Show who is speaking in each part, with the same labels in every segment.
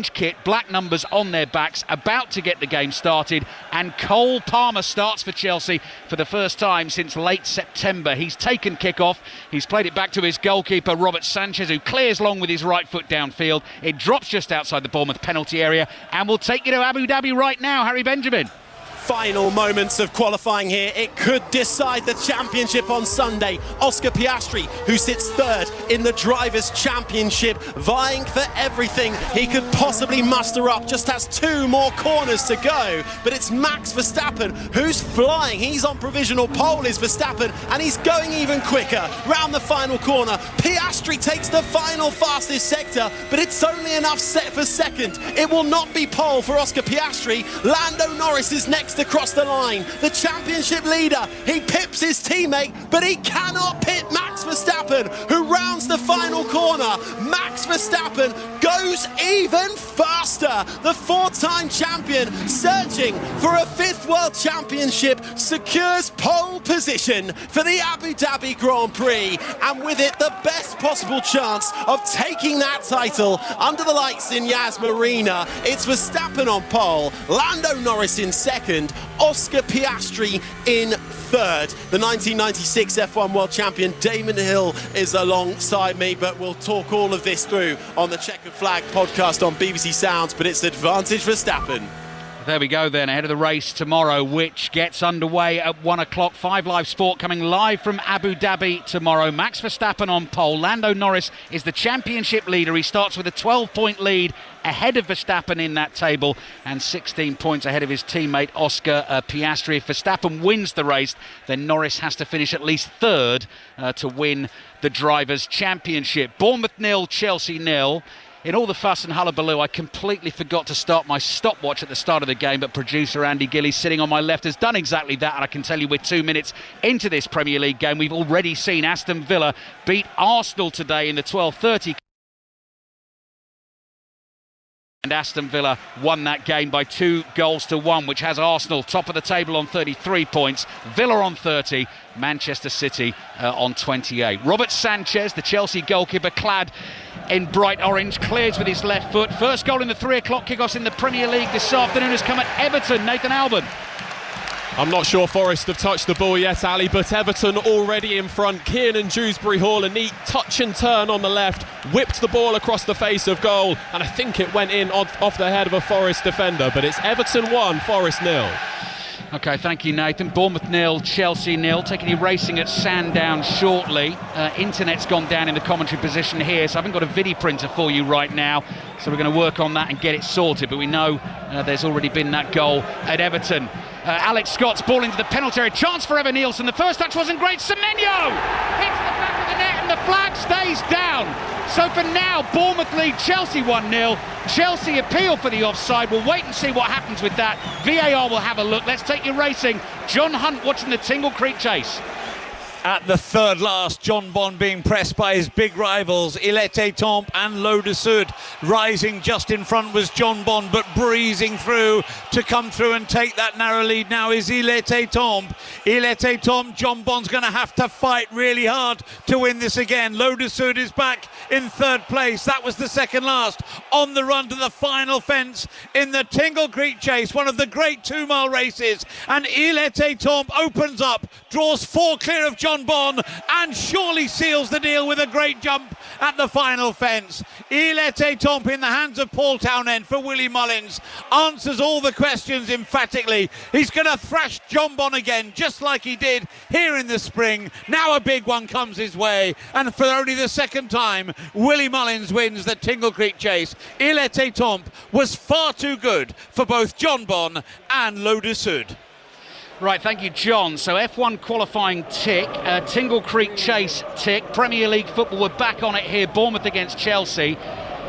Speaker 1: kit, black numbers on their backs, about to get the game started, and Cole Palmer starts for Chelsea for the first time since late September. He's taken kick-off, he's played it back to his goalkeeper Robert Sanchez, who clears long with his right foot downfield. It drops just outside the Bournemouth penalty area, and we'll take you to Abu Dhabi right now. Harry Benjamin.
Speaker 2: Final moments of qualifying here. It could decide the championship on Sunday. Oscar Piastri, who sits third in the Drivers' Championship, vying for everything he could possibly muster up, just has 2 more corners to go. But it's Max Verstappen who's flying. He's on provisional pole, is Verstappen, and he's going even quicker. Round the final corner, Piastri takes the final fastest sector, but it's only enough set for second. It will not be pole for Oscar Piastri. Lando Norris is next across the line. The championship leader, he pips his teammate, but he cannot pit Max Verstappen, who rounds the final corner. Max Verstappen goes even faster. The 4-time champion, searching for a 5th world championship, secures pole position for the Abu Dhabi Grand Prix, and with it the best possible chance of taking that title under the lights in Yas Marina. It's Verstappen on pole, Lando Norris in second, Oscar Piastri in third. The 1996 F1 World Champion Damon Hill is alongside me, but we'll talk all of this through on the Checkered Flag podcast on BBC Sounds, but it's advantage Verstappen.
Speaker 1: There we go then, ahead of the race tomorrow, which gets underway at 1 o'clock. 5 Live Sport coming live from Abu Dhabi tomorrow. Max Verstappen on pole. Lando Norris is the championship leader. He starts with a 12-point lead ahead of Verstappen in that table, and 16 points ahead of his teammate Oscar Piastri. If Verstappen wins the race, then Norris has to finish at least third to win the Drivers' Championship. Bournemouth 0, Chelsea 0. In all the fuss and hullabaloo, I completely forgot to start my stopwatch at the start of the game, but producer Andy Gilly, sitting on my left, has done exactly that, and I can tell you we're 2 minutes into this Premier League game. We've already seen Aston Villa beat Arsenal today in the 12:30. And Aston Villa won that game by 2-1, which has Arsenal top of the table on 33 points, Villa on 30, Manchester City on 28. Robert Sanchez, the Chelsea goalkeeper, clad in bright orange, clears with his left foot. First goal in the 3 o'clock kickoffs in the Premier League this afternoon has come at Everton. Nathan Alban.
Speaker 3: I'm not sure Forest have touched the ball yet, Ali, but Everton already in front. Kiernan Dewsbury-Hall, a neat touch and turn on the left, whipped the ball across the face of goal, and I think it went in off the head of a Forest defender, but it's Everton 1, Forest 0.
Speaker 1: OK, thank you, Nathan. Bournemouth 0, Chelsea 0. Taking you racing at Sandown shortly. Internet's gone down in the commentary position here, so I haven't got a video printer for you right now. So we're going to work on that and get it sorted. But we know there's already been that goal at Everton. Alex Scott's ball into the penalty area. Chance for Evan Nielsen. The first touch wasn't great. Semenyo hits the back of the net and the flag stays down. So for now, Bournemouth lead Chelsea 1-0. Chelsea appeal for the offside. We'll wait and see what happens with that. VAR will have a look. Let's take you racing. John Hunt watching the Tingle Creek chase.
Speaker 4: At the third last, John Bond being pressed by his big rivals, Il Était Temps and L'Eau de Sud. Rising just in front was John Bond, but breezing through to come through and take that narrow lead now is Il Était Temps. Il Était Temps, John Bond's going to have to fight really hard to win this again. L'Eau de Sud is back in third place. That was the second last. On the run to the final fence in the Tingle Creek Chase, one of the great 2-mile races. And Il Était Temps opens up, draws 4 clear of John Bond, and surely seals the deal with a great jump at the final fence. Il Était Temps in the hands of Paul Townend for Willie Mullins. Answers all the questions emphatically. He's going to thrash John Bond again, just like he did here in the spring. Now a big one comes his way, and for only the second time, Willie Mullins wins the Tingle Creek Chase. Il Était Temps was far too good for both John Bond and L'Eau de Sud.
Speaker 1: Right, thank you, John. So F1 qualifying tick, Tingle Creek Chase tick, Premier League football, we're back on it here, Bournemouth against Chelsea.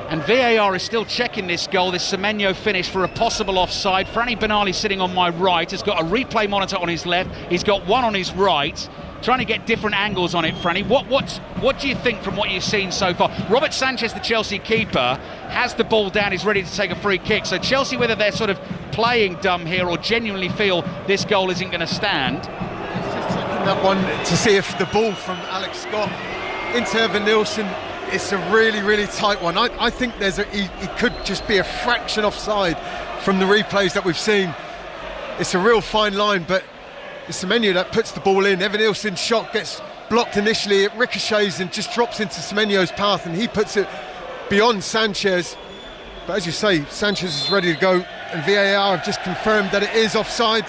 Speaker 1: And VAR is still checking this goal, this Semenyo finish for a possible offside. Franny Benali sitting on my right has got a replay monitor on his left, he's got one on his right. Trying to get different angles on it, Franny. What do you think from what you've seen so far? Robert Sanchez, the Chelsea keeper, has the ball down, he's ready to take a free kick. So Chelsea, whether they're sort of playing dumb here or genuinely feel this goal isn't going to stand.
Speaker 5: Just checking that one to see if the ball from Alex Scott into Evan Nielsen it's a really, really tight one. I think he could just be a fraction offside from the replays that we've seen. It's a real fine line, but it's Semenyo that puts the ball in. Evan Nilsson's shot gets blocked initially, it ricochets and just drops into Semenyo's path, and he puts it beyond Sanchez. But as you say, Sanchez is ready to go, and VAR have just confirmed that it is offside.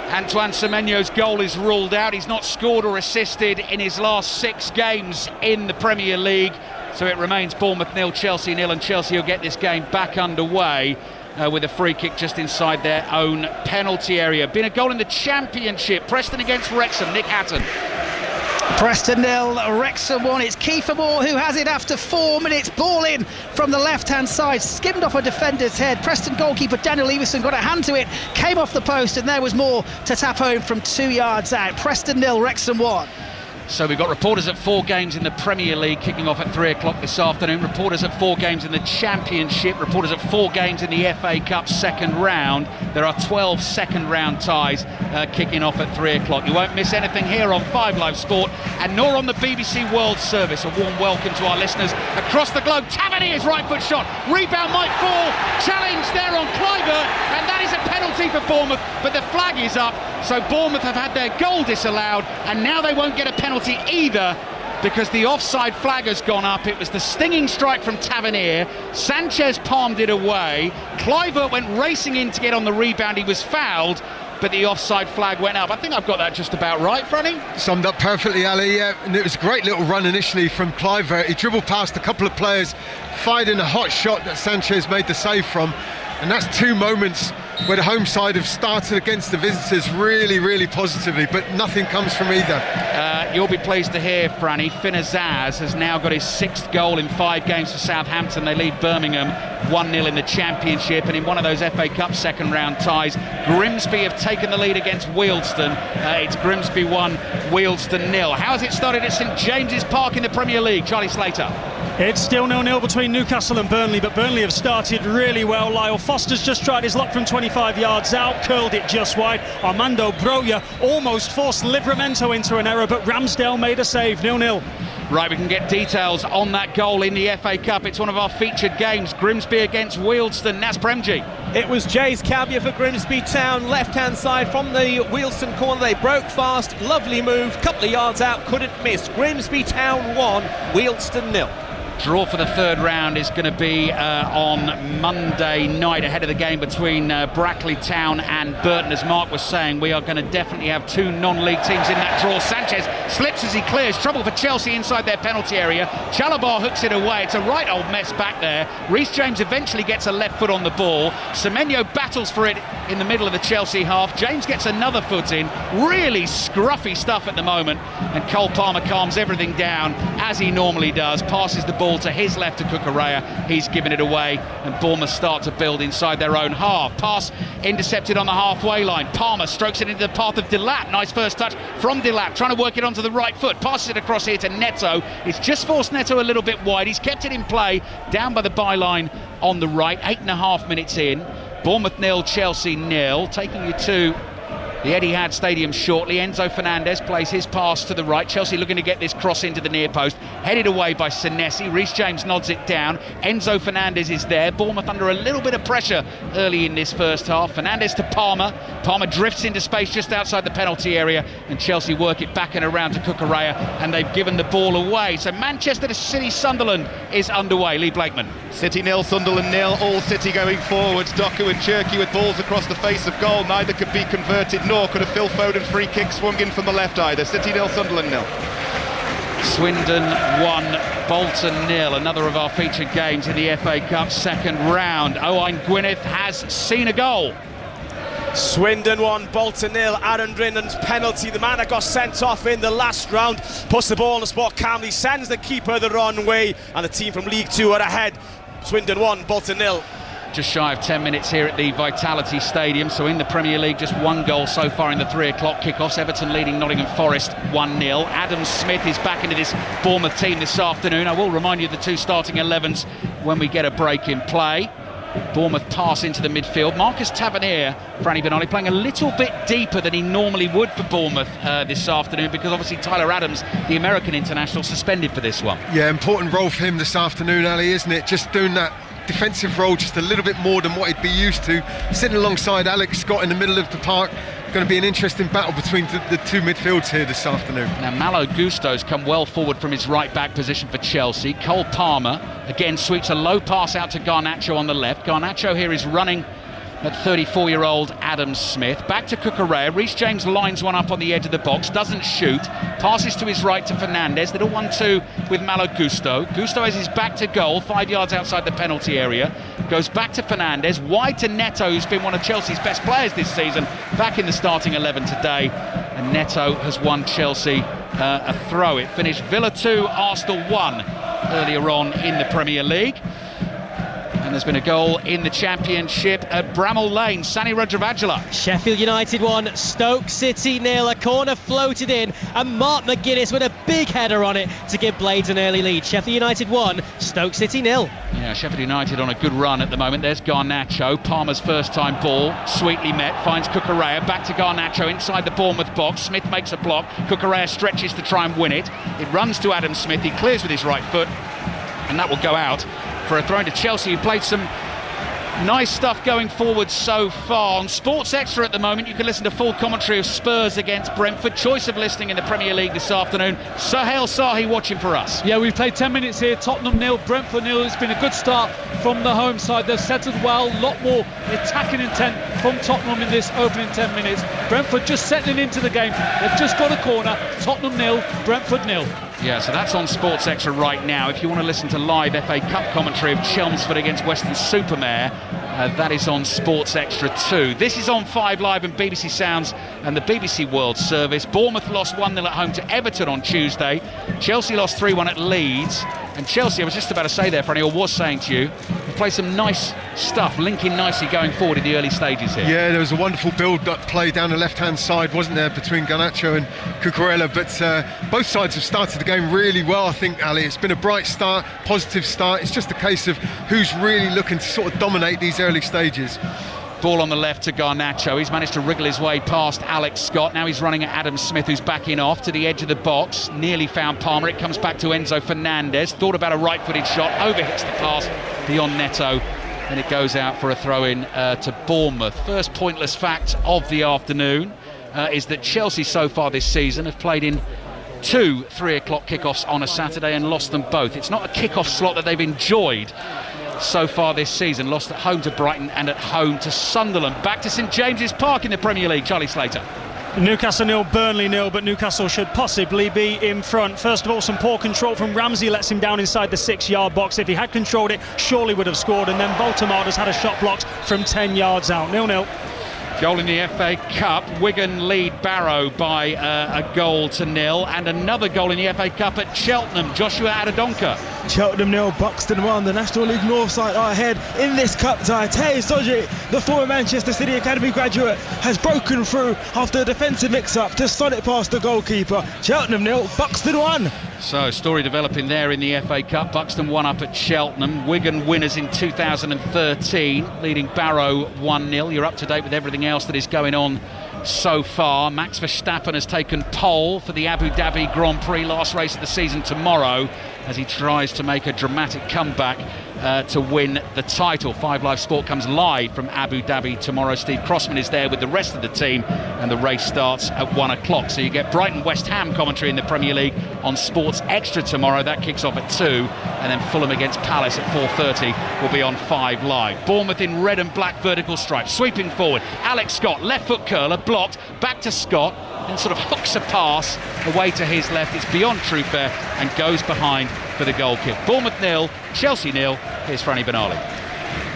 Speaker 1: Antoine Semenyo's goal is ruled out. He's not scored or assisted in his last 6 games in the Premier League. So it remains Bournemouth 0, Chelsea 0, and Chelsea will get this game back underway with a free kick just inside their own penalty area. Been a goal in the Championship. Preston against Wrexham. Nick Hatton.
Speaker 6: Preston 0, Wrexham 1. It's Kiefer Moore who has it after 4 minutes. Ball in from the left-hand side, skimmed off a defender's head. Preston goalkeeper Daniel Everson got a hand to it, came off the post, and there was Moore to tap home from 2 yards out. Preston 0, Wrexham 1.
Speaker 1: So we've got reporters at 4 games in the Premier League kicking off at 3 o'clock this afternoon. Reporters at 4 games in the Championship. Reporters at 4 games in the FA Cup second round. There are 12 second round ties kicking off at 3 o'clock. You won't miss anything here on 5 Live Sport and nor on the BBC World Service. A warm welcome to our listeners across the globe. Tavernier's right foot shot. Rebound might fall. Challenge there on Kluivert, and that is a penalty for Bournemouth, but the flag is up. So Bournemouth have had their goal disallowed, and now they won't get a penalty either because the offside flag has gone up. It was the stinging strike from Tavernier. Sanchez palmed it away. Kluivert went racing in to get on the rebound. He was fouled, but the offside flag went up. I think I've got that just about right, Franny.
Speaker 5: Summed up perfectly, Ali. Yeah, and it was a great little run initially from Kluivert. He dribbled past a couple of players, fired in a hot shot that Sanchez made the save from, and that's 2 moments where the home side have started against the visitors really, really positively, but nothing comes from either.
Speaker 1: You'll be pleased to hear, Franny, Finn Azaz has now got his 6th goal in 5 games for Southampton. They lead Birmingham 1-0 in the Championship, and in one of those FA Cup second round ties, Grimsby have taken the lead against Wealdstone. It's Grimsby 1, Wealdstone 0. How has it started at St James's Park in the Premier League? Charlie Slater.
Speaker 7: It's still 0-0 between Newcastle and Burnley, but Burnley have started really well. Lyle Foster's just tried his luck from 25 yards out, curled it just wide. Armando Broja almost forced Livramento into an error, but Ramsdale made a save. 0-0.
Speaker 1: Right, we can get details on that goal in the FA Cup. It's one of our featured games. Grimsby against Wealdstone. That's Premji.
Speaker 8: It was Jay's Cabia for Grimsby Town, left-hand side from the Wealdstone corner. They broke fast, lovely move, couple of yards out, couldn't miss. Grimsby Town 1, Wealdstone 0.
Speaker 1: Draw for the 3rd round is going to be on Monday night ahead of the game between Brackley Town and Burton. As Mark was saying, we are going to definitely have 2 non-league teams in that draw. Sanchez slips as he clears. Trouble for Chelsea inside their penalty area. Chalabar hooks it away. It's a right old mess back there. Reece James eventually gets a left foot on the ball. Semenyo battles for it in the middle of the Chelsea half. James gets another foot in. Really scruffy stuff at the moment. And Cole Palmer calms everything down as he normally does. Passes the ball to his left to Cucurella. He's given it away, and Bournemouth start to build inside their own half. Pass intercepted on the halfway line. Palmer strokes it into the path of Delap. Nice first touch from Delap, trying to work it onto the right foot. Passes it across here to Neto. It's just forced Neto a little bit wide. He's kept it in play down by the byline on the right. 8.5 minutes in. Bournemouth 0, Chelsea 0. Taking you to the Etihad Stadium shortly. Enzo Fernandez plays his pass to the right. Chelsea looking to get this cross into the near post. Headed away by Senesi. Reece James nods it down. Enzo Fernandez is there. Bournemouth under a little bit of pressure early in this first half. Fernandez to Palmer. Palmer drifts into space just outside the penalty area, and Chelsea work it back and around to Cucurella, and they've given the ball away. So Manchester City Sunderland is underway. Lee Blakeman.
Speaker 9: City 0, Sunderland 0. All City going forwards. Doku and Cherki with balls across the face of goal. Neither could be converted, nor could a Phil Foden free kick swung in from the left either. City 0, Sunderland 0.
Speaker 1: Swindon 1, Bolton 0. Another of our featured games in the FA Cup second round. Owain Gwyneth has seen a goal.
Speaker 8: Swindon 1, Bolton 0. Aaron Drinnan's penalty. The man that got sent off in the last round puts the ball on the spot calmly, sends the keeper the wrong way, and the team from League 2 are ahead. Swindon 1, Bolton 0.
Speaker 1: Just shy of 10 minutes here at the Vitality Stadium. So in the Premier League, just 1 goal so far in the 3 o'clock kickoffs. Everton leading Nottingham Forest 1-0. Adam Smith is back into this Bournemouth team this afternoon. I will remind you of the 2 starting 11s when we get a break in play. Bournemouth pass into the midfield. Marcus Tavernier, Franny Benali, playing a little bit deeper than he normally would for Bournemouth this afternoon, because obviously Tyler Adams, the American international, suspended for this one.
Speaker 5: Yeah, important role for him this afternoon, Ali, isn't it? Just doing that defensive role just a little bit more than what he'd be used to. Sitting alongside Alex Scott in the middle of the park. Going to be an interesting battle between the two midfields here this afternoon.
Speaker 1: Now Malo Gusto's come well forward from his right back position for Chelsea. Cole Palmer again sweeps a low pass out to Garnacho on the left. Garnacho here is running at 34-year-old Adam Smith. Back to Cucurella. Reece James lines one up on the edge of the box, doesn't shoot, passes to his right to Fernandes. Little 1-2 with Malo Gusto. Gusto has his back to goal, 5 yards outside the penalty area. Goes back to Fernandes, wide to Neto, who's been one of Chelsea's best players this season, back in the starting 11 today. And Neto has won Chelsea a throw. It finished Villa 2, Arsenal 1 earlier on in the Premier League. And there's been a goal in the Championship at Bramall Lane. Sani Radravajala.
Speaker 10: Sheffield United 1, Stoke City 0. A corner floated in, and Mark McGuinness with a big header on it to give Blades an early lead. Sheffield United 1, Stoke City 0.
Speaker 1: Yeah, Sheffield United on a good run at the moment. There's Garnacho, Palmer's first time ball, sweetly met, finds Cucurella, back to Garnacho inside the Bournemouth box. Smith makes a block, Cucurella stretches to try and win it. It runs to Adam Smith, he clears with his right foot, and that will go out for a throw to Chelsea, who played some nice stuff going forward so far. On Sports Extra at the moment, you can listen to full commentary of Spurs against Brentford. Choice of listening in the Premier League this afternoon. Sohail Sahi watching for us.
Speaker 11: Yeah, we've played 10 minutes here. Tottenham 0, Brentford 0. It's been a good start from the home side. They've settled well, a lot more attacking intent from Tottenham in this opening 10 minutes. Brentford just settling into the game. They've just got a corner. Tottenham 0, Brentford 0.
Speaker 1: Yeah, so that's on Sports Extra right now. If you want to listen to live FA Cup commentary of Chelmsford against Weston-super-Mare, that is on Sports Extra too. This is on 5 Live and BBC Sounds and the BBC World Service. Bournemouth lost 1-0 at home to Everton on Tuesday. Chelsea lost 3-1 at Leeds. And Chelsea, I was just about to say there, Franny, or was saying to you, play some nice stuff, linking nicely going forward in the early stages here.
Speaker 5: Yeah, there was a wonderful build-up play down the left-hand side, wasn't there, between Garnacho and Cucurella, but both sides have started the game really well, I think, Ali. It's been a bright start, positive start. It's just a case of who's really looking to sort of dominate these early stages.
Speaker 1: Ball on the left to Garnacho. He's managed to wriggle his way past Alex Scott. Now he's running at Adam Smith, who's backing off to the edge of the box. Nearly found Palmer. It comes back to Enzo Fernandez. Thought about a right-footed shot. Overhits the pass beyond Neto. And it goes out for a throw-in to Bournemouth. First pointless fact of the afternoon is that Chelsea so far this season have played in 2 3:00 kickoffs on a Saturday and lost them both. It's not a kickoff slot that they've enjoyed so far this season. Lost at home to Brighton and at home to Sunderland. Back to St James's Park in the Premier League. Charlie Slater.
Speaker 7: Newcastle 0, Burnley 0, but Newcastle should possibly be in front. First of all, some poor control from Ramsey, lets him down inside the 6-yard box. If he had controlled it, surely would have scored. And then Baltimore has had a shot blocked from 10 yards out. 0-0.
Speaker 1: Goal in the FA Cup. Wigan lead Barrow by a goal to 0, and another goal in the FA Cup at Cheltenham. Joshua Adadonka.
Speaker 12: Cheltenham 0, Buxton 1. The National League North side are ahead in this cup tie. Tay Soji, the former Manchester City Academy graduate, has broken through after a defensive mix-up to sod it past the goalkeeper. Cheltenham 0, Buxton 1.
Speaker 1: So, story developing there in the FA Cup. Buxton 1 up at Cheltenham. Wigan winners in 2013, leading Barrow 1-0. You're up to date with everything else that is going on so far. Max Verstappen has taken pole for the Abu Dhabi Grand Prix, last race of the season tomorrow, as he tries to make a dramatic comeback to win the title. 5 Live Sport comes live from Abu Dhabi tomorrow. Steve Crossman is there with the rest of the team, and the race starts at 1 o'clock. So you get Brighton West Ham commentary in the Premier League on Sports Extra tomorrow. That kicks off at 2, and then Fulham against Palace at 4:30 will be on 5 Live. Bournemouth in red and black vertical stripes, sweeping forward. Alex Scott, left foot curler, blocked, back to Scott, and sort of hooks a pass away to his left. It's beyond true fair and goes behind for the goal kick. Bournemouth 0, Chelsea 0. Here's Franny Benali.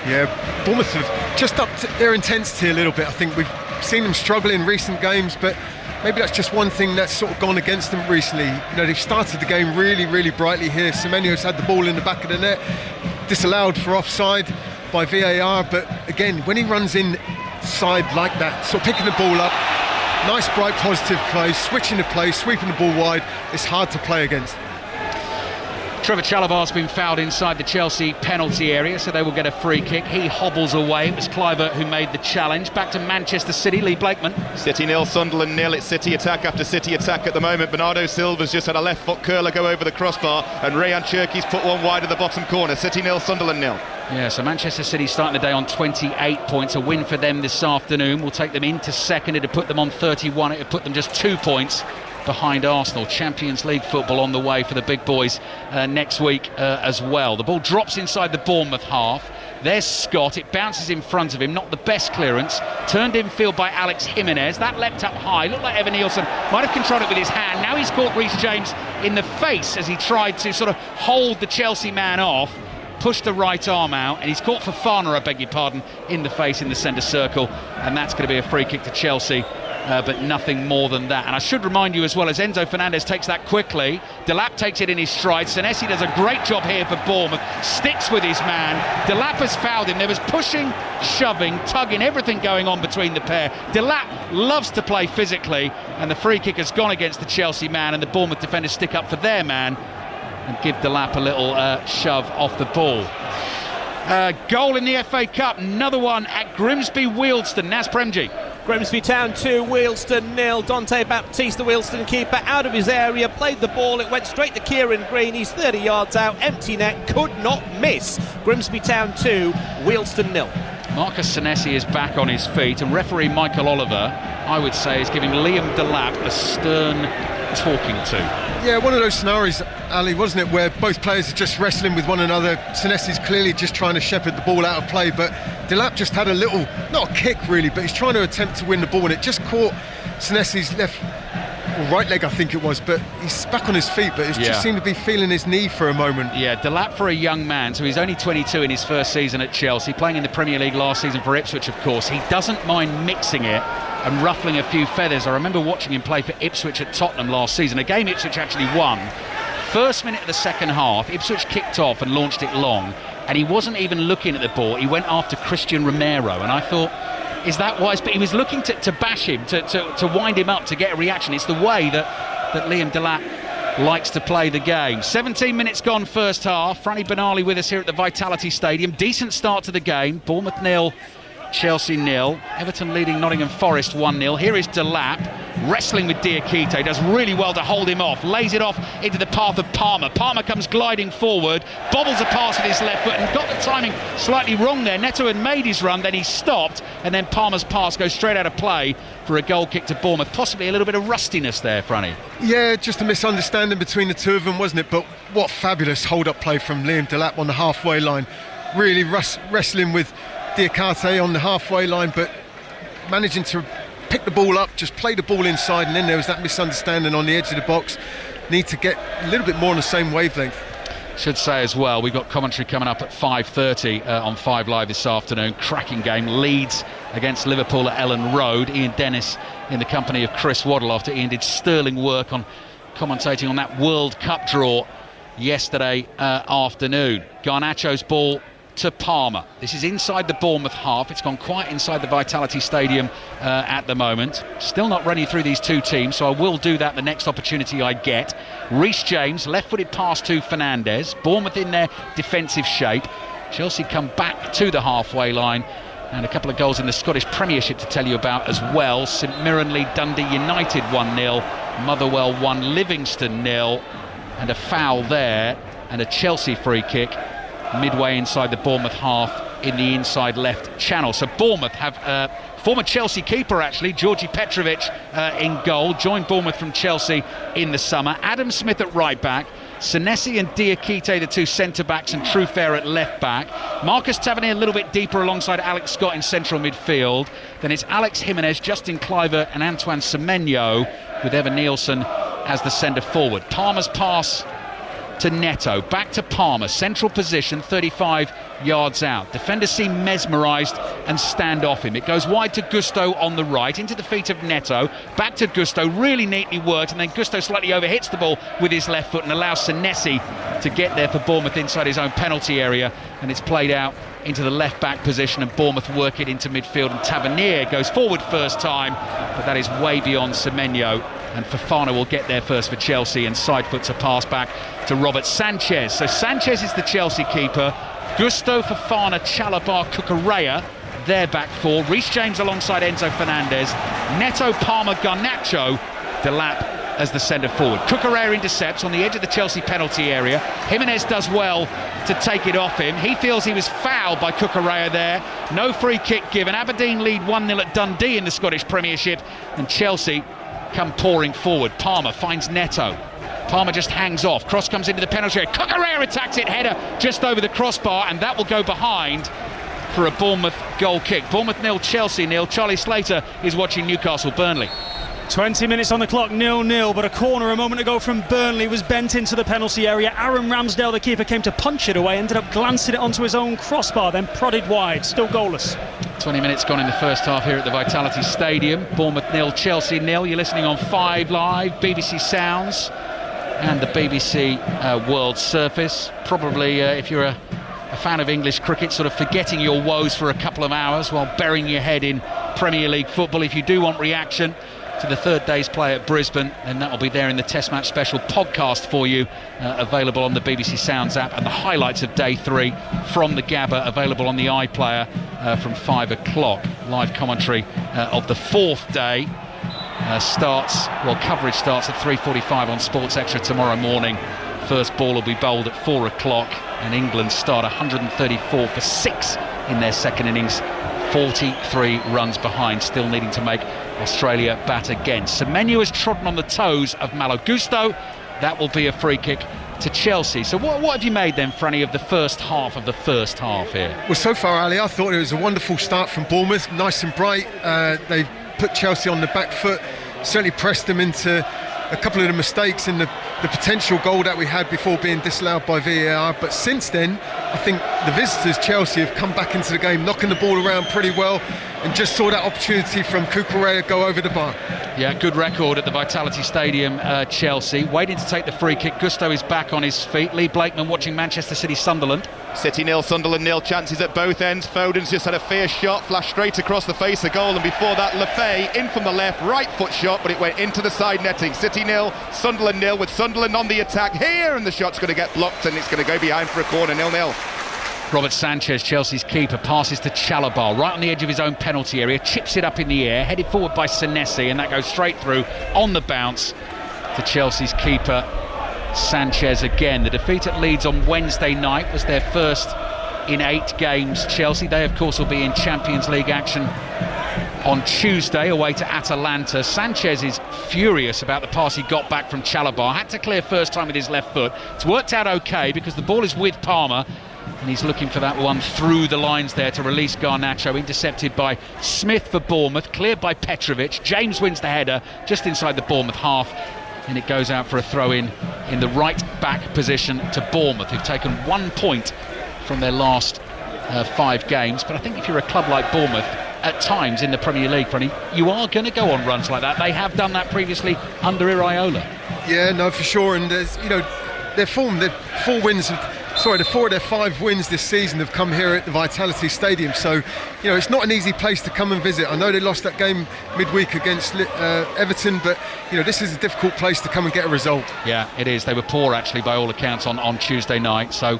Speaker 5: Yeah, Bournemouth have just upped their intensity a little bit. I think we've seen them struggle in recent games, but maybe that's just one thing that's sort of gone against them recently. You know, they've started the game really, really brightly here. Semenyo's had the ball in the back of the net, disallowed for offside by VAR, but again, when he runs inside like that, sort of picking the ball up, nice, bright, positive play, switching the play, sweeping the ball wide, it's hard to play against.
Speaker 1: Trevor Chalobah's been fouled inside the Chelsea penalty area, so they will get a free kick. He hobbles away. It was Kluivert who made the challenge. Back to Manchester City, Lee Blakeman.
Speaker 9: City 0, Sunderland 0. It's City attack after City attack at the moment. Bernardo Silva's just had a left foot curler go over the crossbar, and Rayan Cherki's put one wide of the bottom corner. City 0, Sunderland 0.
Speaker 1: Yeah, so Manchester City starting the day on 28 points. A win for them this afternoon will take them into second. It'll put them on 31. It'll put them just 2 points behind Arsenal. Champions League football on the way for the big boys next week as well. The ball drops inside the Bournemouth half. There's Scott. It bounces in front of him. Not the best clearance. Turned in field by Alex Jimenez. That leapt up high. Looked like Evan Nielsen might have controlled it with his hand. Now he's caught Reece James in the face as he tried to sort of hold the Chelsea man off. Pushed the right arm out, and he's caught Fofana, I beg your pardon, in the face in the centre circle, and that's going to be a free kick to Chelsea, but nothing more than that. And I should remind you as well, as Enzo Fernandez takes that quickly, Delap takes it in his stride. Senesi does a great job here for Bournemouth, sticks with his man. Delap has fouled him. There was pushing, shoving, tugging, everything going on between the pair. Delap loves to play physically, and the free kick has gone against the Chelsea man, and the Bournemouth defenders stick up for their man and give Delap a little shove off the ball. Goal in the FA Cup, another one at Grimsby Wealdstone. Naz Premji.
Speaker 13: Grimsby Town 2, Wealdstone 0. Dante Baptiste, the Wealdstone keeper, out of his area, played the ball, it went straight to Kieran Green, he's 30 yards out, empty net, could not miss. Grimsby Town 2, Wealdstone 0.
Speaker 1: Marcus Senesi is back on his feet, and referee Michael Oliver, I would say, is giving Liam Delap a stern talking to.
Speaker 5: Yeah, one of those scenarios, Ali, wasn't it, where both players are just wrestling with one another. Senesi's clearly just trying to shepherd the ball out of play, but Delap just had a little, not a kick really, but he's trying to attempt to win the ball, and it just caught Senesi's right leg, I think it was, but he's back on his feet, but he just seemed to be feeling his knee for a moment.
Speaker 1: Yeah, Delap, for a young man, so he's only 22 in his first season at Chelsea, playing in the Premier League last season for Ipswich, of course. He doesn't mind mixing it and ruffling a few feathers. I remember watching him play for Ipswich at Tottenham last season, a game Ipswich actually won. First minute of the second half, Ipswich kicked off and launched it long, and he wasn't even looking at the ball. He went after Christian Romero, and I thought, is that wise? But he was looking to bash him, to wind him up, to get a reaction. It's the way that Liam Delap likes to play the game. 17 minutes gone first half. Franny Benali with us here at the Vitality Stadium. Decent start to the game. Bournemouth 0, Chelsea 0. Everton leading Nottingham Forest 1-0. Here is Delap wrestling with Diakite. Does really well to hold him off. Lays it off into the path of Palmer. Palmer comes gliding forward, bobbles a pass with his left foot and got the timing slightly wrong there. Neto had made his run, then he stopped, and then Palmer's pass goes straight out of play for a goal kick to Bournemouth. Possibly a little bit of rustiness there, Franny.
Speaker 5: Yeah, just a misunderstanding between the two of them, wasn't it? But what fabulous hold-up play from Liam Delap on the halfway line. Really wrestling with Diakite on the halfway line, but managing to pick the ball up, just play the ball inside, and then there was that misunderstanding on the edge of the box. Need to get a little bit more on the same wavelength.
Speaker 1: Should say as well, we've got commentary coming up at 5:30 on 5 Live this afternoon. Cracking game. Leeds against Liverpool at Ellen Road. Ian Dennis in the company of Chris Waddle after Ian did sterling work on commentating on that World Cup draw yesterday afternoon. Garnacho's ball to Palmer. This is inside the Bournemouth half. It's gone quiet inside the Vitality Stadium at the moment. Still not running through these two teams, so I will do that the next opportunity I get. Reece James, left-footed pass to Fernandez. Bournemouth in their defensive shape. Chelsea come back to the halfway line, and a couple of goals in the Scottish Premiership to tell you about as well. St Mirren lead Dundee United 1-0, Motherwell 1, Livingston 0, and a foul there, and a Chelsea free kick midway inside the Bournemouth half in the inside left channel. So Bournemouth have former Chelsea keeper, actually, Georgi Petrovic in goal, joined Bournemouth from Chelsea in the summer. Adam Smith at right back, Senesi and Diakite, the two centre-backs, and Trufair at left-back. Marcus Tavernier a little bit deeper alongside Alex Scott in central midfield. Then it's Alex Jimenez, Justin Kluivert and Antoine Semenyo, with Evan Nielsen as the centre-forward. Palmer's pass to Neto, back to Palmer, central position, 35 yards out. Defenders seem mesmerised and stand off him. It goes wide to Gusto on the right, into the feet of Neto, back to Gusto, really neatly worked, and then Gusto slightly overhits the ball with his left foot and allows Senesi to get there for Bournemouth inside his own penalty area, and it's played out into the left back position, and Bournemouth work it into midfield, and Tavernier goes forward first time, but that is way beyond Semenyo and Fofana will get there first for Chelsea and side foots a pass back to Robert Sanchez. So Sanchez is the Chelsea keeper. Gusto, Fofana, Chalobah, Cucurella, their back four. Reece James alongside Enzo Fernandez. Neto, Palmer, Garnacho, Delap as the centre forward. Cucurella intercepts on the edge of the Chelsea penalty area. Jimenez does well to take it off him. He feels he was fouled by Cucurella there. No free kick given. Aberdeen lead 1-0 at Dundee in the Scottish Premiership, and Chelsea come pouring forward. Palmer finds Neto. Palmer just hangs off. Cross comes into the penalty area. Cucurella attacks it. Header just over the crossbar, and that will go behind for a Bournemouth goal kick. Bournemouth 0, Chelsea 0. Charlie Slater is watching Newcastle Burnley.
Speaker 7: 20 minutes on the clock, 0-0, but a corner a moment ago from Burnley was bent into the penalty area. Aaron Ramsdale, the keeper, came to punch it away, ended up glancing it onto his own crossbar, then prodded wide, still goalless.
Speaker 1: 20 minutes gone in the first half here at the Vitality Stadium. Bournemouth 0, Chelsea 0. You're listening on 5 Live, BBC Sounds and the BBC World Surface. Probably, if you're a fan of English cricket, sort of forgetting your woes for a couple of hours while burying your head in Premier League football. If you do want reaction to the third day's play at Brisbane, then that will be there in the Test Match Special podcast for you, available on the BBC Sounds app, and the highlights of day 3 from the Gabba available on the iPlayer from 5 o'clock. Live commentary of the 4th day coverage starts at 3:45 on Sports Extra tomorrow morning. First ball will be bowled at 4 o'clock, and England start 134 for 6 in their second innings, 43 runs behind, still needing to make Australia bat again. Semenyo has trodden on the toes of Malo Gusto. That will be a free kick to Chelsea. So what have you made then, Franny, of the first half here?
Speaker 5: Well, so far, Ali, I thought it was a wonderful start from Bournemouth, nice and bright. They put Chelsea on the back foot, certainly pressed them into a couple of the mistakes and the potential goal that we had before being disallowed by VAR. But since then, I think the visitors, Chelsea, have come back into the game, knocking the ball around pretty well, and just saw that opportunity from Cucurella go over the bar.
Speaker 1: Yeah, good record at the Vitality Stadium, Chelsea. Waiting to take the free kick. Gusto is back on his feet. Lee Blakeman watching Manchester City Sunderland.
Speaker 9: City 0, Sunderland 0, chances at both ends. Foden's just had a fierce shot, flashed straight across the face of goal, and before that, Lefay in from the left, right foot shot, but it went into the side netting. City 0, Sunderland 0, with Sunderland on the attack here, and the shot's going to get blocked, and it's going to go behind for a corner, 0-0.
Speaker 1: Robert Sanchez, Chelsea's keeper, passes to Chalobah, right on the edge of his own penalty area, chips it up in the air, headed forward by Senesi, and that goes straight through on the bounce to Chelsea's keeper, Sanchez again. The defeat at Leeds on Wednesday night was their first in 8 games. Chelsea, they of course will be in Champions League action on Tuesday away to Atalanta. Sanchez is furious about the pass he got back from Chalobah. Had to clear first time with his left foot. It's worked out okay because the ball is with Palmer, and he's looking for that one through the lines there to release Garnacho. Intercepted by Smith for Bournemouth, cleared by Petrovic. James wins the header just inside the Bournemouth half, and it goes out for a throw-in in the right back position to Bournemouth, who've taken 1 point from their last 5 games. But I think if you're a club like Bournemouth, at times in the Premier League, Franny, you are going to go on runs like that. They have done that previously under Iraola.
Speaker 5: Yeah, no, for sure. And there's, their form, the 4 of their 5 wins this season have come here at the Vitality Stadium. So, it's not an easy place to come and visit. I know they lost that game midweek against Everton, but, this is a difficult place to come and get a result.
Speaker 1: Yeah, it is. They were poor, actually, by all accounts, on Tuesday night. So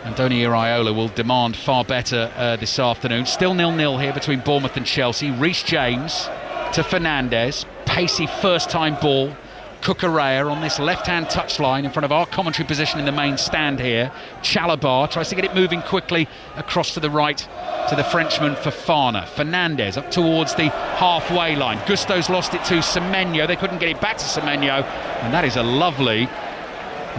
Speaker 1: Andoni Iraola will demand far better this afternoon. Still 0-0 here between Bournemouth and Chelsea. Reece James to Fernandez. Pacey first-time ball. Cucurella on this left-hand touchline in front of our commentary position in the main stand here. Chalobah tries to get it moving quickly across to the right to the Frenchman Fofana. Fernandez up towards the halfway line. Gusto's lost it to Semenyo. They couldn't get it back to Semenyo, and that is a lovely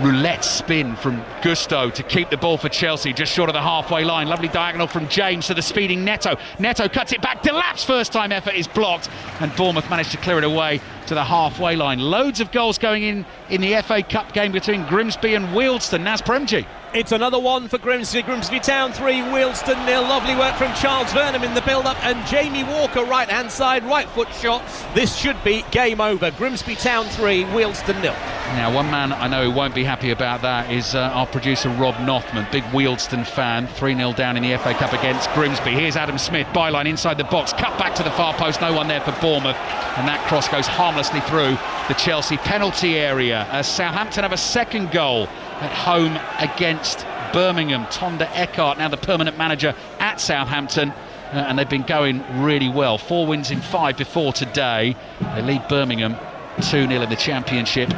Speaker 1: roulette spin from Gusto to keep the ball for Chelsea just short of the halfway line. Lovely diagonal from James to the speeding Neto. Neto cuts it back. Delap's first time effort is blocked, and Bournemouth managed to clear it away to the halfway line. Loads of goals going in the FA Cup game between Grimsby and Wealdstone. Naz Premji.
Speaker 13: It's another one for Grimsby. Grimsby Town 3, Wealdstone 0. Lovely work from Charles Vernham in the build-up, and Jamie Walker right hand side, right foot shot. This should be game over. Grimsby Town 3, Wealdstone 0.
Speaker 1: Now, one man I know who won't be happy about that is our producer Rob Nothman, big Wealdstone fan. 3-0 down in the FA Cup against Grimsby. Here's Adam Smith, byline inside the box, cut back to the far post, no one there for Bournemouth, and that cross goes harmlessly through the Chelsea penalty area. Southampton have a second goal at home against Birmingham. Tonda Eckhart, now the permanent manager at Southampton, and they've been going really well. 4 wins in 5 before today. They lead Birmingham 2-0 in the Championship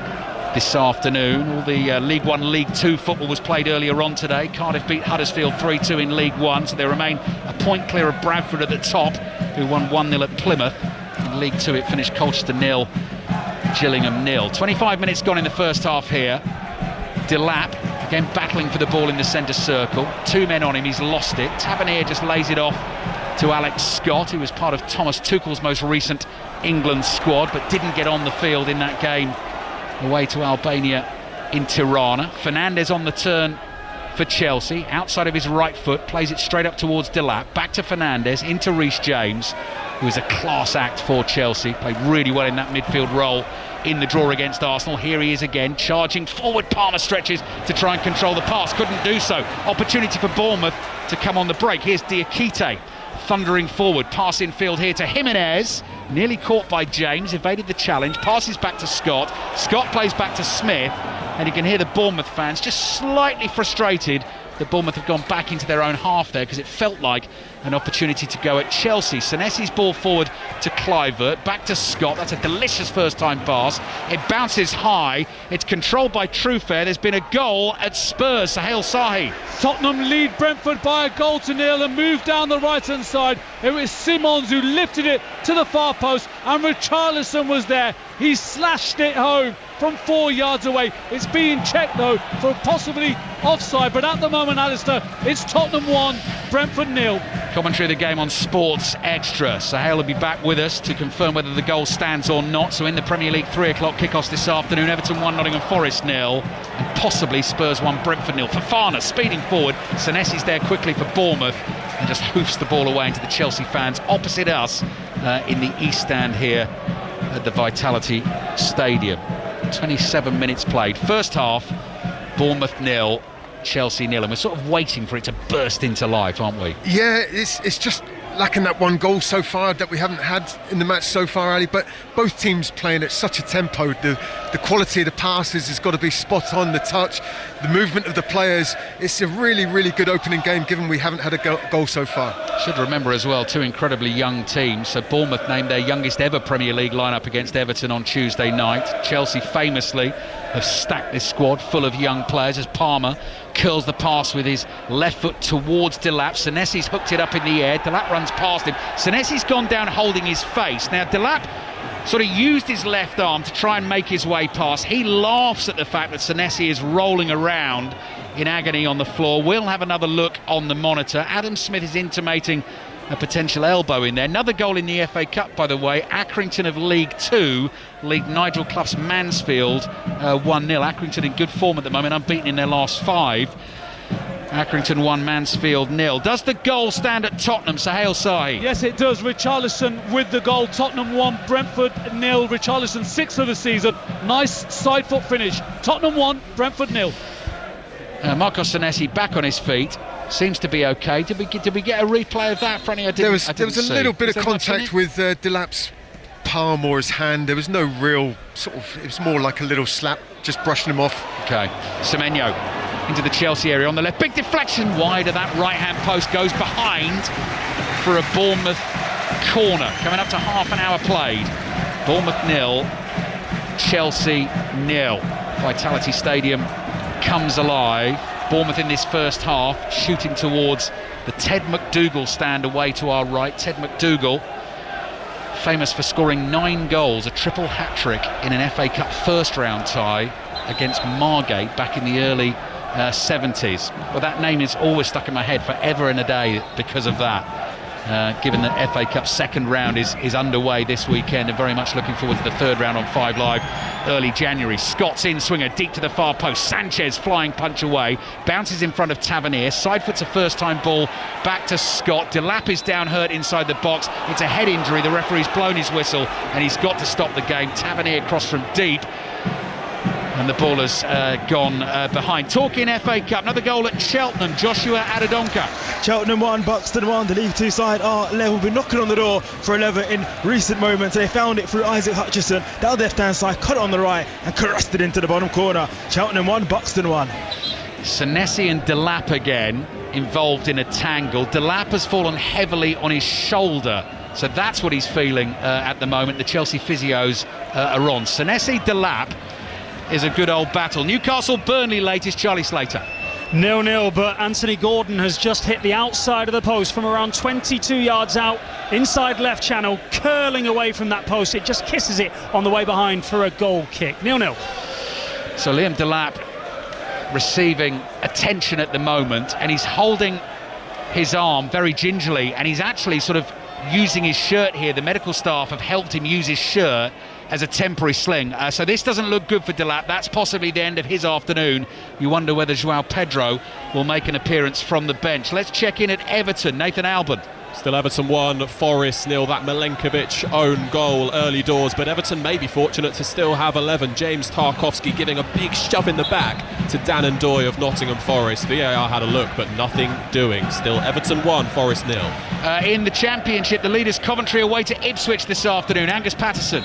Speaker 1: this afternoon. All the League 1, League 2 football was played earlier on today. Cardiff beat Huddersfield 3-2 in League 1, so they remain a point clear of Bradford at the top, who won 1-0 at Plymouth. In League 2 it finished Colchester 0, Gillingham 0. 25 minutes gone in the first half here. Delap again battling for the ball in the centre circle. 2 men on him, he's lost it. Tavernier just lays it off to Alex Scott, who was part of Thomas Tuchel's most recent England squad, but didn't get on the field in that game away to Albania in Tirana. Fernandez on the turn for Chelsea, outside of his right foot, plays it straight up towards Delap, back to Fernandez, into Reece James, who is a class act for Chelsea, played really well in that midfield role in the draw against Arsenal. Here he is again, charging forward. Palmer stretches to try and control the pass, couldn't do so. Opportunity for Bournemouth to come on the break. Here's Diakite thundering forward, pass in field here to Jimenez, nearly caught by James, evaded the challenge, passes back to Scott. Scott plays back to Smith, and you can hear the Bournemouth fans just slightly frustrated that Bournemouth have gone back into their own half there, because it felt like an opportunity to go at Chelsea. Senesi's ball forward to Kluivert, back to Scott. That's a delicious first time pass. It bounces high, it's controlled by Truefair. There's been a goal at Spurs. Sahel Sahi.
Speaker 11: Tottenham lead Brentford by 1-0 and move down the right hand side. It was Simons who lifted it to the far post, and Richarlison was there. He slashed it home from 4 yards away. It's being checked though for possibly offside, but at the moment, Alistair, it's Tottenham 1, Brentford 0.
Speaker 1: Commentary of the game on Sports Extra. Sahel will be back with us to confirm whether the goal stands or not. So in the Premier League 3 o'clock kickoffs this afternoon, Everton 1, Nottingham Forest 0, and possibly Spurs 1, Brentford 0. Fofana speeding forward, Senesi's there quickly for Bournemouth, and just hoofs the ball away into the Chelsea fans opposite us in the East Stand here at the Vitality Stadium. 27 minutes played. First half, Bournemouth 0, Chelsea 0, and we're sort of waiting for it to burst into life, aren't we?
Speaker 5: Yeah, it's just lacking that one goal so far that we haven't had in the match so far, Ali. But both teams playing at such a tempo. The quality of the passes has got to be spot on. The touch, the movement of the players. It's a really, really good opening game, given we haven't had a goal so far.
Speaker 1: Should remember as well, 2 incredibly young teams. So Bournemouth named their youngest ever Premier League lineup against Everton on Tuesday night. Chelsea famously have stacked this squad full of young players as Palmer curls the pass with his left foot towards Delap. Senesi's hooked it up in the air. Delap runs past him. Senesi's gone down holding his face. Now Delap sort of used his left arm to try and make his way past. He laughs at the fact that Senesi is rolling around in agony on the floor. We'll have another look on the monitor. Adam Smith is intimating a potential elbow in there. Another goal in the FA Cup, by the way. Accrington of League 2 lead Nigel Clough's Mansfield 1-0. Accrington in good form at the moment, unbeaten in their last 5. Accrington 1, Mansfield 0. Does the goal stand at Tottenham, Sahel Sahi?
Speaker 11: Yes, it does. Richarlison with the goal. Tottenham 1, Brentford 0. Richarlison 6 of the season. Nice side foot finish. Tottenham 1, Brentford 0.
Speaker 1: Marcos Senesi back on his feet. Seems to be okay. Did we get a replay of that, Franny?
Speaker 5: There was a little bit of contact with Delap's palm or his hand. There was no real sort of. It was more like a little slap, just brushing him off.
Speaker 1: Okay. Semenyo into the Chelsea area on the left. Big deflection wide of that right-hand post, goes behind for a Bournemouth corner. Coming up to half an hour played. Bournemouth 0, Chelsea 0. Vitality Stadium comes alive. Bournemouth in this first half shooting towards the Ted McDougall stand away to our right. Ted McDougall, famous for scoring 9 goals, a triple hat-trick in an FA Cup first round tie against Margate back in the early 70s. Well, that name is always stuck in my head forever and a day because of that. Given that FA Cup second round is underway this weekend, and very much looking forward to the third round on 5 Live early January. Scott's in swinger deep to the far post. Sanchez flying punch away, bounces in front of Tavernier. Side foot's a first time ball back to Scott. Delap is down hurt inside the box. It's a head injury. The referee's blown his whistle and he's got to stop the game. Tavernier cross from deep. And the ball has gone behind. Talking FA Cup, another goal at Cheltenham. Joshua Adedonka.
Speaker 12: Cheltenham 1, Buxton 1. The League Two side are level. Been knocking on the door for 11 in recent moments. They found it through Isaac Hutchison down the left-hand side, cut it on the right, and caressed it into the bottom corner. Cheltenham 1, Buxton 1.
Speaker 1: Senesi and Delap again involved in a tangle. Delap has fallen heavily on his shoulder, so that's what he's feeling at the moment. The Chelsea physios are on. Senesi Delap is a good old battle. Newcastle Burnley latest, Charlie Slater.
Speaker 7: 0-0, but Anthony Gordon has just hit the outside of the post from around 22 yards out, inside left channel, curling away from that post. It just kisses it on the way behind for a goal kick. 0-0.
Speaker 1: So Liam Delap receiving attention at the moment, and he's holding his arm very gingerly, and he's actually sort of using his shirt here. The medical staff have helped him use his shirt as a temporary sling. So this doesn't look good for Delap. That's possibly the end of his afternoon. You wonder whether João Pedro will make an appearance from the bench. Let's check in at Everton. Nathan Albon.
Speaker 3: Still Everton 1, Forest 0. That Milenkovic own goal early doors, but Everton may be fortunate to still have 11. James Tarkowski giving a big shove in the back to Dan and Doy of Nottingham Forest. VAR had a look, but nothing doing. Still Everton 1, Forest 0.
Speaker 1: In the Championship, the leaders Coventry away to Ipswich this afternoon. Angus Patterson.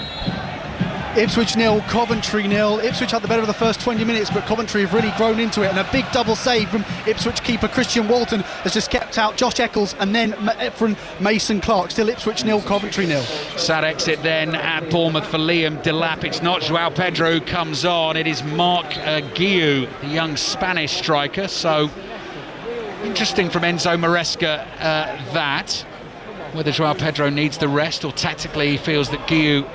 Speaker 14: Ipswich 0, Coventry 0. Ipswich had the better of the first 20 minutes, but Coventry have really grown into it, and a big double save from Ipswich keeper Christian Walton has just kept out Josh Eccles and then from Mason Clark. Still Ipswich 0, Coventry 0.
Speaker 1: Sad exit then at Bournemouth for Liam Delap. It's not João Pedro who comes on, it is Marc Guiu, the young Spanish striker. So interesting from Enzo Maresca that whether João Pedro needs the rest or tactically he feels that Guiu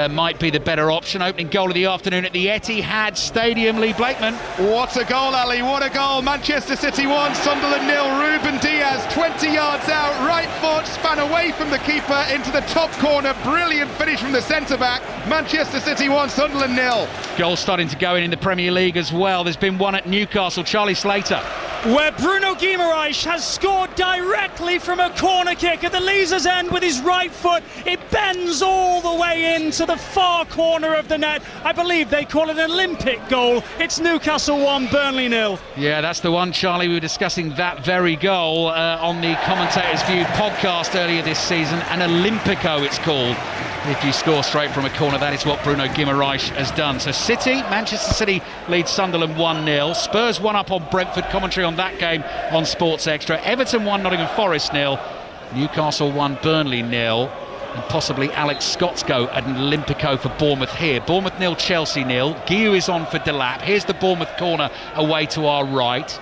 Speaker 1: might be the better option. Opening goal of the afternoon at the Etihad Stadium. Lee Blakeman.
Speaker 9: What a goal, Ali, what a goal. Manchester City 1, Sunderland 0. Ruben Diaz 20 yards out, right foot, span away from the keeper into the top corner. Brilliant finish from the centre-back. Manchester City 1, Sunderland 0.
Speaker 1: Goals starting to go in the Premier League as well. There's been one at Newcastle. Charlie Slater.
Speaker 7: Where Bruno Guimaraes has scored directly from a corner kick at the Leazer's end with his right foot. It bends all the way into the far corner of the net. I believe they call it an Olympic goal. It's Newcastle 1, Burnley 0.
Speaker 1: Yeah, that's the one, Charlie. We were discussing that very goal on the Commentators View podcast earlier this season. An Olympico, it's called. If you score straight from a corner, that is what Bruno Guimaraes has done. So Manchester City leads Sunderland 1-0. Spurs 1 up on Brentford. Commentary on that game on Sports Extra. Everton 1, Nottingham Forest 0. Newcastle 1, Burnley 0. And possibly Alex Scott's go at an Olympico for Bournemouth here. Bournemouth 0, Chelsea 0. Guiu is on for Delap. Here's the Bournemouth corner away to our right.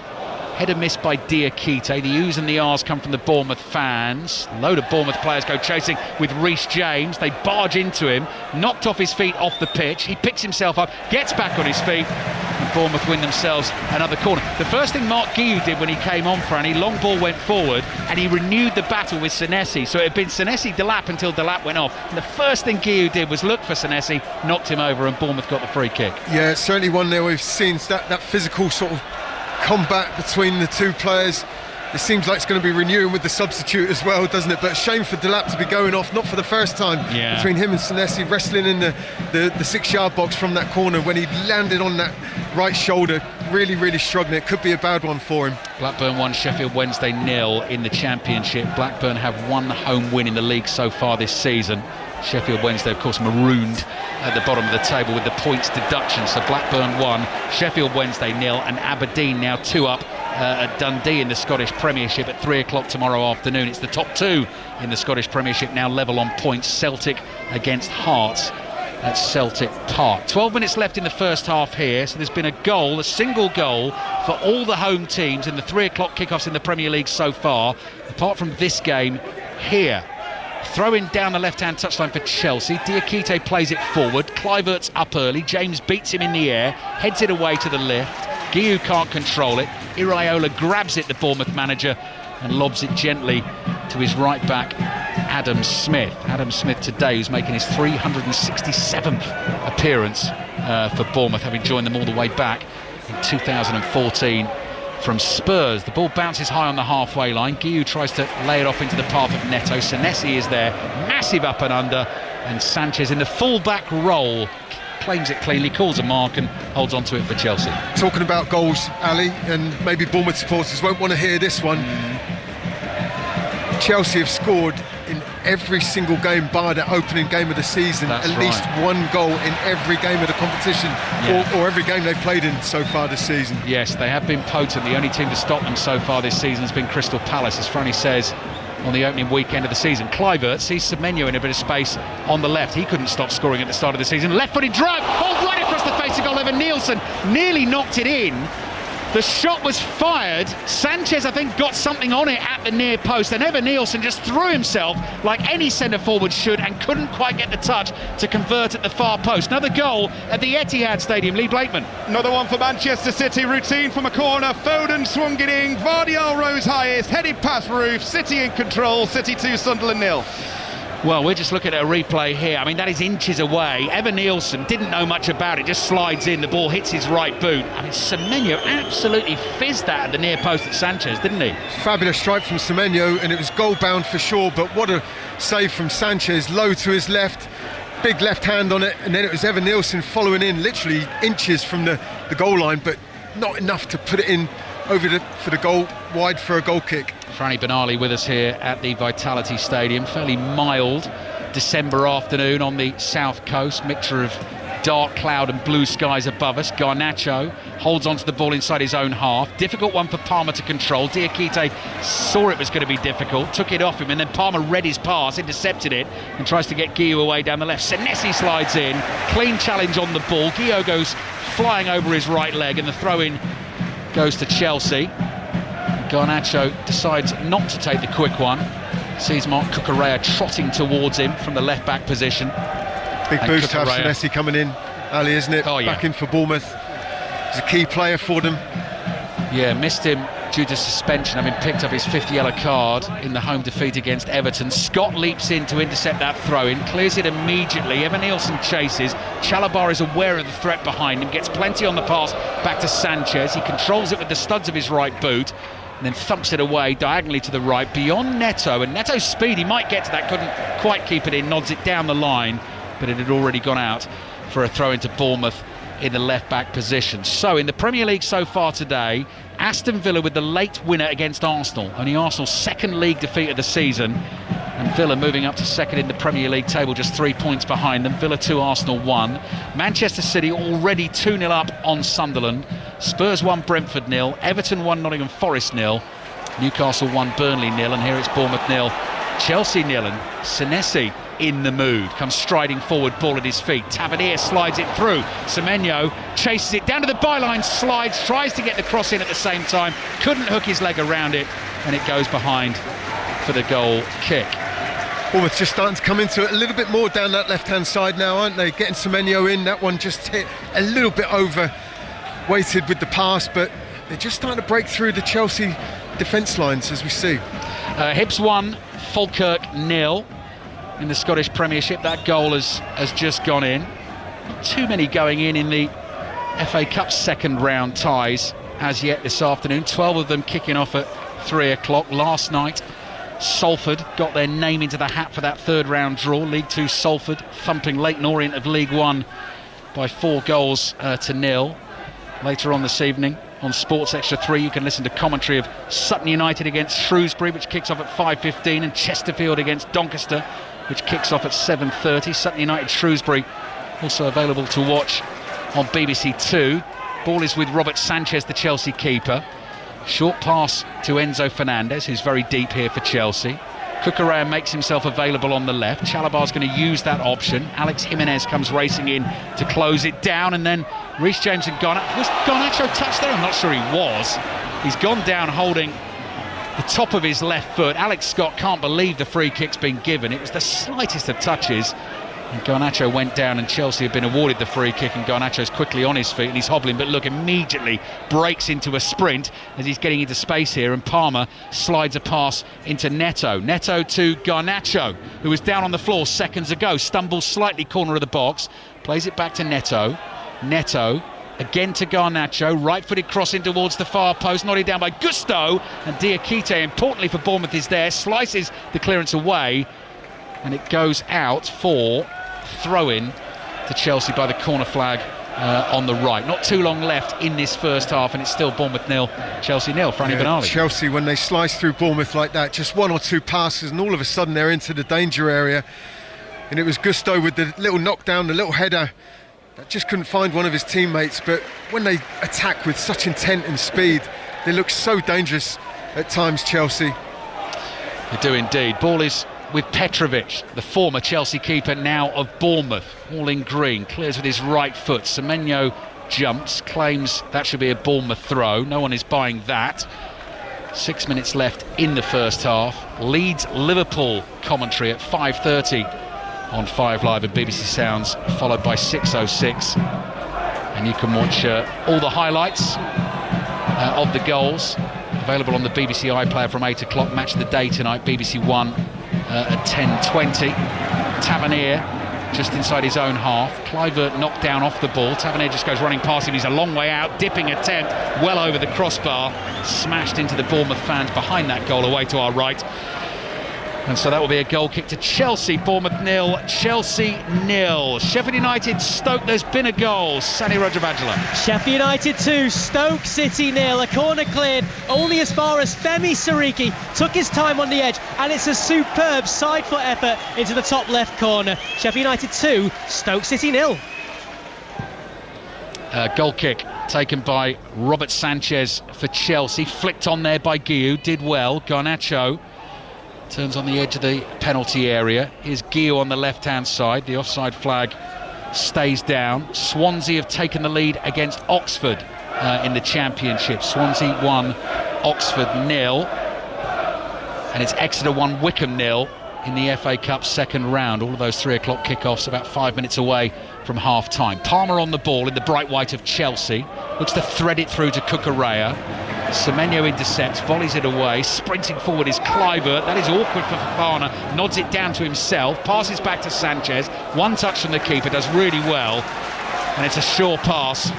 Speaker 1: Header missed by Diakite. The U's and the R's come from the Bournemouth fans. A load of Bournemouth players go chasing with Reece James. They barge into him, knocked off his feet off the pitch. He picks himself up, gets back on his feet, and Bournemouth win themselves another corner. The first thing Marc Guiu did when he came on, Franny, long ball went forward and he renewed the battle with Senesi. So it had been Senesi Delap until Delap went off. And the first thing Guiu did was look for Senesi, knocked him over, and Bournemouth got the free kick.
Speaker 5: Yeah, it's certainly one there we've seen that physical sort of combat between the two players. It seems like it's going to be renewing with the substitute as well, doesn't it? But shame for Delap to be going off, not for the first time, between him and Senesi, wrestling in the 6-yard box from that corner when he landed on that right shoulder. Really struggling. It could be a bad one for him.
Speaker 1: Blackburn 1, Sheffield Wednesday 0 in the Championship. Blackburn have one home win in the league so far this season. Sheffield Wednesday, of course, marooned at the bottom of the table with the points deduction. So Blackburn 1, Sheffield Wednesday 0, and Aberdeen now 2 up at Dundee in the Scottish Premiership at 3 o'clock tomorrow afternoon. It's the top 2 in the Scottish Premiership now level on points. Celtic against Hearts at Celtic Park. 12 minutes left in the first half here, so there's been a single goal for all the home teams in the 3 o'clock kickoffs in the Premier League so far, apart from this game here. Throw-in down the left-hand touchline for Chelsea. Diakite plays it forward. Kluivert's up early. James beats him in the air, heads it away to the left. Guiu can't control it. Iraola grabs it, the Bournemouth manager, and lobs it gently to his right back, Adam Smith. Adam Smith today, who's making his 367th appearance for Bournemouth, having joined them all the way back in 2014 from Spurs. The ball bounces high on the halfway line. Guiu tries to lay it off into the path of Neto. Senesi is there, massive up and under, And Sanchez in the full-back role claims it cleanly, calls a mark and holds on to it for Chelsea.
Speaker 5: Talking about goals, Ali, and maybe Bournemouth supporters won't want to hear this one. Chelsea have scored in every single game bar that opening game of the season.
Speaker 1: That's
Speaker 5: at least one goal in every game of the competition, or every game they've played in so far this season.
Speaker 1: Yes, they have been potent. The only team to stop them so far this season has been Crystal Palace, as Franny says on the opening weekend of the season. Kluivert sees Semenyo in a bit of space on the left. He couldn't stop scoring at the start of the season. Left-footed drive, right across the face of goal. Evan Nielsen nearly knocked it in. The shot was fired. Sanchez, I think, got something on it at the near post, and Evan Nielsen just threw himself like any centre-forward should and couldn't quite get the touch to convert at the far post. Another goal at the Etihad Stadium. Lee Blakeman.
Speaker 9: Another one for Manchester City. Routine from a corner. Foden swung it in. Vardiol rose highest. Headed past Roof. City in control. City 2, Sunderland 0.
Speaker 1: Well, we're just looking at a replay here. I mean, that is inches away. Evan Nielsen didn't know much about it, just slides in, the ball hits his right boot. I mean, Semenyo absolutely fizzed that at the near post at Sanchez, didn't he?
Speaker 5: Fabulous strike from Semenyo, and it was goal bound for sure, but what a save from Sanchez, low to his left, big left hand on it, and then it was Evan Nielsen following in, literally inches from the goal line, but not enough to put it in for the goal, wide for a goal kick.
Speaker 1: Franny Benali with us here at the Vitality Stadium. Fairly mild December afternoon on the south coast. Mixture of dark cloud and blue skies above us. Garnacho holds onto the ball inside his own half. Difficult one for Palmer to control. Diakite saw it was going to be difficult, took it off him, and then Palmer read his pass, intercepted it, and tries to get Guillou away down the left. Senesi slides in. Clean challenge on the ball. Guillou goes flying over his right leg, and the throw-in goes to Chelsea. Garnacho decides not to take the quick one. Sees Mark Cucurella trotting towards him from the left-back position.
Speaker 5: Big boost to have Senesi coming in, Ali, isn't it? Back in for Bournemouth. He's a key player for them.
Speaker 1: Yeah, missed him due to suspension, having picked up his 5th yellow card in the home defeat against Everton. Scott leaps in to intercept that throw-in, clears it immediately. Evan Nielsen chases. Chalobah is aware of the threat behind him, gets plenty on the pass back to Sanchez. He controls it with the studs of his right boot, and then thumps it away diagonally to the right beyond Neto, and Neto's speed, he might get to that, couldn't quite keep it in, nods it down the line, but it had already gone out for a throw into Bournemouth in the left back position. So in the Premier League so far today, Aston Villa with the late winner against Arsenal, only Arsenal's second league defeat of the season, and Villa moving up to second in the Premier League table, just 3 points behind them. Villa 2, Arsenal 1. Manchester City already 2-0 up on Sunderland. Spurs 1, Brentford 0. Everton 1, Nottingham Forest 0. Newcastle 1, Burnley 0. And here it's Bournemouth 0, Chelsea 0. And Senesi in the mood, comes striding forward, ball at his feet. Tavernier slides it through. Semenyo chases it down to the byline, slides, tries to get the cross in at the same time, couldn't hook his leg around it, and it goes behind for the goal kick.
Speaker 5: Bournemouth just starting to come into it a little bit more down that left-hand side now, aren't they? Getting Semenyo in, that one just hit a little bit over weighted with the pass, but they're just starting to break through the Chelsea defence lines, as we see.
Speaker 1: Hibs 1, Falkirk 0 in the Scottish Premiership. That goal has just gone in. Not too many going in the FA Cup second round ties as yet this afternoon. 12 of them kicking off at 3 o'clock. Last night, Salford got their name into the hat for that third round draw. League 2 Salford thumping Leyton Orient of League 1 by 4 goals to 0. Later on this evening on Sports Extra 3 you can listen to commentary of Sutton United against Shrewsbury, which kicks off at 5:15, and Chesterfield against Doncaster, which kicks off at 7:30. Sutton United Shrewsbury also available to watch on BBC 2. Ball is with Robert Sanchez, the Chelsea keeper. Short pass to Enzo Fernandez, who's very deep here for Chelsea. Cucurella makes himself available on the left. Chalobah's going to use that option. Alex Jimenez comes racing in to close it down, and then Reece James and Garnacho. Was Garnacho touched there? I'm not sure he was. He's gone down holding the top of his left foot. Alex Scott can't believe the free kick's been given. It was the slightest of touches, and Garnacho went down, and Chelsea have been awarded the free kick, and Garnacho's quickly on his feet and he's hobbling, but look, immediately breaks into a sprint as he's getting into space here, and Palmer slides a pass into Neto to Garnacho, who was down on the floor seconds ago, stumbles slightly corner of the box, plays it back to Neto again to Garnacho, right-footed cross in towards the far post, nodded down by Gusto, and Diakite, importantly for Bournemouth, is there, slices the clearance away, and it goes out for throw-in to Chelsea by the corner flag on the right. Not too long left in this first half, and it's still Bournemouth 0, Chelsea 0. Franny Benali.
Speaker 5: Chelsea, when they slice through Bournemouth like that, just one or two passes and all of a sudden they're into the danger area, and it was Gusto with the little knockdown, the little header that just couldn't find one of his teammates. But when they attack with such intent and speed, they look so dangerous at times, Chelsea.
Speaker 1: They do indeed. Ball is with Petrovic, the former Chelsea keeper, now of Bournemouth. All in green, clears with his right foot. Semenyo jumps, claims that should be a Bournemouth throw. No one is buying that. 6 minutes left in the first half. Leeds Liverpool commentary at 5:30 on 5 Live and BBC Sounds, followed by 6:06. And you can watch all the highlights of the goals available on the BBC iPlayer from 8 o'clock. Match of the day tonight, BBC One at 10:20. Tavernier just inside his own half. Kluivert knocked down off the ball. Tavernier just goes running past him. He's a long way out. Dipping attempt well over the crossbar. Smashed into the Bournemouth fans behind that goal away to our right. And so that will be a goal kick to Chelsea. Bournemouth 0, Chelsea 0. Sheffield United, Stoke, there's been a goal. Sani Rajavajala.
Speaker 10: Sheffield United 2, Stoke City 0. A corner cleared only as far as Femi Sariki. Took his time on the edge, and it's a superb side foot effort into the top left corner. Sheffield United 2, Stoke City 0.
Speaker 1: Goal kick taken by Robert Sanchez for Chelsea. Flicked on there by Guiu. Did well. Garnacho turns on the edge of the penalty area. Here's Guiu on the left-hand side. The offside flag stays down. Swansea have taken the lead against Oxford in the Championship. Swansea 1, Oxford 0. And it's Exeter 1, Wickham 0 in the FA Cup second round. All of those 3 o'clock kickoffs about 5 minutes away from half-time. Palmer on the ball in the bright white of Chelsea. Looks to thread it through to Cucurella. Semenyo intercepts, volleys it away. Sprinting forward is Kluivert. That is awkward for Fofana. Nods it down to himself. Passes back to Sanchez. One touch from the keeper. Does really well. And it's a sure pass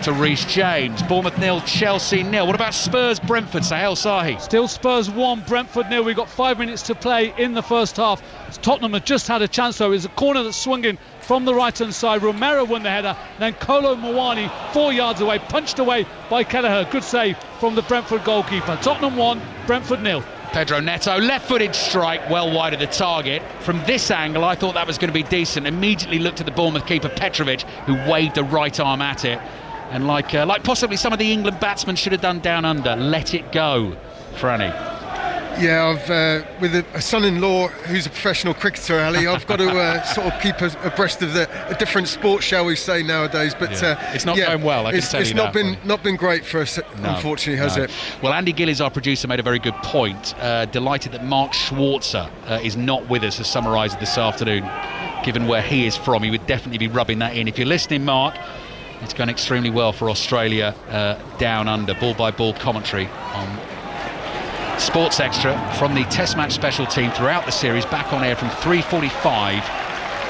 Speaker 1: to Reece James. Bournemouth 0, Chelsea 0. What about Spurs Brentford? Sahel Sahi.
Speaker 11: Still Spurs 1, Brentford 0. We've got 5 minutes to play in the first half. Tottenham have just had a chance though. It's a corner that's swung in from the right hand side. Romero won the header, then Kolo Muani 4 yards away, punched away by Kelleher. Good save from the Brentford goalkeeper. Tottenham 1, Brentford 0.
Speaker 1: Pedro Neto, left-footed strike, well wide of the target. From this angle, I thought that was going to be decent. Immediately looked at the Bournemouth keeper, Petrovic, who waved a right arm at it. And like possibly some of the England batsmen should have done down under, let it go, Franny.
Speaker 5: Yeah, I've with a son-in-law who's a professional cricketer, Ali, I've got to sort of keep abreast of a different sport, shall we say, nowadays. But
Speaker 1: it's not going well. I can tell you that.
Speaker 5: It's not been great for us, unfortunately, has it?
Speaker 1: Well, Andy Gillies, our producer, made a very good point. Delighted that Mark Schwarzer is not with us, as summarised this afternoon. Given where he is from, he would definitely be rubbing that in. If you're listening, Mark, it's going extremely well for Australia down under. Ball-by-ball commentary on Sports Extra from the Test Match special team throughout the series, back on air from 3:45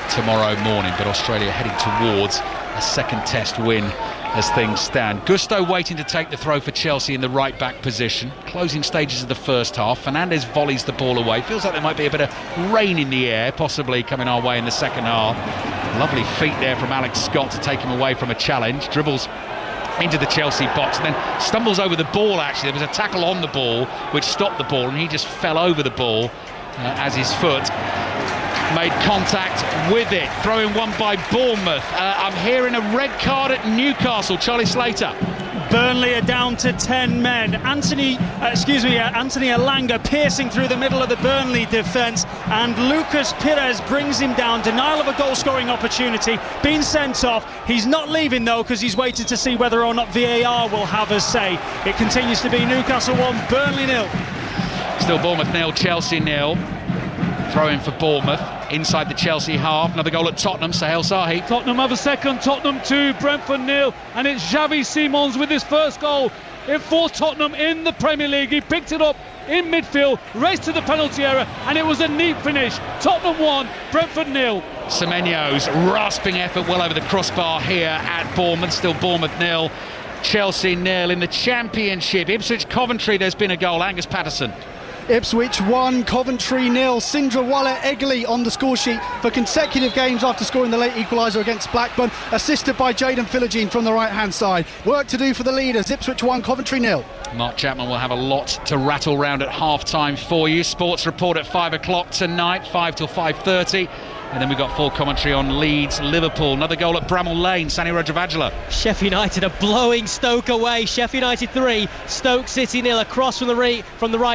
Speaker 1: tomorrow morning. But Australia heading towards a second Test win as things stand. Gusto waiting to take the throw for Chelsea in the right back position. Closing stages of the first half. Fernandez volleys the ball away. Feels like there might be a bit of rain in the air possibly coming our way in the second half. Lovely feet there from Alex Scott to take him away from a challenge. Dribbles into the Chelsea box and then stumbles over the ball. Actually, there was a tackle on the ball which stopped the ball, and he just fell over the ball as his foot made contact with it. Throwing one by Bournemouth. I'm hearing a red card at Newcastle. Charlie Slater.
Speaker 7: Burnley are down to 10 men. Anthony Elanga piercing through the middle of the Burnley defence, and Lucas Pires brings him down. Denial of a goal-scoring opportunity, being sent off. He's not leaving though, because he's waited to see whether or not VAR will have a say. It continues to be Newcastle 1, Burnley 0.
Speaker 1: Still Bournemouth 0, Chelsea 0. Throw-in for Bournemouth inside the Chelsea half. Another goal at Tottenham. Sahel Sahi.
Speaker 11: Tottenham have a second. Tottenham 2, Brentford 0. And it's Xavi Simons with his first goal for Tottenham in the Premier League. He picked it up in midfield, raced to the penalty area, and it was a neat finish. Tottenham 1, Brentford 0.
Speaker 1: Semenyo's rasping effort well over the crossbar here at Bournemouth. Still Bournemouth 0, Chelsea 0 in the Championship. Ipswich Coventry, there's been a goal. Angus Patterson.
Speaker 14: Ipswich 1, Coventry 0. Sindrawalla Egley on the score sheet for consecutive games after scoring the late equaliser against Blackburn, assisted by Jayden Philogene from the right-hand side. Work to do for the leaders. Ipswich 1, Coventry 0.
Speaker 1: Mark Chapman will have a lot to rattle round at half-time for you. Sports report at 5 o'clock tonight, 5 till 5:30. And then we've got full commentary on Leeds, Liverpool. Another goal at Bramall Lane, Sani Rajavajala.
Speaker 10: Sheffield United are blowing Stoke away. Sheffield United 3, Stoke City 0. Across from the right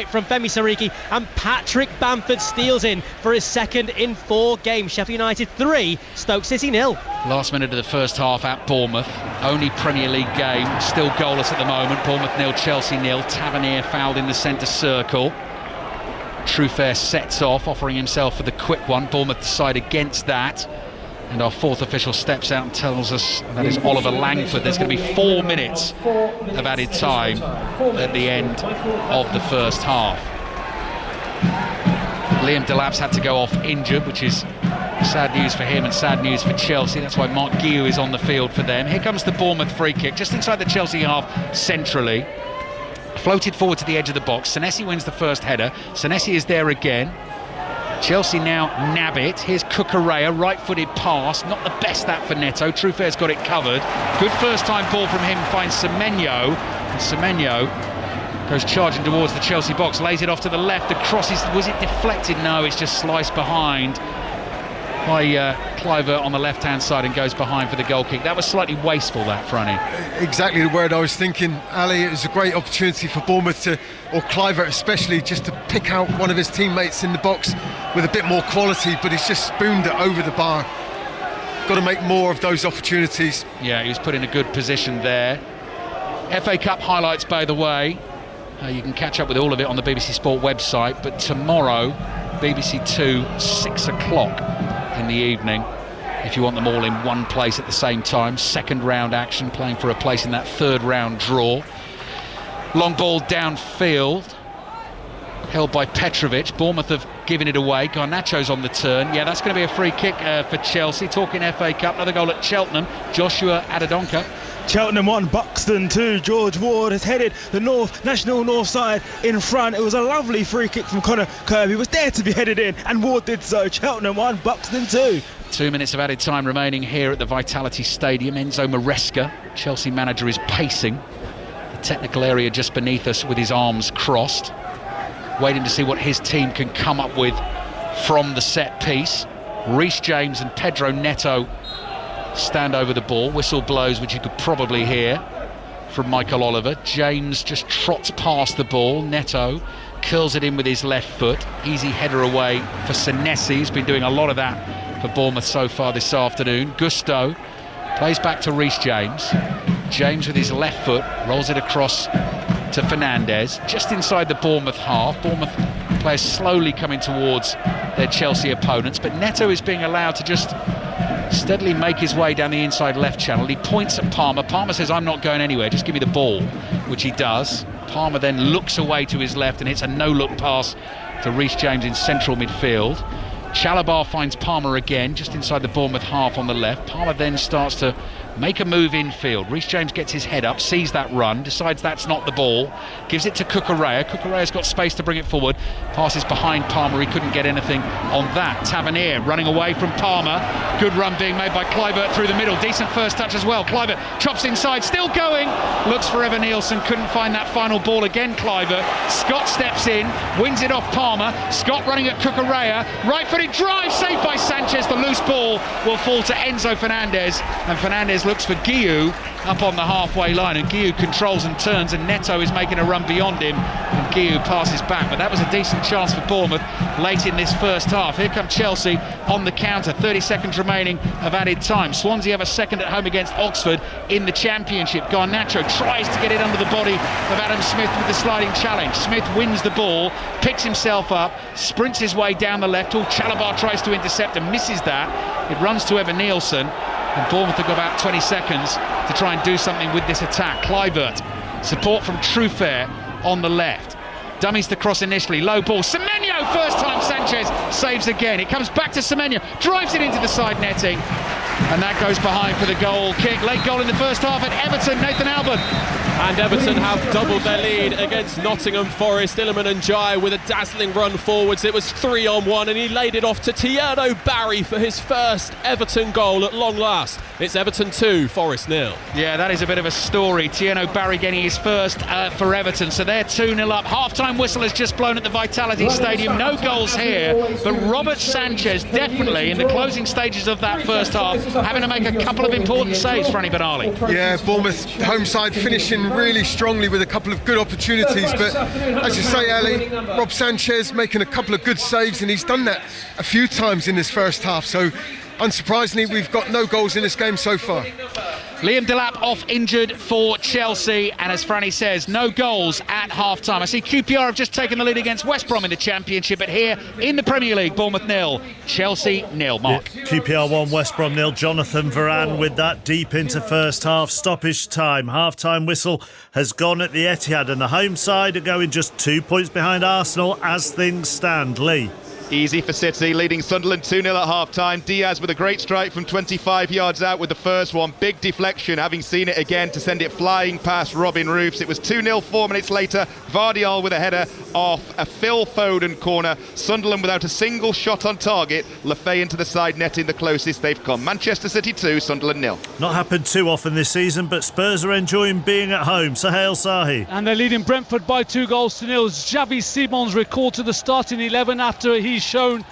Speaker 10: from Femi Sariki, and Patrick Bamford steals in for his second in 4 games. Sheffield United 3, Stoke City 0.
Speaker 1: Last minute of the first half at Bournemouth. Only Premier League game, still goalless at the moment. Bournemouth 0, Chelsea 0. Tavernier fouled in the centre circle. Truefair sets off, offering himself for the quick one. Bournemouth decide against that, and our fourth official steps out and tells us that is Oliver Langford. There's going to be 4 minutes of added time at the end of the first half. Liam Delap's had to go off injured, which is sad news for him and sad news for Chelsea. That's why Mark Guiu is on the field for them. Here comes the Bournemouth free kick, just inside the Chelsea half centrally. Floated forward to the edge of the box. Senesi wins the first header. Senesi is there again. Chelsea now nab it. Here's Cucurella, right-footed pass. Not the best that for Neto. Truefair's got it covered. Good first-time ball from him. Finds Semenyo. And Semenyo goes charging towards the Chelsea box. Lays it off to the left. The cross was it deflected? No, it's just sliced behind by Kluivert on the left-hand side and goes behind for the goal kick. That was slightly wasteful, that, Franny.
Speaker 5: Exactly the word I was thinking, Ali. It was a great opportunity for Bournemouth or Kluivert especially, just to pick out one of his teammates in the box with a bit more quality, but he's just spooned it over the bar. Got to make more of those opportunities.
Speaker 1: Yeah, he was put in a good position there. FA Cup highlights, by the way. You can catch up with all of it on the BBC Sport website, but tomorrow, BBC 2, 6 o'clock in the evening, if you want them all in one place at the same time. Second round action, playing for a place in that third round draw. Long ball downfield, held by Petrovic. Bournemouth have given it away. Garnacho's on the turn. Yeah, that's going to be a free kick for Chelsea. Talking FA Cup, another goal at Cheltenham. Joshua Adedonka.
Speaker 12: Cheltenham 1, Buxton 2. George Ward has headed the national north side in front. It was a lovely free kick from Connor Kirby. It was there to be headed in, and Ward did so. Cheltenham 1, Buxton 2.
Speaker 1: 2 minutes of added time remaining here at the Vitality Stadium. Enzo Maresca, Chelsea manager, is pacing the technical area just beneath us with his arms crossed, waiting to see what his team can come up with from the set piece. Reece James and Pedro Neto stand over the ball. Whistle blows, which you could probably hear from Michael Oliver. James just trots past the ball. Neto curls it in with his left foot. Easy header away for Senesi. He's been doing a lot of that for Bournemouth so far this afternoon. Gusto plays back to Reece James. James with his left foot rolls it across to Fernandez, just inside the Bournemouth half. Bournemouth players slowly coming towards their Chelsea opponents, but Neto is being allowed to just steadily make his way down the inside left channel. He points at Palmer. Palmer says, "I'm not going anywhere, just give me the ball," which he does. Palmer then looks away to his left and hits a no-look pass to Reece James in central midfield. Chalabar finds Palmer again, just inside the Bournemouth half on the left. Palmer then starts to make a move infield. Reece James gets his head up, sees that run, decides that's not the ball, gives it to Cucurella. Cucurella's got space to bring it forward, passes behind Palmer. He couldn't get anything on that. Tavernier running away from Palmer. Good run being made by Kluivert through the middle. Decent first touch as well. Kluivert chops inside, still going, looks for Evan Nielsen, couldn't find that final ball again. Kluivert. Scott steps in, wins it off Palmer. Scott running at Cucurella, right-footed drive, saved by Sanchez. The loose ball will fall to Enzo Fernandez, and Fernandez looks for Guiu up on the halfway line, and Guiu controls and turns, and Neto is making a run beyond him, and Guiu passes back. But that was a decent chance for Bournemouth late in this first half. Here come Chelsea on the counter. 30 seconds remaining of added time. Swansea have a second at home against Oxford in the Championship. Garnacho tries to get it under the body of Adam Smith with the sliding challenge. Smith wins the ball, picks himself up, sprints his way down the left. Chalabar tries to intercept and misses that. It runs to Evan Nielsen, and Bournemouth have got about 20 seconds to try and do something with this attack. Kluivert, support from Truefair on the left. Dummies the cross initially, low ball. Semenyo, first time Sanchez saves again. It comes back to Semenyo, drives it into the side netting, and that goes behind for the goal kick. Late goal in the first half at Everton, Nathan Albert.
Speaker 3: And Everton have doubled their lead against Nottingham Forest. Iliman Ndiaye with a dazzling run forwards. It was 3-on-1 and he laid it off to Tierno Barry for his first Everton goal at long last. It's Everton 2, Forest 0.
Speaker 1: Yeah, that is a bit of a story. Tierno Barry getting his first for Everton. So they're 2-0 up. Half-time whistle has just blown at the Vitality Stadium. No goals here, but Robert Sanchez definitely in the closing stages of that first half having to make a couple of important saves, Franny Benali.
Speaker 5: Yeah, Bournemouth home side finishing really strongly with a couple of good opportunities, but as you say, Ali, Rob Sanchez making a couple of good saves, and he's done that a few times in this first half, so unsurprisingly we've got no goals in this game so far.
Speaker 1: Liam Delap off injured for Chelsea, and as Franny says, no goals at half-time. I see QPR have just taken the lead against West Brom in the Championship, but here in the Premier League, Bournemouth 0, Chelsea 0. Mark.
Speaker 15: Yeah, QPR 1, West Brom 0. Jonathan Varane with that deep into first half stoppage time. Half-time whistle has gone at the Etihad, and the home side are going just 2 points behind Arsenal as things stand. Lee.
Speaker 9: Easy for City, leading Sunderland 2-0 at half-time. Diaz with a great strike from 25 yards out with the first one. Big deflection, having seen it again, to send it flying past Robin Roofs. It was 2-0 4 minutes later. Vardiol with a header off a Phil Foden corner. Sunderland without a single shot on target. Lefay into the side netting the closest they've come. Manchester City 2, Sunderland 0.
Speaker 15: Not happened too often this season, but Spurs are enjoying being at home. Sohail Sahi.
Speaker 11: And they're leading Brentford by 2-0. Xavi Simons recalled to the starting 11 after he's shown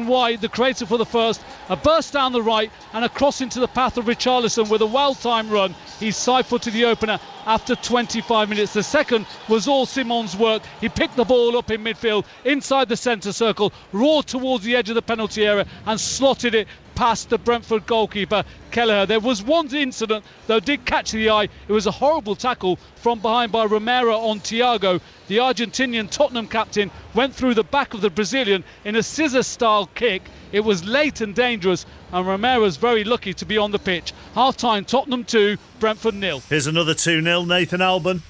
Speaker 11: why, the creator for the first, a burst down the right and a cross into the path of Richarlison with a well-timed run. He's side-footed the opener after 25 minutes. The second was all Simons' work. He picked the ball up in midfield, inside the centre circle, roared towards the edge of the penalty area and slotted it past the Brentford goalkeeper Kelleher. There was one incident that did catch the eye. It was a horrible tackle from behind by Romero on Thiago. The Argentinian Tottenham captain went through the back of the Brazilian in a scissor-style kick. It was late and dangerous, and Romero's very lucky to be on the pitch. Half-time, Tottenham 2, Brentford 0.
Speaker 15: Here's another 2-0, Nathan Alban.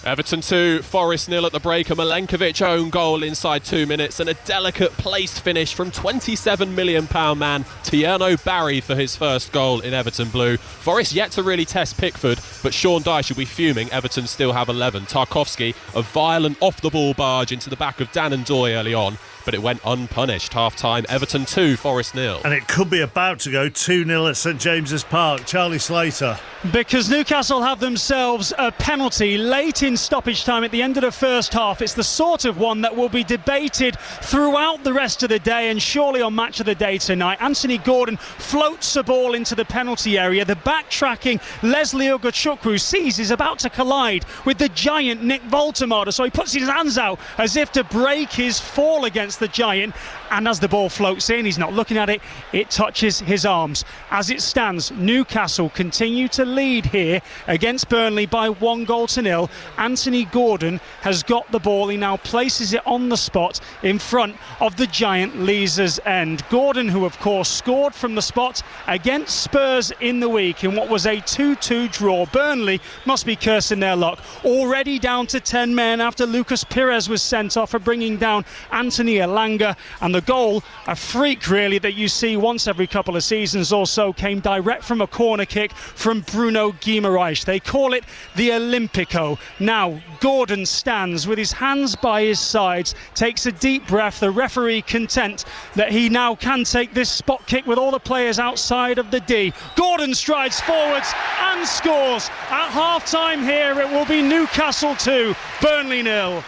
Speaker 3: Everton 2, Forest 0 at the break. A Milenkovic own goal inside 2 minutes and a delicate placed finish from £27 million man Tierno Barry for his first goal in Everton blue. Forest yet to really test Pickford, but Sean Dyche will be fuming. Everton still have 11. Tarkowski, a violent off-the-ball barge into the back of Dan and Doy early on, but it went unpunished. Half-time, Everton 2, Forest 0.
Speaker 15: And it could be about to go 2-0 at St James's Park. Charlie Slater.
Speaker 7: Because Newcastle have themselves a penalty late in stoppage time at the end of the first half. It's the sort of one that will be debated throughout the rest of the day and surely on Match of the Day tonight. Anthony Gordon floats the ball into the penalty area. The backtracking Leslie Ugochukwu sees he's about to collide with the giant Nick Voltemada, so he puts his hands out as if to break his fall against the giant, and as the ball floats in, he's not looking at it, it touches his arms. As it stands, Newcastle continue to lead here against Burnley by 1-0. Anthony Gordon has got the ball. He now places it on the spot in front of the giant Leazer's End. Gordon, who of course scored from the spot against Spurs in the week in what was a 2-2 draw. Burnley must be cursing their luck. Already down to 10 men after Lucas Pires was sent off for bringing down Anthony Elanga, and the goal, a freak really that you see once every couple of seasons or so, came direct from a corner kick from Bruno Guimaraes. They call it the Olympico. Now Gordon stands with his hands by his sides, takes a deep breath, the referee content that he now can take this spot kick with all the players outside of the D. Gordon strides forwards and scores. At half time here it will be Newcastle 2, Burnley 0.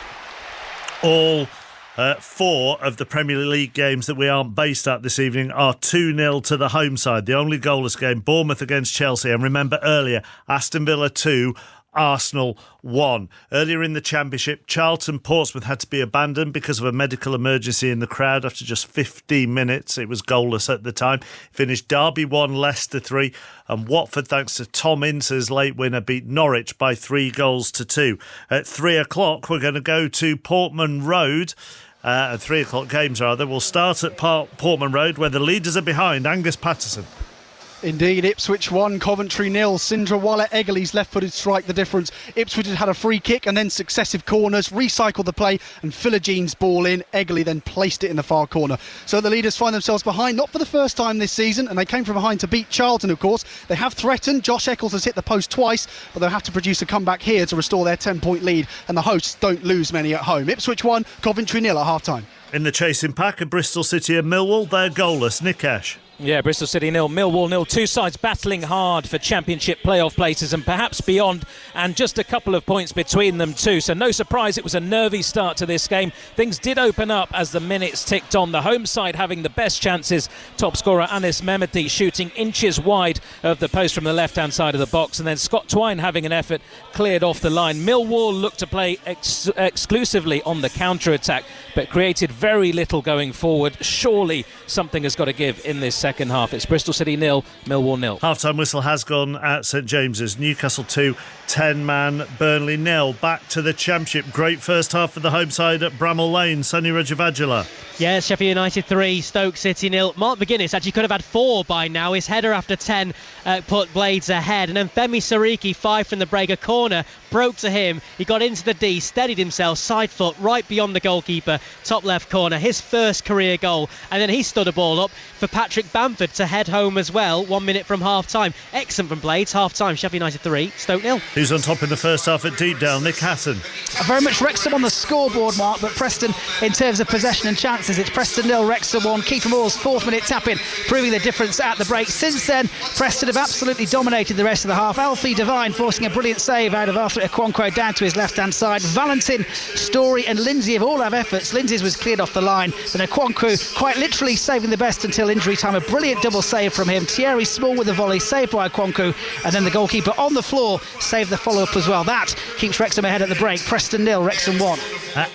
Speaker 15: All 4 of the Premier League games that we aren't based at this evening are 2-0 to the home side. The only goalless game, Bournemouth against Chelsea. And remember earlier, Aston Villa 2, Arsenal 1. Earlier in the Championship, Charlton Portsmouth had to be abandoned because of a medical emergency in the crowd after just 15 minutes. It was goalless at the time. Finished Derby 1, Leicester 3, and Watford, thanks to Tom Ince's late winner, beat Norwich by 3-2. At 3 o'clock, we're going to go to Portman Road. At 3 o'clock games, rather. We'll start at Portman Road, where the leaders are behind. Angus Patterson.
Speaker 14: Indeed, Ipswich 1, Coventry 0. Sindrawalla Eggely's left-footed strike the difference. Ipswich had a free kick and then successive corners, recycled the play and Philogene ball in. Eggely then placed it in the far corner. So the leaders find themselves behind, not for the first time this season, and they came from behind to beat Charlton, of course. They have threatened. Josh Eccles has hit the post twice, but they'll have to produce a comeback here to restore their 10-point lead, and the hosts don't lose many at home. Ipswich 1, Coventry 0 at half-time.
Speaker 15: In the chasing pack of Bristol City and Millwall, they're goalless. Nick Ash.
Speaker 16: Yeah, Bristol City 0, Millwall 0. Two sides battling hard for championship playoff places and perhaps beyond, and just a couple of points between them too. So no surprise it was a nervy start to this game. Things did open up as the minutes ticked on. The home side having the best chances. Top scorer Anis Mehmeti shooting inches wide of the post from the left-hand side of the box, and then Scott Twine having an effort cleared off the line. Millwall looked to play exclusively on the counter-attack, but created very little going forward. Surely something has got to give in this second half. It's Bristol City 0, Millwall 0.
Speaker 15: Half-time whistle has gone at St James's. Newcastle 2, 10-man Burnley 0. Back to the Championship. Great first half for the home side at Bramall Lane. Sonny Rajavajula.
Speaker 10: Yes, Sheffield United 3, Stoke City 0. Mark McGuinness actually could have had 4 by now. His header after 10 put Blades ahead. And then Femi Sariki, 5 from the break. A corner broke to him. He got into the D, steadied himself, side foot right beyond the goalkeeper, top left corner. His first career goal. And then he stood a ball up for Patrick Bamford to head home as well, 1 minute from half-time. Excellent from Blades, half-time. Sheffield United 3, Stoke 0.
Speaker 15: Who's on top in the first half at Deepdale? Nick Hatton.
Speaker 6: Very much Wrexham on the scoreboard, Mark, but Preston in terms of possession and chances, it's Preston 0, Wrexham 1. Kiefer Moore's 4th minute tap-in, proving the difference at the break. Since then, Preston have absolutely dominated the rest of the half. Alfie Devine forcing a brilliant save out of Arthur Okonkwo down to his left-hand side. Valentin, Story and Lindsay have all have efforts. Lindsay's was cleared off the line, then Okonkwo quite literally saving the best until injury time. A brilliant double save from him. Thierry Small with a volley, saved by Okonkwo, and then the goalkeeper on the floor saved the follow-up as well. That keeps Wrexham ahead at the break. Preston 0, Wrexham 1.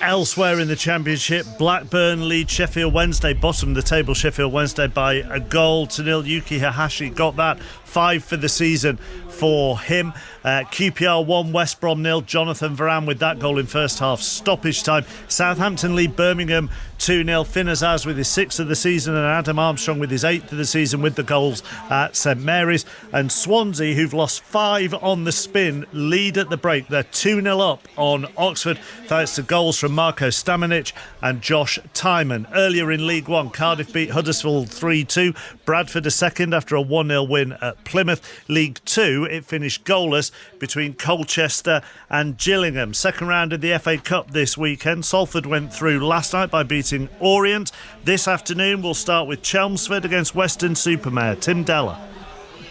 Speaker 15: Elsewhere in the Championship, Blackburn lead Sheffield Wednesday, bottom of the table. Sheffield Wednesday by a goal to nil. Yuki Hayashi got that, 5 for the season for him. QPR 1, West Brom 0. Jonathan Varane with that goal in first half stoppage time. Southampton lead Birmingham 2-0. Finn Azaz with his 6th of the season, and Adam Armstrong with his 8th of the season with the goals at St Mary's. And Swansea, who've lost 5 on the spin, lead at the break. They're 2-0 up on Oxford thanks to goals from Marko Stamanic and Josh Tyman. Earlier in League One, Cardiff beat Huddersfield 3-2. Bradford a second after a 1-0 win at Plymouth. League 2, it finished goalless between Colchester and Gillingham. Second round of the FA Cup this weekend. Salford went through last night by beating Orient. This afternoon we'll start with Chelmsford against Weston-super-Mare. Tim Deller.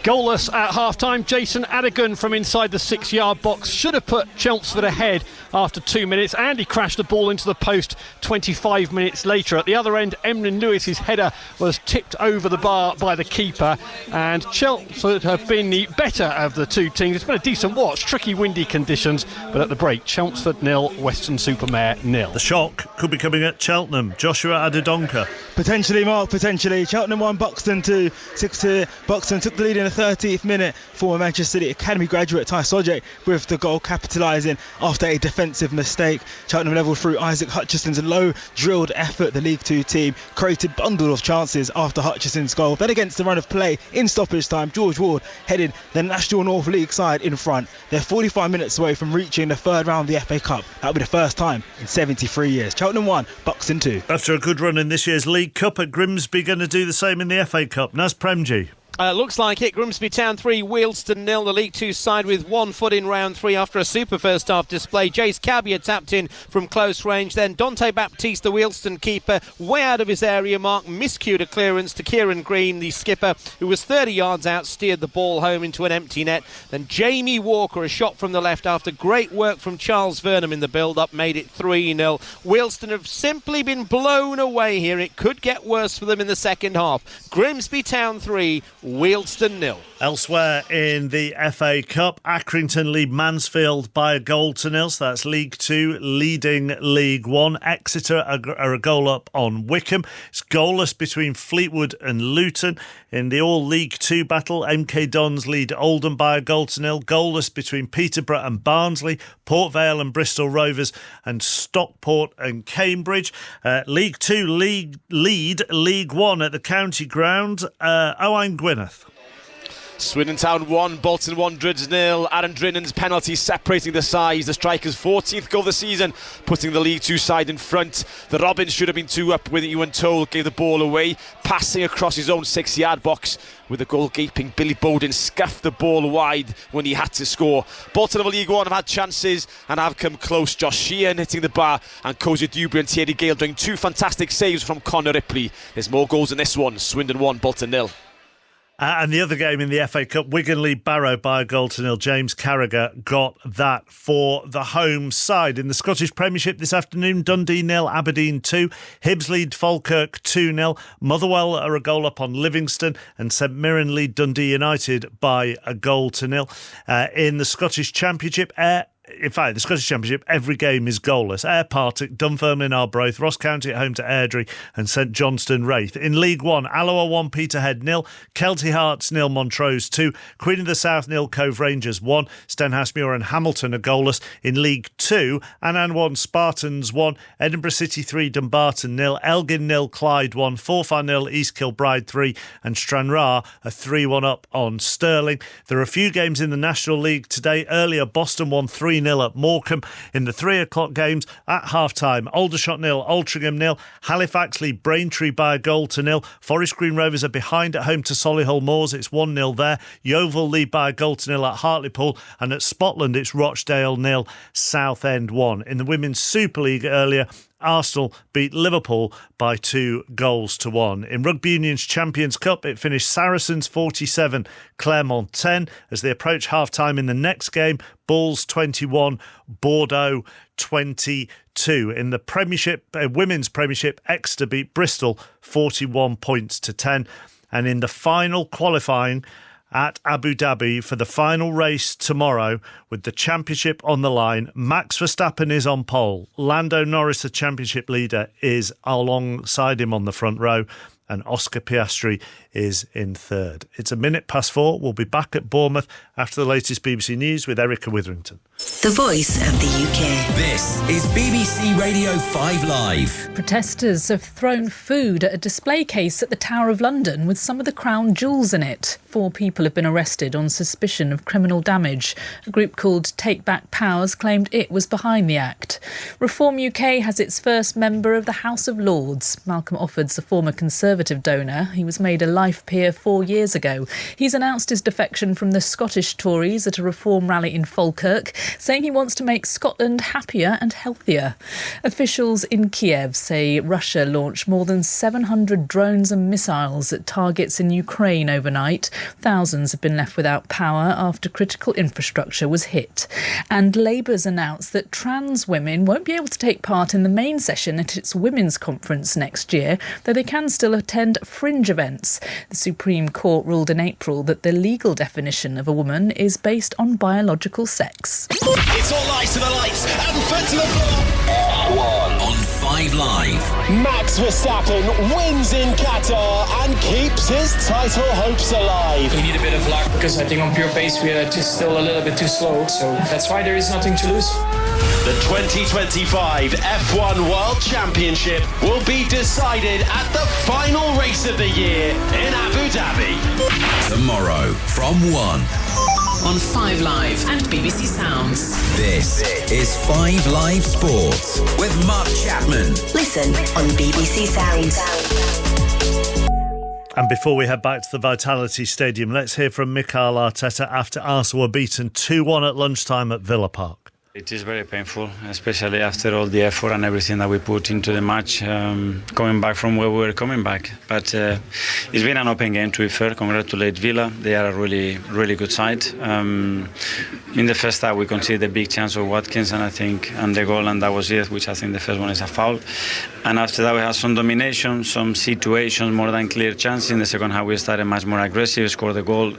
Speaker 17: Goalless at half-time. Jason Adigan from inside the 6-yard box should have put Chelmsford ahead after 2 minutes, and he crashed the ball into the post 25 minutes later. At the other end, Emlyn Lewis's header was tipped over the bar by the keeper, and Chelmsford have been the better of the two teams. It's been a decent watch, tricky windy conditions, but at the break, Chelmsford 0, Weston-super-Mare 0.
Speaker 15: The shock could be coming at Cheltenham. Joshua Adedonka.
Speaker 12: Potentially, Mark, potentially. Cheltenham 1, Buxton 2, 6-2. Buxton took the lead in the 30th minute. Former Manchester City Academy graduate Ty Sojek with the goal capitalising after a defensive mistake. Cheltenham levelled through Isaac Hutchison's low drilled effort. The League 2 team created bundle of chances after Hutchison's goal. Then against the run of play in stoppage time, George Ward headed the National North League side in front. They're 45 minutes away from reaching the third round of the FA Cup. That'll be the first time in 73 years. Cheltenham 1, Buxton 2.
Speaker 15: After a good run in this year's League Cup at Grimsby, going to do the same in the FA Cup. Naz Premji.
Speaker 13: Looks like it. Grimsby Town 3, Wealdstone 0. The League 2 side with 1 foot in round 3 after a super first half display. Jace Cabia tapped in from close range. Then Dante Baptiste, the Wealdstone keeper, way out of his area mark, miscued a clearance to Kieran Green, the skipper, who was 30 yards out, steered the ball home into an empty net. Then Jamie Walker, a shot from the left after great work from Charles Vernham in the build-up, made it 3-0. Wealdstone have simply been blown away here. It could get worse for them in the second half. Grimsby Town 3, Wealdstone 0.
Speaker 15: Elsewhere in the FA Cup, Accrington lead Mansfield by a goal to nil. So that's League 2 leading League 1. Exeter are a goal up on Wickham. It's goalless between Fleetwood and Luton. In the All League 2 battle, MK Dons lead Oldham by a goal to nil. Goalless between Peterborough and Barnsley, Port Vale and Bristol Rovers, and Stockport and Cambridge. League 2 lead League 1 at the County Ground. Owain Gwyneth.
Speaker 8: Swindon Town 1, Bolton Wanderers 0. Aaron Drinnan's penalty separating the sides. The striker's 14th goal of the season, putting the League Two side in front. The Robins should have been 2 up with it, Ewan Toll gave the ball away, passing across his own 6-yard box with the goal gaping. Billy Bowden scuffed the ball wide when he had to score. Bolton of League One have had chances and have come close. Josh Sheehan hitting the bar, and Cozy Dewberry and Thierry Gale doing 2 fantastic saves from Connor Ripley. There's more goals in this one. Swindon 1, Bolton 0.
Speaker 15: And the other game in the FA Cup, Wigan lead Barrow by 1-0. James Carragher got that for the home side. In the Scottish Premiership this afternoon, Dundee 0, Aberdeen 2. Hibs lead Falkirk 2-0. Motherwell are a goal up on Livingston, and St Mirren lead Dundee United by 1-0. In the Scottish Championship, in fact, the Scottish Championship, every game is goalless. Ayr Partick, Dunfermline Arbroath, Ross County at home to Airdrie and St Johnstone Wraith. In League One, Alloa 1, Peterhead 0, Kelty Hearts 0, Montrose 2, Queen of the South 0, Cove Rangers 1, Stenhousemuir and Hamilton are goalless. In League 2, Annan 1, Spartans 1, Edinburgh City 3, Dumbarton 0, Elgin 0, Clyde 1, Forfar 0, East Kilbride 3 and Stranraer are 3-1 up on Stirling. There are a few games in the National League today. Earlier, Boston won 3-0 at Morecambe. In the 3 o'clock games at half-time, Aldershot 0, Altrincham 0, Halifax lead Braintree by 1-0. Forest Green Rovers are behind at home to Solihull Moors. It's 1-0 there. Yeovil lead by 1-0 at Hartlepool, and at Spotland it's Rochdale 0, Southend 1. In the Women's Super League earlier, Arsenal beat Liverpool by 2-1. In Rugby Union's Champions Cup, it finished Saracens 47, Clermont 10. As they approach half-time in the next game, Bulls 21, Bordeaux 22. In the Premiership, Women's Premiership, Exeter beat Bristol 41 points to 10. And in the final qualifying at Abu Dhabi for the final race tomorrow, with the championship on the line, Max Verstappen is on pole. Lando Norris, the championship leader, is alongside him on the front row, and Oscar Piastri is in third. It's 4:01. We'll be back at Bournemouth after the latest BBC News with Erica Witherington.
Speaker 18: The voice of the UK.
Speaker 19: This is BBC Radio 5 Live.
Speaker 20: Protesters have thrown food at a display case at the Tower of London with some of the crown jewels in it. 4 people have been arrested on suspicion of criminal damage. A group called Take Back Powers claimed it was behind the act. Reform UK has its first member of the House of Lords. Malcolm Offord's a former Conservative donor. He was made a life peer 4 years ago. He's announced his defection from the Scottish Tories at a reform rally in Falkirk, saying he wants to make Scotland happier and healthier. Officials in Kiev say Russia launched more than 700 drones and missiles at targets in Ukraine overnight. Thousands have been left without power after critical infrastructure was hit. And Labour's announced that trans women won't be able to take part in the main session at its women's conference next year, though they can still attend fringe events. The Supreme Court ruled in April that the legal definition of a woman is based on biological sex.
Speaker 2: It's all eyes to the lights and foot to the floor.
Speaker 19: F1 on 5 Live.
Speaker 2: Max Verstappen wins in Qatar and keeps his title hopes alive.
Speaker 21: We need a bit of luck because I think on pure pace we are just still a little bit too slow. So that's why there is nothing to lose.
Speaker 2: The 2025 F1 World Championship will be decided at the final race of the year in Abu Dhabi.
Speaker 19: Tomorrow from 1.
Speaker 18: On 5 Live and BBC Sounds.
Speaker 19: This is 5 Live Sports with Mark Chapman.
Speaker 18: Listen on BBC Sounds.
Speaker 15: And before we head back to the Vitality Stadium, let's hear from Mikel Arteta after Arsenal were beaten 2-1 at lunchtime at Villa Park.
Speaker 22: It is very painful, especially after all the effort and everything that we put into the match, coming back from where we were coming back. But it's been an open game, to be fair. Congratulate Villa. They are a really, really good side. In the first half, we conceded a big chance of Watkins, and the goal, and that was it, which I think the first one is a foul. And after that, we had some domination, some situations, more than clear chances. In the second half, we started much more aggressive, scored the goal,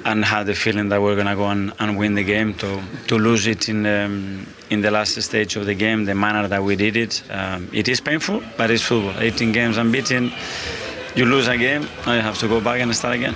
Speaker 22: and had the feeling that we're going to go and win the game. To lose it in the last stage of the game, the manner that we did it, it is painful, but it's football. 18 games unbeaten, you lose a game, now you have to go back and start again.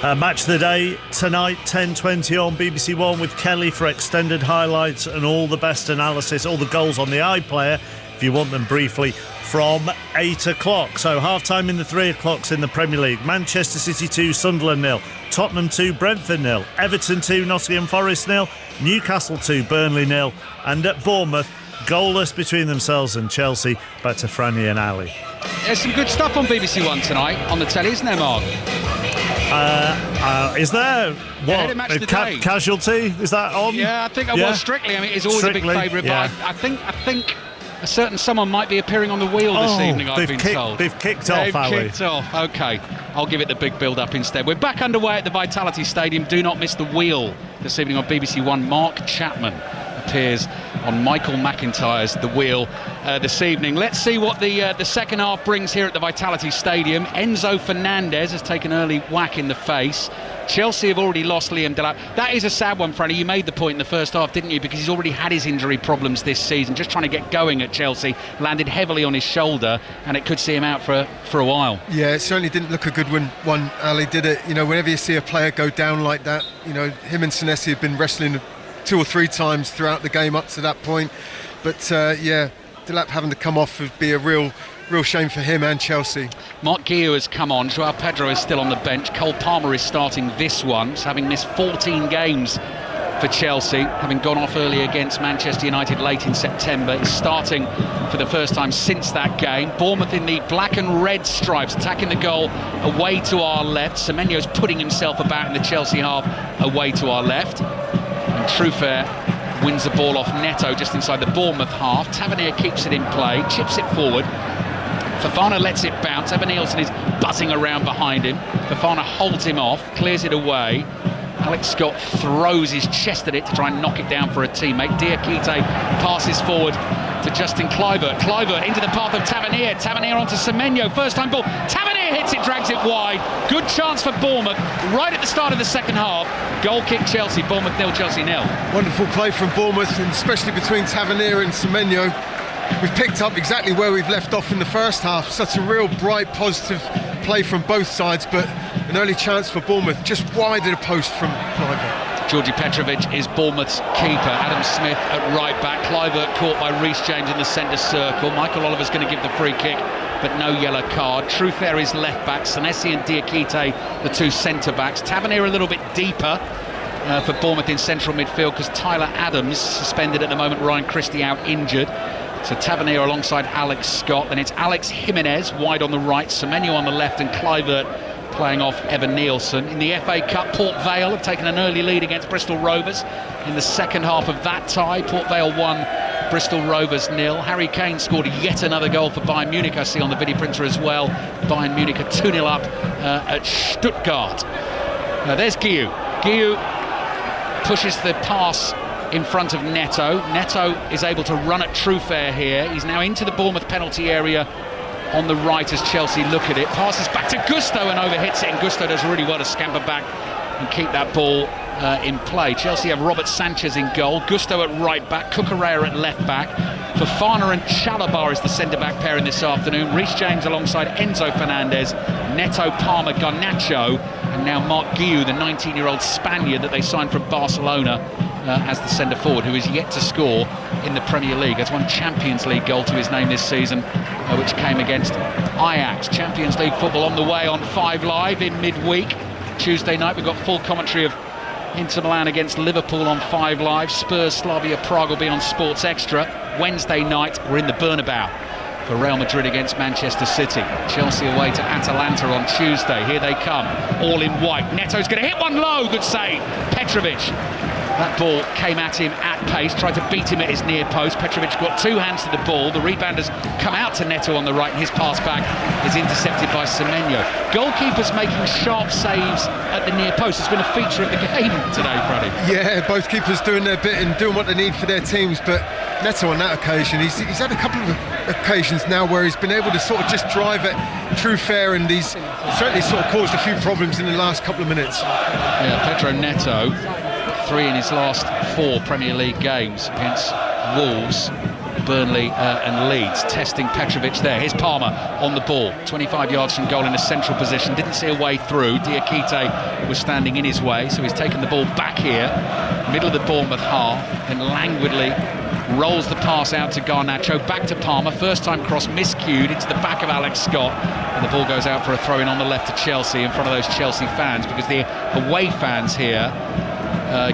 Speaker 15: Match of the day tonight, 10:20 on BBC One with Kelly for extended highlights and all the best analysis, all the goals on the iPlayer, if you want them briefly, from 8 o'clock. So half-time in the 3 o'clocks in the Premier League. Manchester City 2, Sunderland 0. Tottenham 2, Brentford 0. Everton 2, Nottingham Forest 0. Newcastle 2, Burnley 0. And at Bournemouth, goalless between themselves and Chelsea. Back to Franny and Ali.
Speaker 1: There's some good stuff on BBC One tonight on the telly, isn't there, Mark?
Speaker 15: Is there
Speaker 1: What? Match of the day.
Speaker 15: Casualty? Is that on?
Speaker 1: Yeah, I think I was Strictly. I mean, it's always
Speaker 15: Strictly,
Speaker 1: a big favourite,
Speaker 15: yeah.
Speaker 1: but I think a certain someone might be appearing on the wheel this evening, I've been told.
Speaker 15: They've kicked off, Ali.
Speaker 1: They've kicked off, OK. I'll give it the big build-up instead. We're back underway at the Vitality Stadium. Do not miss the wheel this evening on BBC One. Mark Chapman appears on Michael McIntyre's The Wheel this evening. Let's see what the second half brings here at the Vitality Stadium. Enzo Fernandez has taken an early whack in the face. Chelsea have already lost Liam Delap. That is a sad one, Franny. You made the point in the first half, didn't you? Because he's already had his injury problems this season. Just trying to get going at Chelsea. Landed heavily on his shoulder, and it could see him out for a while.
Speaker 4: Yeah, it certainly didn't look a good one, Ali, did it? You know, whenever you see a player go down like that, you know, him and Senesi have been wrestling 2 or 3 times throughout the game up to that point. But, Delap having to come off would be a real shame for him and Chelsea.
Speaker 1: Mark Guiu has come on. Joao Pedro is still on the bench. Cole Palmer is starting this one, having missed 14 games for Chelsea, having gone off early against Manchester United late in September. He's starting for the first time since that game. Bournemouth in the black and red stripes, attacking the goal away to our left. Semenyo's putting himself about in the Chelsea half away to our left. And Truffert wins the ball off Neto just inside the Bournemouth half. Tavernier keeps it in play, chips it forward. Fofana lets it bounce. Evan Nielsen is buzzing around behind him. Fofana holds him off, clears it away. Alex Scott throws his chest at it to try and knock it down for a teammate. Diakite passes forward to Justin Kluivert. Kluivert into the path of Tavernier. Tavernier onto Semenyo. First time ball. Tavernier hits it, drags it wide. Good chance for Bournemouth right at the start of the second half. Goal kick Chelsea. Bournemouth 0, Chelsea 0.
Speaker 4: Wonderful play from Bournemouth, and especially between Tavernier and Semenyo. We've picked up exactly where we've left off in the first half. Such a real bright, positive play from both sides, but an early chance for Bournemouth, just wide of the post from Kluivert.
Speaker 1: Georgi Petrovic is Bournemouth's keeper. Adam Smith at right back. Kluivert caught by Reece James in the centre circle. Michael Oliver's going to give the free kick, but no yellow card. Truffert is left back. Senesi and Diakite, the 2 centre backs. Tavernier a little bit deeper for Bournemouth in central midfield because Tyler Adams suspended at the moment. Ryan Christie out injured. So Tavernier alongside Alex Scott. Then it's Alex Jimenez wide on the right, Semenyo on the left, and Kluivert playing off Evan Nielsen. In the FA Cup, Port Vale have taken an early lead against Bristol Rovers. In the second half of that tie, Port Vale 1, Bristol Rovers 0. Harry Kane scored yet another goal for Bayern Munich, I see on the video printer as well. Bayern Munich are 2-0 up at Stuttgart. There's Guiu. Guiu pushes the pass in front of Neto. Neto is able to run at Truffert here. He's now into the Bournemouth penalty area on the right as Chelsea look at it. Passes back to Gusto and overhits it, and Gusto does really well to scamper back and keep that ball in play. Chelsea have Robert Sanchez in goal, Gusto at right back, Cucurella at left back. Fofana and Chalobah is the centre-back pairing this afternoon. Reece James alongside Enzo Fernandez, Neto, Palmer, Garnacho, and now Mark Guiu, the 19-year-old Spaniard that they signed from Barcelona as the centre-forward, who is yet to score in the Premier League. Has one Champions League goal to his name this season, which came against Ajax. Champions League football on the way on 5 Live in midweek. Tuesday night we've got full commentary of Inter Milan against Liverpool on 5 Live. Spurs Slavia Prague will be on Sports Extra. Wednesday night we're in the Bernabeu for Real Madrid against Manchester City. Chelsea away to Atalanta on Tuesday. Here they come, all in white. Neto's going to hit one low, good save. Petrovic. That ball came at him at pace, tried to beat him at his near post. Petrovic got 2 hands to the ball. The rebound has come out to Neto on the right, and his pass back is intercepted by Semenyo. Goalkeepers making sharp saves at the near post. It's been a feature of the game today, Freddie.
Speaker 4: Yeah, both keepers doing their bit and doing what they need for their teams, but Neto on that occasion, he's had a couple of occasions now where he's been able to sort of just drive at Truffert, and he's certainly sort of caused a few problems in the last couple of minutes.
Speaker 1: Yeah, Pedro Neto, 3 in his last 4 Premier League games against Wolves, Burnley and Leeds. Testing Petrovic there. Here's Palmer on the ball, 25 yards from goal in a central position. Didn't see a way through. Diakite was standing in his way, so he's taken the ball back here, middle of the Bournemouth half, and languidly rolls the pass out to Garnacho, back to Palmer, first time cross miscued into the back of Alex Scott, and the ball goes out for a throw-in on the left to Chelsea in front of those Chelsea fans, because the away fans here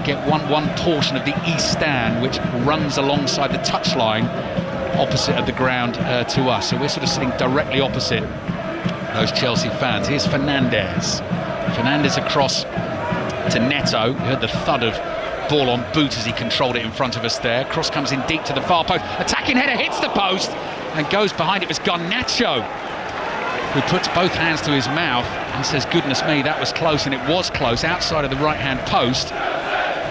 Speaker 1: get one portion of the east stand, which runs alongside the touchline opposite of the ground to us. So we're sort of sitting directly opposite those Chelsea fans. Here's Fernandez across to Neto. You heard the thud of ball on boot as he controlled it in front of us there. Cross comes in deep to the far post. Attacking header hits the post and goes behind. It was Garnacho who puts both hands to his mouth and says, goodness me, that was close. And it was close, outside of the right-hand post.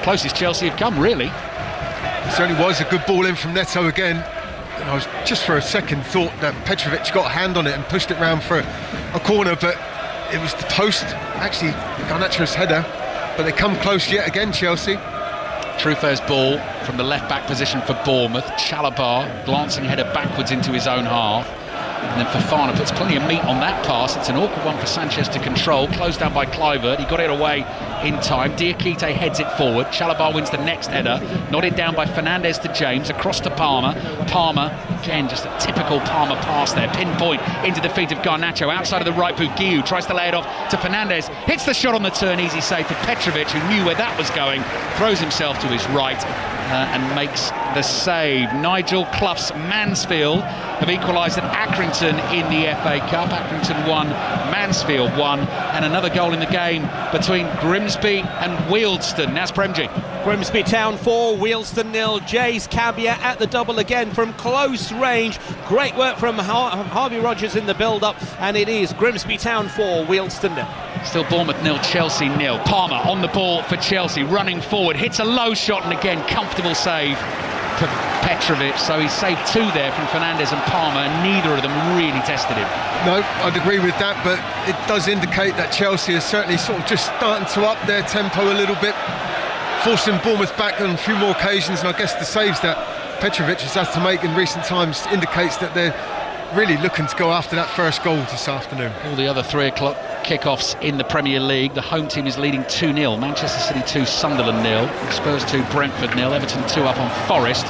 Speaker 1: Closest Chelsea have come, really.
Speaker 4: It certainly was a good ball in from Neto again. And I was just for a second thought that Petrovic got a hand on it and pushed it round for a corner, but it was the post, actually Garnacho's header. But they come close yet again, Chelsea.
Speaker 1: Truffet's ball from the left-back position for Bournemouth. Chalobah glancing header backwards into his own half. And then Fofana puts plenty of meat on that pass. It's an awkward one for Sanchez to control. Closed down by Kluivert. He got it away in time. Diakite heads it forward. Chalobah wins the next header. Nodded down by Fernandez to James. Across to Palmer. Palmer, again, just a typical Palmer pass there. Pinpoint into the feet of Garnacho. Outside of the right boot, Guiu tries to lay it off to Fernandez. Hits the shot on the turn. Easy save for Petrovic, who knew where that was going. Throws himself to his right and makes the save. Nigel Clough's Mansfield have equalised at Accrington in the FA Cup. Accrington 1, Mansfield 1, and another goal in the game between Grimsby and Wealdstone. That's Premji.
Speaker 13: Grimsby Town 4, Wealdstone 0. Jays Cabia at the double again from close range. Great work from Harvey Rogers in the build-up, and it is Grimsby Town 4, Wealdstone 0.
Speaker 1: Still Bournemouth 0, Chelsea 0. Palmer on the ball for Chelsea, running forward, hits a low shot, and again comfortable save for Petrovic. So he saved two there from Fernandez and Palmer, and neither of them really tested him.
Speaker 4: No, I'd agree with that, but it does indicate that Chelsea is certainly sort of just starting to up their tempo a little bit, forcing Bournemouth back on a few more occasions, and I guess the saves that Petrovic has had to make in recent times indicates that they're really looking to go after that first goal this afternoon.
Speaker 1: All the other 3 o'clock kickoffs in the Premier League. The home team is leading 2-0. Manchester City 2, Sunderland 0. Spurs 2, Brentford 0. Everton 2 up on Forest.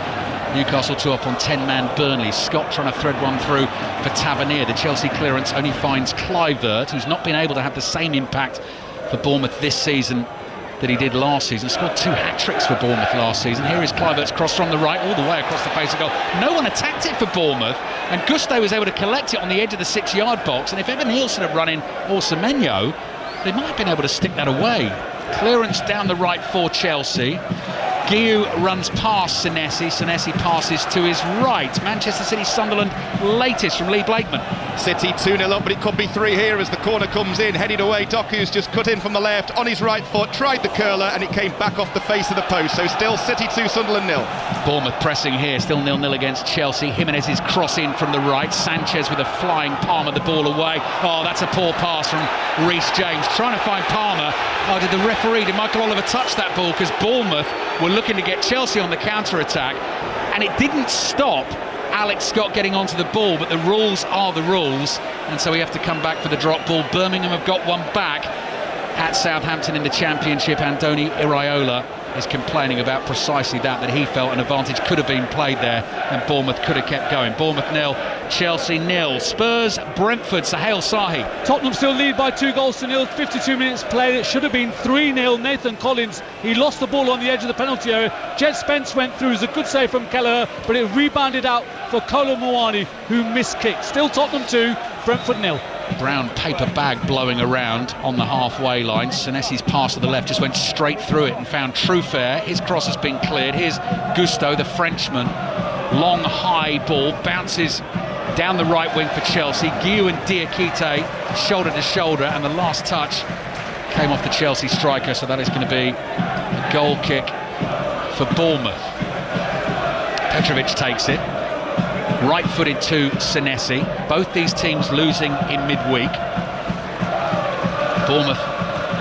Speaker 1: Newcastle 2 up on 10-man Burnley. Scott trying to thread one through for Tavernier. The Chelsea clearance only finds Kluivert, who's not been able to have the same impact for Bournemouth this season that he did last season. Scored 2 hat-tricks for Bournemouth last season. Here is Kluivert's cross from the right all the way across the face of goal. No one attacked it for Bournemouth, and Gusto was able to collect it on the edge of the 6-yard box, and if Evan Nielsen had run in or Semenyo, they might have been able to stick that away. Clearance down the right for Chelsea. Guiu runs past Senesi. Senesi passes to his right. Manchester City, Sunderland, latest from Lee Blakeman.
Speaker 5: City 2-0 up, but it could be 3 here as the corner comes in, headed away. Doku's just cut in from the left on his right foot, tried the curler, and it came back off the face of the post. So still City 2, Sunderland 0.
Speaker 1: Bournemouth pressing here, still 0-0 against Chelsea. Jimenez's cross in from the right. Sanchez with a flying Palmer the ball away. Oh, that's a poor pass from Reece James. Trying to find Palmer. Oh, did the referee, did Michael Oliver touch that ball? Because Bournemouth were looking to get Chelsea on the counter-attack, and it didn't stop Alex Scott getting onto the ball, but the rules are the rules, and so we have to come back for the drop ball. Birmingham have got one back at Southampton in the Championship. Andoni Iraola is complaining about precisely that he felt an advantage could have been played there and Bournemouth could have kept going. Bournemouth 0, Chelsea 0. Spurs, Brentford, Sahel Sahi.
Speaker 11: Tottenham still lead by 2-0, 52 minutes played. It should have been 3-0. Nathan Collins, he lost the ball on the edge of the penalty area. Jed Spence went through, it was a good save from Kelleher, but it rebounded out for Kolo Muani, who missed kick. Still Tottenham 2, Brentford 0.
Speaker 1: Brown paper bag blowing around on the halfway line. Senesi's pass to the left just went straight through it and found Truffert. His cross has been cleared. Here's Gusto, the Frenchman. Long, high ball, bounces down the right wing for Chelsea. Guiu and Diakite shoulder to shoulder, and the last touch came off the Chelsea striker, so that is going to be a goal kick for Bournemouth. Petrovic takes it. Right-footed to Senesi. Both these teams losing in midweek. Bournemouth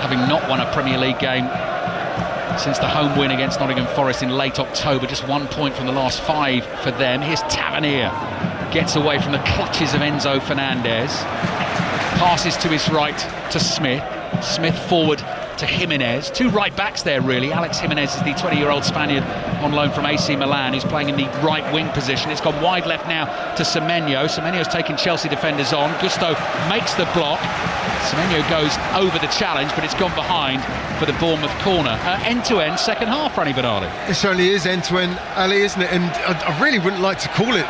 Speaker 1: having not won a Premier League game since the home win against Nottingham Forest in late October. Just 1 point from the last 5 for them. Here's Tavernier. Gets away from the clutches of Enzo Fernandez. Passes to his right to Smith. Smith forward to Jimenez. Two right backs there, really. Alex Jimenez is the 20-year-old Spaniard on loan from AC Milan, who's playing in the right wing position. It's gone wide left now to Semenyo. Semenyo's taking Chelsea defenders on. Gusto makes the block. Semenyo goes over the challenge, but it's gone behind for the Bournemouth corner. End-to-end second half, Franny Bernardi.
Speaker 4: It certainly is end-to-end, Ali, isn't it? And I really wouldn't like to call it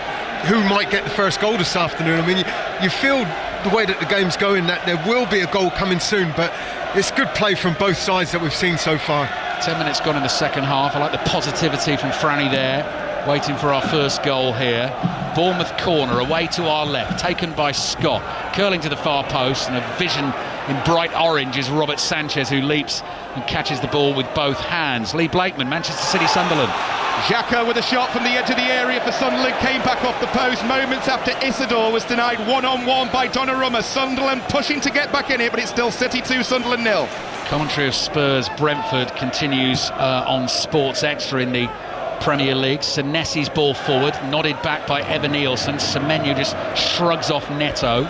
Speaker 4: who might get the first goal this afternoon. I mean, you feel the way that the game's going that there will be a goal coming soon, but it's good play from both sides that we've seen so far.
Speaker 1: 10 minutes gone in the second half. I like the positivity from Franny there, waiting for our first goal here. Bournemouth corner away to our left, taken by Scott, curling to the far post, and a vision in bright orange is Robert Sanchez, who leaps and catches the ball with both hands. Lee Blakeman, Manchester City, Sunderland.
Speaker 5: Xhaka with a shot from the edge of the area for Sunderland, came back off the post moments after Isidore was denied one-on-one by Donnarumma. Sunderland pushing to get back in it, but it's still City 2, Sunderland 0.
Speaker 1: Commentary of Spurs Brentford continues on Sports Extra in the Premier League. Senesi's ball forward, nodded back by Evan Nielsen. Semenyo just shrugs off Neto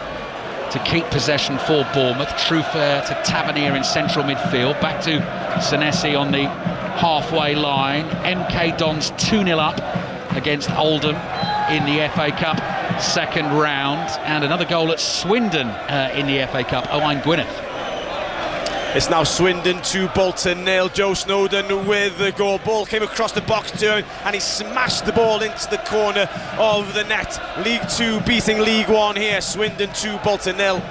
Speaker 1: to keep possession for Bournemouth. Truffert to Tavernier in central midfield. Back to Senesi on the halfway line. MK Dons 2-0 up against Oldham in the FA Cup second round. And another goal at Swindon in the FA Cup. Owain Gwyneth.
Speaker 8: It's now Swindon 2, Bolton 0. Joe Snowden with the goal. Ball came across the box to him and he smashed the ball into the corner of the net. League 2 beating League 1 here. Swindon 2, Bolton 0.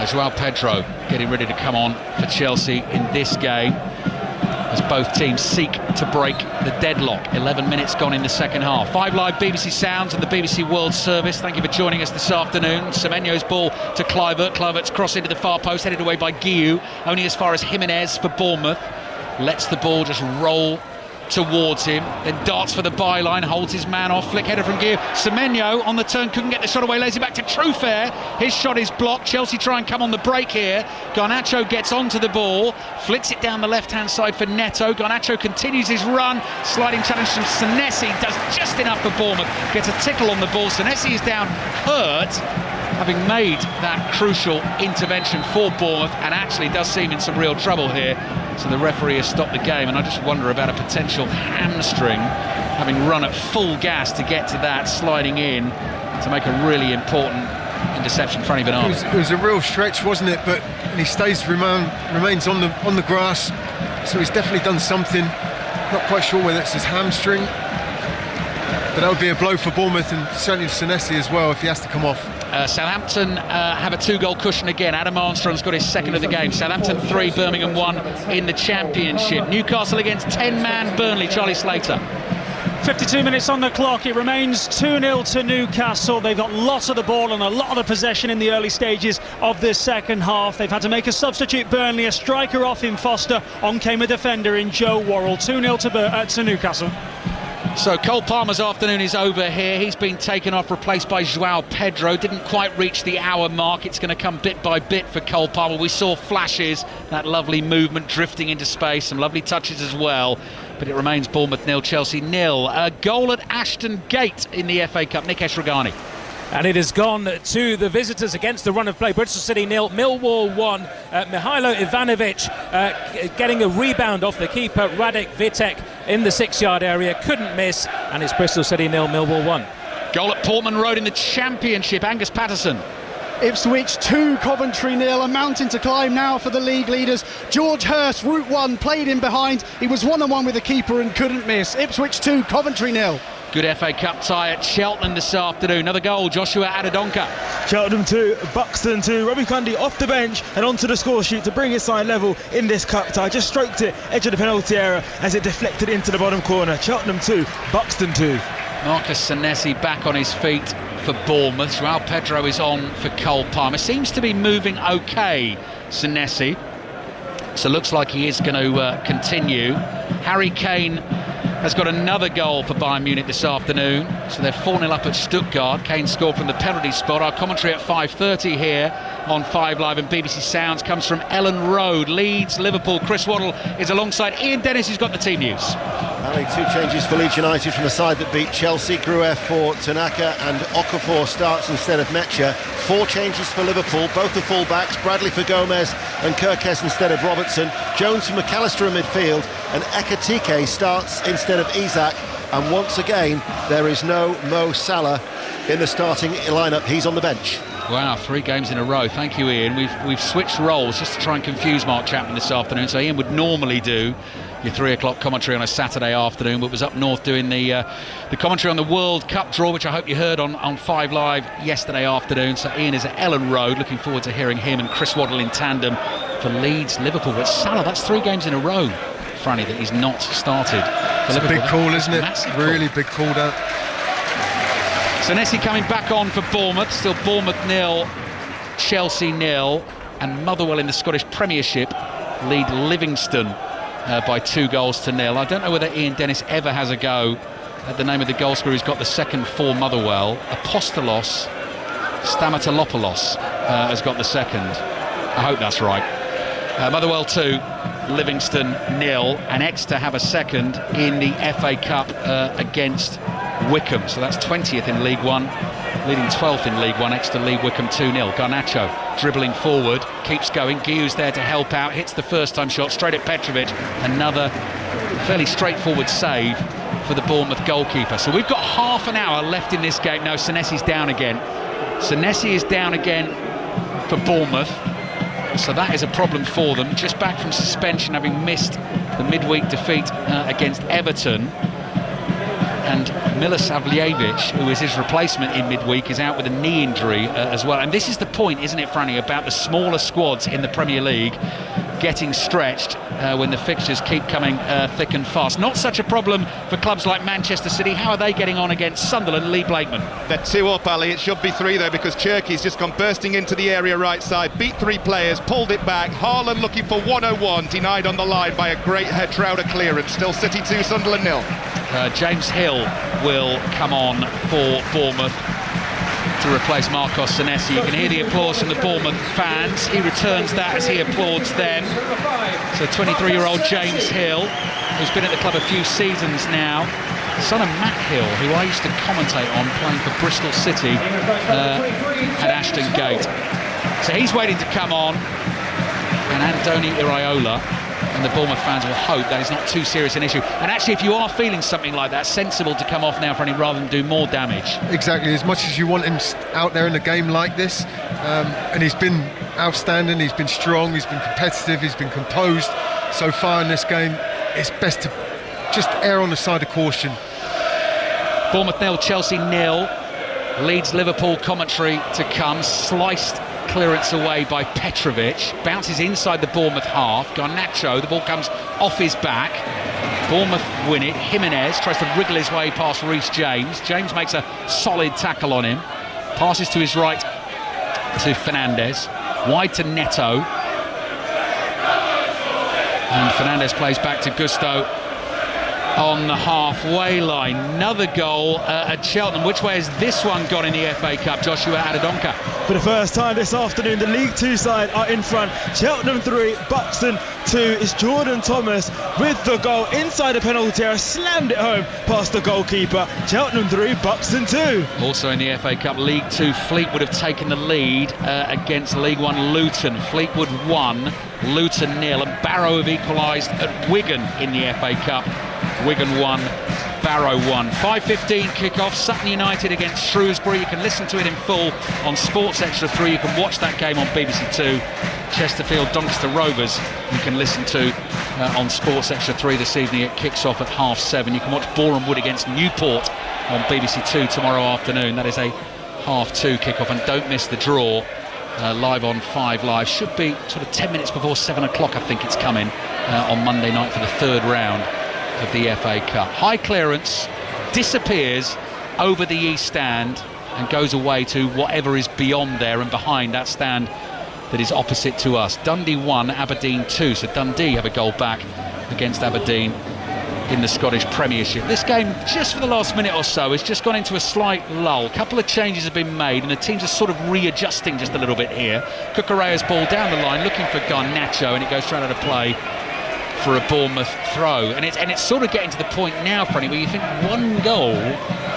Speaker 1: Joao Pedro getting ready to come on for Chelsea in this game, as both teams seek to break the deadlock. 11 minutes gone in the second half. 5 Live BBC Sounds and the BBC World Service. Thank you for joining us this afternoon. Semenyo's ball to Kluivert. Kluivert's cross into the far post, headed away by Guiu. Only as far as Jimenez for Bournemouth. Lets the ball just roll towards him, then darts for the byline, holds his man off. Flick header from Guiu. Semenyo on the turn, couldn't get the shot away, lays it back to Truffert. His shot is blocked. Chelsea try and come on the break here. Garnacho gets onto the ball, flicks it down the left-hand side for Neto. Garnacho continues his run, sliding challenge from Senesi, does just enough for Bournemouth, gets a tickle on the ball. Senesi is down hurt, having made that crucial intervention for Bournemouth, and actually does seem in some real trouble here. So the referee has stopped the game, and I just wonder about a potential hamstring, having run at full gas to get to that, sliding in to make a really important interception. Franny Bernardi.
Speaker 4: It was a real stretch, wasn't it? But and he remains on the grass, so he's definitely done something. Not quite sure whether it's his hamstring, but that would be a blow for Bournemouth and certainly Senesi as well if he has to come off.
Speaker 1: Southampton have a 2-goal cushion again. Adam Armstrong's got his second of the game. Southampton 3, Birmingham 1 in the Championship. Newcastle against 10-man Burnley. Charlie Slater.
Speaker 7: 52 minutes on the clock. It remains 2-0 to Newcastle. They've got lots of the ball and a lot of the possession in the early stages of this second half. They've had to make a substitute. Burnley, a striker off in Foster. On came a defender in Joe Worrell. 2-0 to Newcastle.
Speaker 1: So Cole Palmer's afternoon is over here. He's been taken off, replaced by Joao Pedro. Didn't quite reach the hour mark. It's going to come bit by bit for Cole Palmer. We saw flashes, that lovely movement drifting into space, some lovely touches as well. But it remains Bournemouth 0, Chelsea 0. A goal at Ashton Gate in the FA Cup. Nikesh Ragani.
Speaker 16: And it has gone to the visitors against the run of play. Bristol City 0, Millwall 1. Mihailo Ivanovic getting a rebound off the keeper, Radek Vitek, in the 6-yard area. Couldn't miss, and it's Bristol City 0, Millwall 1.
Speaker 1: Goal at Portman Road in the Championship. Angus Patterson.
Speaker 14: Ipswich 2, Coventry 0. A mountain to climb now for the league leaders. George Hurst, Route 1, played in behind. He was one-on-one with the keeper and couldn't miss. Ipswich 2, Coventry 0.
Speaker 1: Good FA Cup tie at Cheltenham this afternoon. Another goal, Joshua Adadonka.
Speaker 12: Cheltenham 2, Buxton 2. Robbie Cundy off the bench and onto the score sheet to bring his side level in this cup tie. Just stroked it, edge of the penalty area as it deflected into the bottom corner. Cheltenham 2, Buxton 2.
Speaker 1: Marcus Senesi back on his feet for Bournemouth. Joao Pedro is on for Cole Palmer. Seems to be moving okay, Senesi. So looks like he is going to continue. Harry Kane has got another goal for Bayern Munich this afternoon. So they're 4-0 up at Stuttgart. Kane scored from the penalty spot. Our commentary at 5:30 here on 5 Live and BBC Sounds comes from Ellen Road. Leeds, Liverpool. Chris Waddle is alongside Ian Dennis, who's got the team news.
Speaker 3: Ali, 2 changes for Leeds United from the side that beat Chelsea. Grueff for Tanaka and Okafor starts instead of Mecha. 4 changes for Liverpool, both the full-backs. Bradley for Gomez and Kirkes instead of Robertson. Jones for McAllister in midfield, and Ekitike starts instead of Isak. And once again, there is no Mo Salah in the starting lineup. He's on the bench.
Speaker 1: Wow, 3 games in a row. Thank you, Ian. We've switched roles just to try and confuse Mark Chapman this afternoon. So Ian would normally do your 3 o'clock commentary on a Saturday afternoon, but was up north doing the commentary on the World Cup draw, which I hope you heard on 5 Live yesterday afternoon. So Ian is at Ellen Road. Looking forward to hearing him and Chris Waddle in tandem for Leeds Liverpool. But Salah, that's 3 games in a row, Franny, that he's not started for
Speaker 4: It's
Speaker 1: Liverpool.
Speaker 4: a big call, isn't it?
Speaker 1: Massive
Speaker 4: Really
Speaker 1: call.
Speaker 4: big call down.
Speaker 1: Senesi coming back on for Bournemouth. Still Bournemouth 0, Chelsea 0, and Motherwell in the Scottish Premiership lead Livingston by 2-0. I don't know whether Ian Dennis ever has a go at the name of the goal scorer who's got the second for Motherwell. Apostolos Stamatolopoulos has got the second. I hope that's right. Motherwell 2, Livingston 0, and Exeter have a second in the FA Cup against Wickham. So that's 20th in League One, leading 12th in League One. Exeter lead Wickham 2-0. Garnacho dribbling forward, keeps going. Guiu's there to help out, hits the first-time shot straight at Petrovic. Another fairly straightforward save for the Bournemouth goalkeeper. So we've got half an hour left in this game. No, Senesi's down again. Senesi is down again for Bournemouth. So that is a problem for them. Just back from suspension, having missed the midweek defeat against Everton. And Milosavljevic, who is his replacement in midweek, is out with a knee injury as well. And this is the point, isn't it, Franny, about the smaller squads in the Premier League getting stretched when the fixtures keep coming thick and fast. Not such a problem for clubs like Manchester City. How are they getting on against Sunderland? Lee Blakeman.
Speaker 5: They're 2 up, Ali. It should be 3 though, because Cherky's just gone bursting into the area right side, beat 3 players, pulled it back. Haaland looking for 101, denied on the line by a great Hertrauder clearance. Still City 2, Sunderland 0.
Speaker 1: James Hill will come on for Bournemouth to replace Marcos Senesi. You can hear the applause from the Bournemouth fans. He returns that as he applauds them. So 23-year-old James Hill, who's been at the club a few seasons now, son of Matt Hill, who I used to commentate on playing for Bristol City at Ashton Gate. So he's waiting to come on, and Andoni Iraola. And the Bournemouth fans will hope that is not too serious an issue. And actually, if you are feeling something like that, sensible to come off now, Franny, rather than do more damage.
Speaker 4: Exactly, as much as you want him out there in a game like this, and he's been outstanding, he's been strong, he's been competitive, he's been composed so far in this game. It's best to just err on the side of caution.
Speaker 1: Bournemouth 0, Chelsea 0. Leeds Liverpool commentary to come. Sliced clearance away by Petrovic, bounces inside the Bournemouth half. Garnacho, the ball comes off his back. Bournemouth win it. Jimenez tries to wriggle his way past Reece James. James makes a solid tackle on him. Passes to his right to Fernandes. Wide to Neto. And Fernandes plays back to Gusto on the halfway line. Another goal at Cheltenham. Which way has this one gone in the FA Cup? Joshua Adedonka.
Speaker 12: For the first time this afternoon, the League Two side are in front. Cheltenham 3, Buxton 2. It's Jordan Thomas with the goal inside the penalty area, slammed it home past the goalkeeper. Cheltenham 3, Buxton 2.
Speaker 1: Also in the FA Cup, League 2, Fleetwood have taken the lead against League 1 Luton. Fleetwood 1, Luton 0, and Barrow have equalised at Wigan in the FA Cup. Wigan 1, Barrow 1. 5:15 kickoff, Sutton United against Shrewsbury. You can listen to it in full on Sports Extra 3. You can watch that game on BBC 2. Chesterfield, Doncaster Rovers, you can listen to on Sports Extra 3 this evening. It kicks off at 7:30. You can watch Boreham Wood against Newport on BBC 2 tomorrow afternoon. That is a 2:30 kickoff. And don't miss the draw live on 5 Live. Should be sort of 10 minutes before 7 o'clock, I think it's coming on Monday night for the 3rd round of the FA Cup. High clearance, disappears over the east stand and goes away to whatever is beyond there and behind that stand that is opposite to us. Dundee 1, Aberdeen 2. So Dundee have a goal back against Aberdeen in the Scottish Premiership. This game, just for the last minute or so, has just gone into a slight lull. A couple of changes have been made and the teams are sort of readjusting just a little bit here. Cucurella's ball down the line looking for Garnacho, and it goes straight out of play for a Bournemouth throw. And it's sort of getting to the point now, Freddie, where you think one goal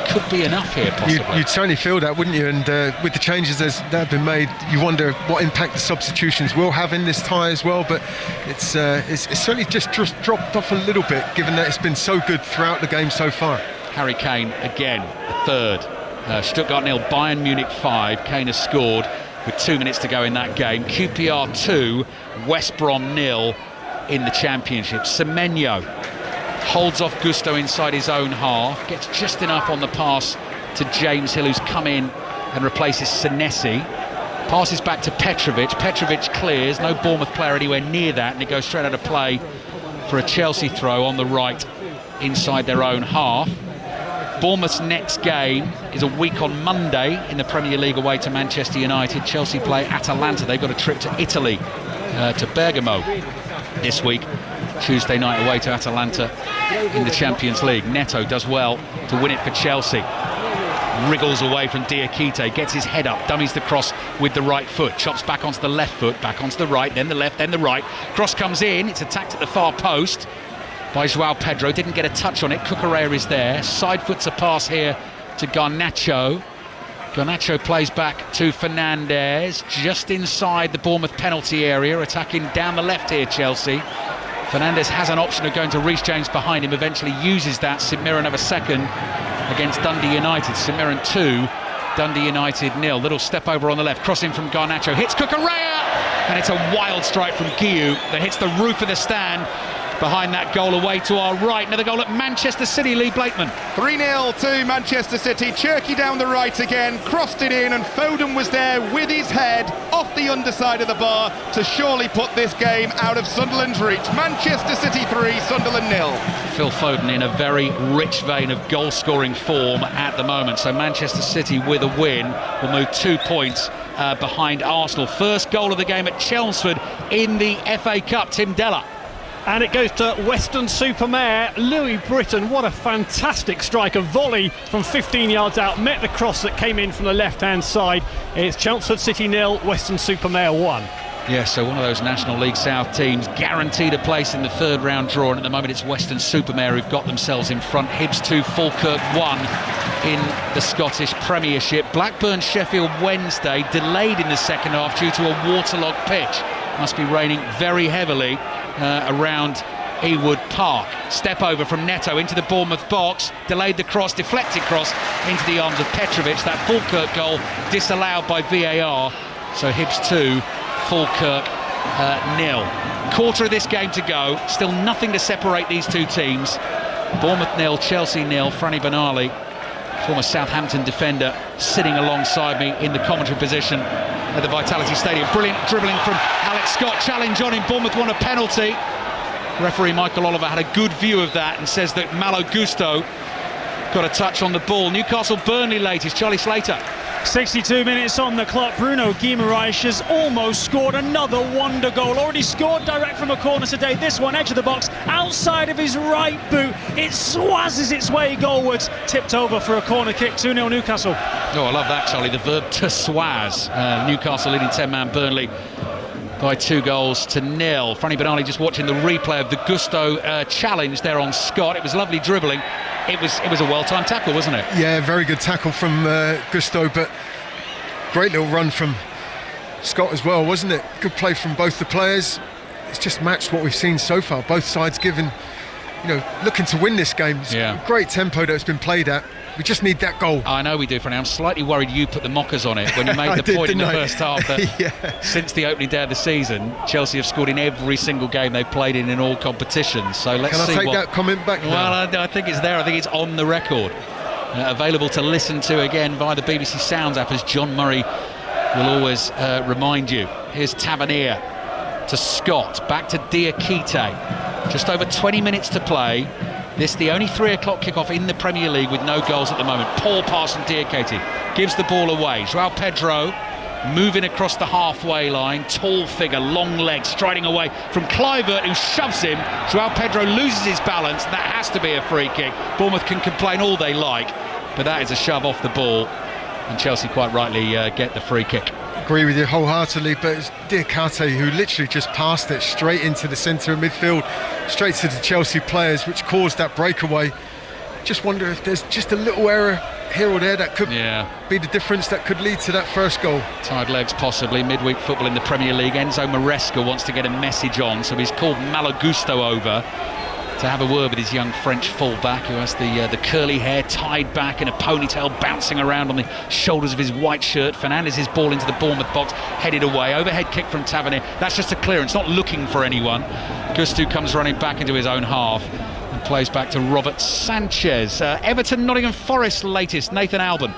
Speaker 1: could be enough here, possibly.
Speaker 4: You'd certainly feel that, wouldn't you? And with the changes that have been made, you wonder what impact the substitutions will have in this tie as well. But it's certainly just dropped off a little bit, given that it's been so good throughout the game so far.
Speaker 1: Harry Kane again, third. Stuttgart 0, Bayern Munich 5. Kane has scored with 2 minutes to go in that game. QPR 2, West Brom 0 in the Championship. Semenyo holds off Gusto inside his own half, gets just enough on the pass to James Hill, who's come in and replaces Senesi. Passes back to Petrovic. Petrovic clears, no Bournemouth player anywhere near that, and it goes straight out of play for a Chelsea throw on the right inside their own half. Bournemouth's next game is a week on Monday in the Premier League away to Manchester United. Chelsea play Atalanta. They've got a trip to Italy, to Bergamo this week. Tuesday night away to Atalanta in the Champions League. Neto does well to win it for Chelsea. Wriggles away from Diakite, gets his head up, dummies the cross with the right foot, chops back onto the left foot, back onto the right, then the left, then the right. Cross comes in, it's attacked at the far post by João Pedro, didn't get a touch on it. Cucurella is there, side foots a pass here to Garnacho. Garnacho plays back to Fernandes, just inside the Bournemouth penalty area, attacking down the left here, Chelsea. Fernandes has an option of going to Reece James behind him, eventually uses that. St Mirren have a second against Dundee United. St Mirren 2, Dundee United 0. Little step over on the left, crossing from Garnacho, hits Cucurella, and it's a wild strike from Guiu that hits the roof of the stand. Behind that goal away to our right. Another goal at Manchester City, Lee Blakeman.
Speaker 5: 3-0 to Manchester City. Cherki down the right again, crossed it in, and Foden was there with his head off the underside of the bar to surely put this game out of Sunderland's reach. Manchester City 3, Sunderland 0.
Speaker 1: Phil Foden in a very rich vein of goal-scoring form at the moment. So Manchester City with a win will move 2 points behind Arsenal. First goal of the game at Chelmsford in the FA Cup. Tim Della.
Speaker 7: And it goes to Weston-super-Mare, Louis Britton. What a fantastic strike, a volley from 15 yards out, met the cross that came in from the left-hand side. It's Chelmsford City 0, Weston-super-Mare 1.
Speaker 1: Yeah, so one of those National League South teams guaranteed a place in the third round draw, and at the moment it's Weston-super-Mare who've got themselves in front. Hibs 2, Falkirk 1 in the Scottish Premiership. Blackburn-Sheffield Wednesday delayed in the second half due to a waterlogged pitch. Must be raining very heavily around Ewood Park. Step over from Neto into the Bournemouth box, delayed the cross, deflected cross into the arms of Petrovic. That Falkirk goal disallowed by VAR. So Hibs 2, Falkirk 0. Quarter of this game to go, still nothing to separate these two teams. Bournemouth 0, Chelsea 0. Franny Benali, former Southampton defender, sitting alongside me in the commentary position at the Vitality Stadium. Brilliant dribbling from Alex Scott, challenge on him. Bournemouth won a penalty. Referee Michael Oliver had a good view of that and says that Malo Gusto got a touch on the ball. Newcastle Burnley latest, Charlie Slater.
Speaker 7: 62 minutes on the clock. Bruno Guimaraes has almost scored another wonder goal. Already scored direct from a corner today. This one, edge of the box, outside of his right boot. It swazzes its way goalwards. Tipped over for a corner kick. 2-0 Newcastle.
Speaker 1: Oh, I love that, Charlie. The verb to swaz. Newcastle leading 10-man Burnley by 2-0. Franny Benali just watching the replay of the Gusto challenge there on Scott. It was lovely dribbling. It was a well-timed tackle, wasn't it?
Speaker 4: Yeah, very good tackle from Gusto, but great little run from Scott as well, wasn't it? Good play from both the players. It's just matched what we've seen so far. Both sides looking to win this game. It's a great tempo that it's been played at. We just need that goal.
Speaker 1: I know we do, Franny. I'm slightly worried you put the mockers on it when you made the point in the first half that since the opening day of the season, Chelsea have scored in every single game they've played in all competitions. So let's see.
Speaker 4: Can I take that comment back now?
Speaker 1: Well, I think it's there. I think it's on the record. Available to listen to again via the BBC Sounds app, as John Murray will always remind you. Here's Tavernier to Scott, back to Diakite. Just over 20 minutes to play. This the only 3 o'clock kickoff in the Premier League with no goals at the moment. Poor pass from Diakite, gives the ball away. João Pedro moving across the halfway line, tall figure, long legs, striding away from Kluivert, who shoves him. João Pedro loses his balance. That has to be a free kick. Bournemouth can complain all they like, but that is a shove off the ball, and Chelsea quite rightly get the free kick.
Speaker 4: agree with you wholeheartedly, but it's Diakate who literally just passed it straight into the centre of midfield, straight to the Chelsea players, which caused that breakaway. Just wonder if there's just a little error here or there that could be the difference that could lead to that first goal.
Speaker 1: Tired legs possibly. Midweek football in the Premier League. Enzo Maresca wants to get a message on, so he's called Malagusto over to have a word with his young French full-back who has the curly hair tied back in a ponytail, bouncing around on the shoulders of his white shirt. Fernandez's ball into the Bournemouth box, headed away. Overhead kick from Tavernier. That's just a clearance, not looking for anyone. Gusto comes running back into his own half and plays back to Robert Sanchez. Everton, Nottingham Forest latest. Nathan Alban.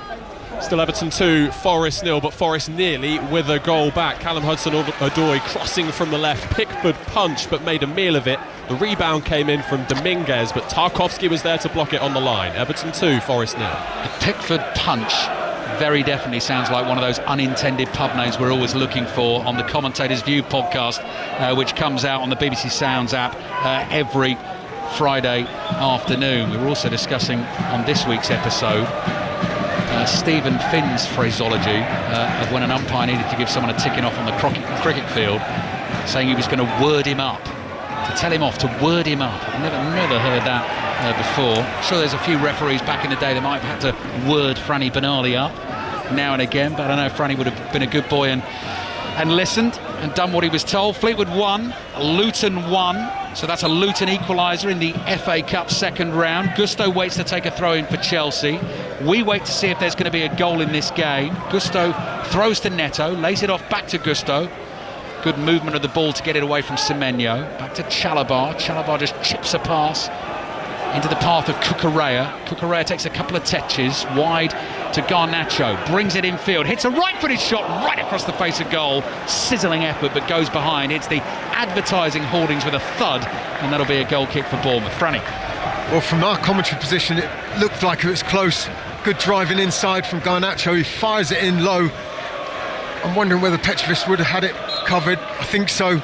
Speaker 9: Still Everton 2, Forest 0, but Forest nearly with a goal back. Callum Hudson-Odoi crossing from the left, Pickford punched but made a meal of it. The rebound came in from Dominguez, but Tarkowski was there to block it on the line. Everton 2, Forest 0.
Speaker 1: The Pickford punch very definitely sounds like one of those unintended pub names we're always looking for on the Commentator's View podcast, which comes out on the BBC Sounds app every Friday afternoon. We were also discussing on this week's episode Stephen Finn's phraseology of when an umpire needed to give someone a ticking off on the cricket field, saying he was going to word him up, to tell him off, to word him up. I've never heard that before. I'm sure there's a few referees back in the day that might have had to word Franny Benali up now and again, but I don't know if Franny would have been a good boy and listened and done what he was told. Fleetwood 1, Luton 1, so that's a Luton equaliser in the FA Cup second round. Gusto waits to take a throw in for Chelsea. We wait to see if there's going to be a goal in this game. Gusto throws to Neto, lays it off back to Gusto. Good movement of the ball to get it away from Semenyo. Back to Chalobah. Chalobah just chips a pass into the path of Cucurella. Cucurella takes a couple of touches wide to Garnacho, brings it infield, hits a right-footed shot right across the face of goal. Sizzling effort, but goes behind. It's the advertising hoardings with a thud, and that'll be a goal kick for Bournemouth. Franny.
Speaker 4: Well, from our commentary position, it looked like it was close. Good driving inside from Garnacho. He fires it in low. I'm wondering whether Petrovic would have had it covered. I think so.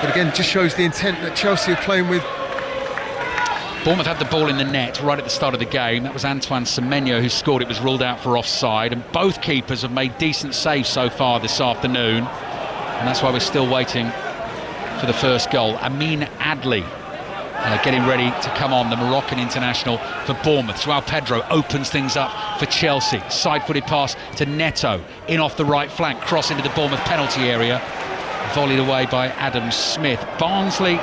Speaker 4: But again, just shows the intent that Chelsea are playing with.
Speaker 1: Bournemouth had the ball in the net right at the start of the game. That was Antoine Semenyo who scored. It was ruled out for offside, and both keepers have made decent saves so far this afternoon, and that's why we're still waiting for the first goal. Amin Adli getting ready to come on, the Moroccan international for Bournemouth. Joao Pedro opens things up for Chelsea. Side-footed pass to Neto, in off the right flank, cross into the Bournemouth penalty area, volleyed away by Adam Smith. Barnsley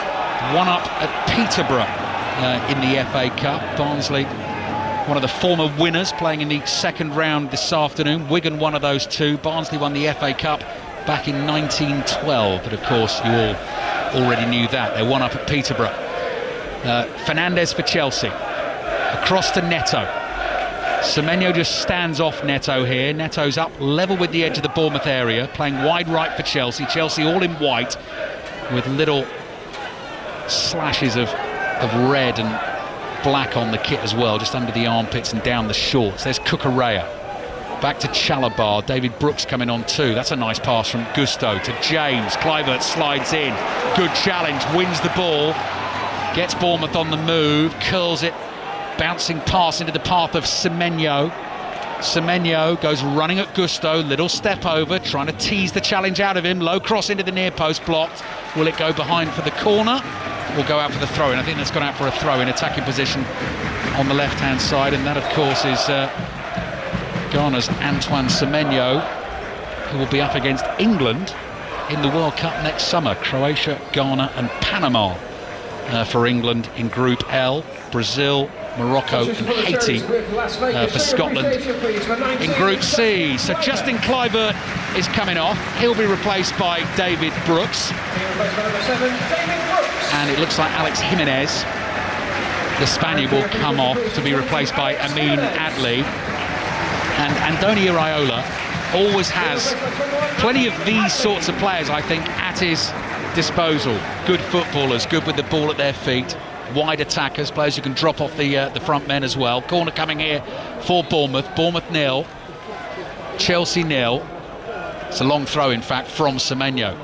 Speaker 1: one up at Peterborough in the FA Cup. Barnsley, one of the former winners, playing in the second round this afternoon. Wigan, one of those two. Barnsley won the FA Cup back in 1912, but of course you all already knew that. They're one up at Peterborough. Fernandez for Chelsea, across to Neto. Semenyo just stands off Neto here. Neto's up level with the edge of the Bournemouth area, playing wide right for Chelsea. Chelsea all in white with little slashes of red and black on the kit as well, just under the armpits and down the shorts. There's Cucurella. Back to Chalobah. David Brooks coming on too. That's a nice pass from Gusto to James. Kluivert slides in. Good challenge, wins the ball, gets Bournemouth on the move, curls it, bouncing pass into the path of Semenyo. Semenyo goes running at Gusto, little step over, trying to tease the challenge out of him. Low cross into the near post, blocked. Will it go behind for the corner? Will go out for the throw-in. I think that's gone out for a throw-in, attacking position on the left-hand side, and that, of course, is Ghana's Antoine Semenyo, who will be up against England in the World Cup next summer. Croatia, Ghana, and Panama for England in Group L. Brazil, Morocco and Haiti for Scotland in Group C. So Justin Kluivert is coming off. He'll be replaced by David Brooks. And it looks like Alex Jimenez, the Spaniard, will come off to be replaced by Amin Adli. And Andoni Iraola always has plenty of these sorts of players, I think, at his disposal. Good footballers, good with the ball at their feet. Wide attackers, players who can drop off the front men as well. Corner coming here for Bournemouth. Bournemouth 0, Chelsea 0. It's a long throw, in fact, from Semenyo.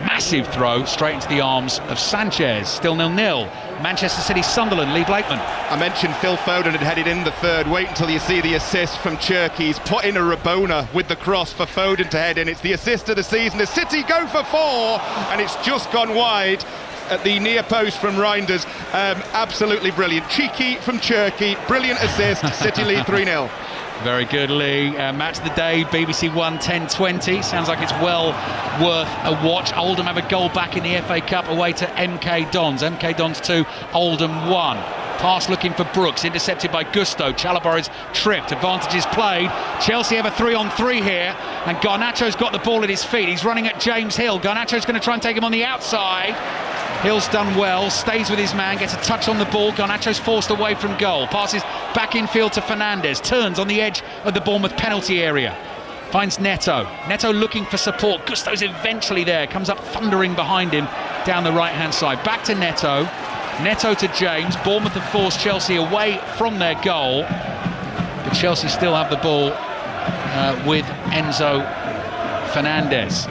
Speaker 1: Massive throw straight into the arms of Sanchez. Still 0-0. Manchester City Sunderland, Lee Blakeman.
Speaker 5: I mentioned Phil Foden had headed in the third. Wait until you see the assist from Cherki. He's put in a Rabona with the cross for Foden to head in. It's the assist of the season. The City go for 4, and it's just gone wide at the near post from Reinders. Absolutely brilliant. Cheeky from Cherki. Brilliant assist. City lead 3-0.
Speaker 1: Very good, Lee. Match of the day, BBC 1, 10:20. Sounds like it's well worth a watch. Oldham have a goal back in the FA Cup away to MK Dons. MK Dons 2, Oldham 1. Pass looking for Brooks, intercepted by Gusto. Chalobah is tripped, advantage is played. Chelsea have a 3-on-3 here, and Garnacho's got the ball at his feet. He's running at James Hill. Garnacho's going to try and take him on the outside. Hill's done well, stays with his man, gets a touch on the ball. Garnacho's forced away from goal. Passes back infield to Fernandes. Turns on the edge of the Bournemouth penalty area. Finds Neto. Neto looking for support. Gusto's eventually there. Comes up thundering behind him down the right-hand side. Back to Neto. Neto to James. Bournemouth have forced Chelsea away from their goal. But Chelsea still have the ball with Enzo Fernandez.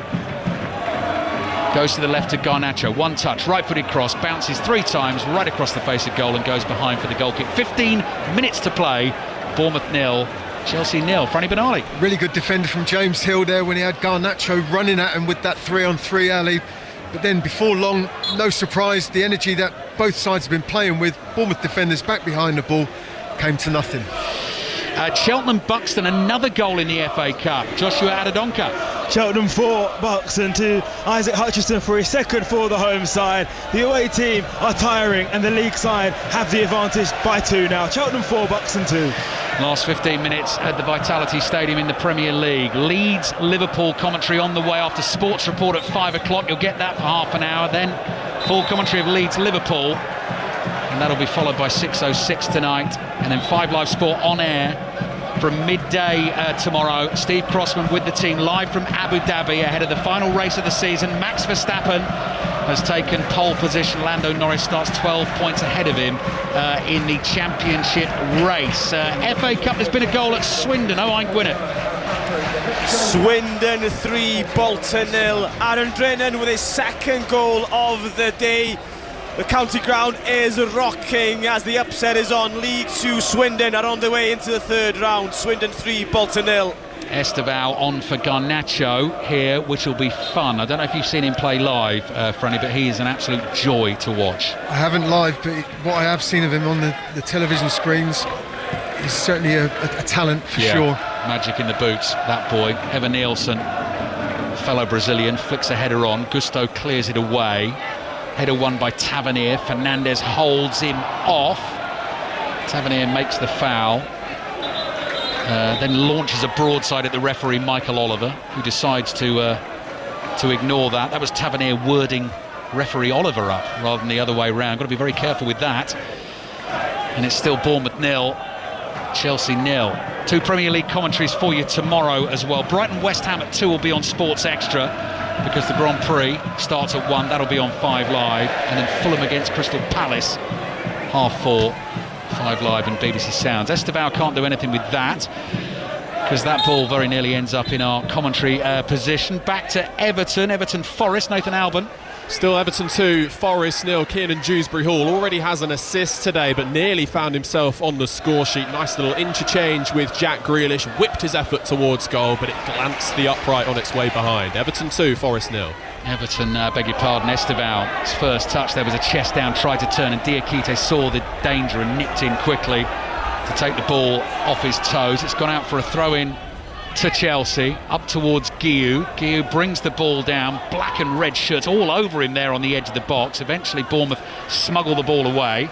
Speaker 1: Goes to the left to Garnacho, one touch, right-footed cross, bounces 3 times right across the face of goal and goes behind for the goal kick. 15 minutes to play, Bournemouth 0, Chelsea 0. Franny Benali.
Speaker 4: Really good defender from James Hill there when he had Garnacho running at him with that 3-on-3 alley. But then before long, no surprise, the energy that both sides have been playing with, Bournemouth defenders back behind the ball, came to nothing.
Speaker 1: Cheltenham Buxton, another goal in the FA Cup. Joshua Adedonka.
Speaker 12: Cheltenham 4, Buxton 2. Isaac Hutchinson for his second for the home side. The away team are tiring and the league side have the advantage by 2 now. Cheltenham 4, Buxton 2.
Speaker 1: Last 15 minutes at the Vitality Stadium in the Premier League. Leeds, Liverpool commentary on the way after Sports Report at 5 o'clock. You'll get that for half an hour. Then full commentary of Leeds, Liverpool. And that'll be followed by 6:06 tonight. And then 5 Live Sport on air from midday tomorrow. Steve Crossman with the team live from Abu Dhabi ahead of the final race of the season. Max Verstappen has taken pole position. Lando Norris starts 12 points ahead of him in the championship race. FA Cup, there's been a goal at Swindon. Owain Gwynedd.
Speaker 8: Swindon 3, Bolton 0. Aaron Drennan with his second goal of the day. The county ground is rocking as the upset is on. League 2 Swindon are on their way into the third round. Swindon 3, Bolton 0.
Speaker 1: Estevao on for Garnacho here, which will be fun. I don't know if you've seen him play live, Franny, but he is an absolute joy to watch.
Speaker 4: I haven't live, but what I have seen of him on the television screens, he's certainly a talent for sure.
Speaker 1: Magic in the boots, that boy. Evan Nielsen, fellow Brazilian, flicks a header on. Gusto clears it away. Header won by Tavernier. Fernandes holds him off. Tavernier makes the foul. Then launches a broadside at the referee, Michael Oliver, who decides to ignore that. That was Tavernier wording referee Oliver up rather than the other way round. Got to be very careful with that. And it's still Bournemouth 0, Chelsea 0. 2 Premier League commentaries for you tomorrow as well. Brighton West Ham at 2 will be on Sports Extra, because the Grand Prix starts at 1. That'll be on 5 Live. And then Fulham against Crystal Palace, 4:30, 5 Live and BBC Sounds. Estevao can't do anything with that, because that ball very nearly ends up in our commentary position. Back to Everton Forest, Nathan Alban.
Speaker 9: Still Everton 2, Forest 0. Kiernan Dewsbury-Hall already has an assist today, but nearly found himself on the score sheet. Nice little interchange with Jack Grealish, whipped his effort towards goal, but it glanced the upright on its way behind. Everton 2, Forest 0.
Speaker 1: Everton, beg your pardon, Estevao's first touch there was a chest down, tried to turn, and Diakite saw the danger and nipped in quickly to take the ball off his toes. It's gone out for a throw-in to Chelsea, up towards Guiu. Guiu brings the ball down, black and red shirts all over him there on the edge of the box. Eventually Bournemouth smuggle the ball away.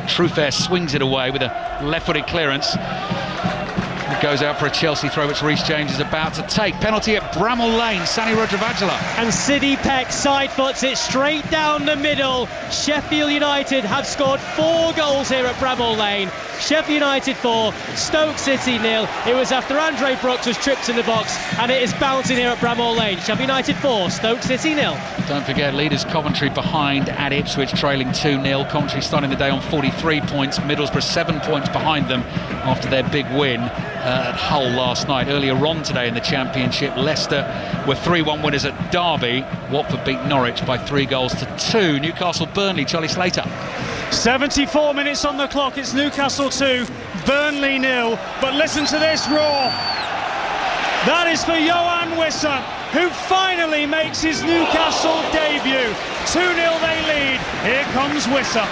Speaker 1: Trufair swings it away with a left-footed clearance. It goes out for a Chelsea throw, which Reece James is about to take. Penalty at Bramall Lane, Sani Rodravagula.
Speaker 6: And Sidney Peck side-foots it straight down the middle. Sheffield United have scored 4 goals here at Bramall Lane. Sheffield United 4, Stoke City 0. It was after Andre Brooks was tripped in the box, and it is bouncing here at Bramall Lane. Sheffield United 4, Stoke City 0.
Speaker 1: Don't forget, leaders Coventry behind at Ipswich, trailing 2-0. Coventry starting the day on 43 points. Middlesbrough 7 points behind them after their big win at Hull last night. Earlier on today in the Championship, Leicester were 3-1 winners at Derby. Watford beat Norwich by 3-2. Newcastle Burnley, Charlie Slater.
Speaker 7: 74 minutes on the clock. It's Newcastle 2, Burnley 0. But listen to this roar. That is for Yohan Wissa, who finally makes his Newcastle debut. 2-0 they lead. Here comes Wissa.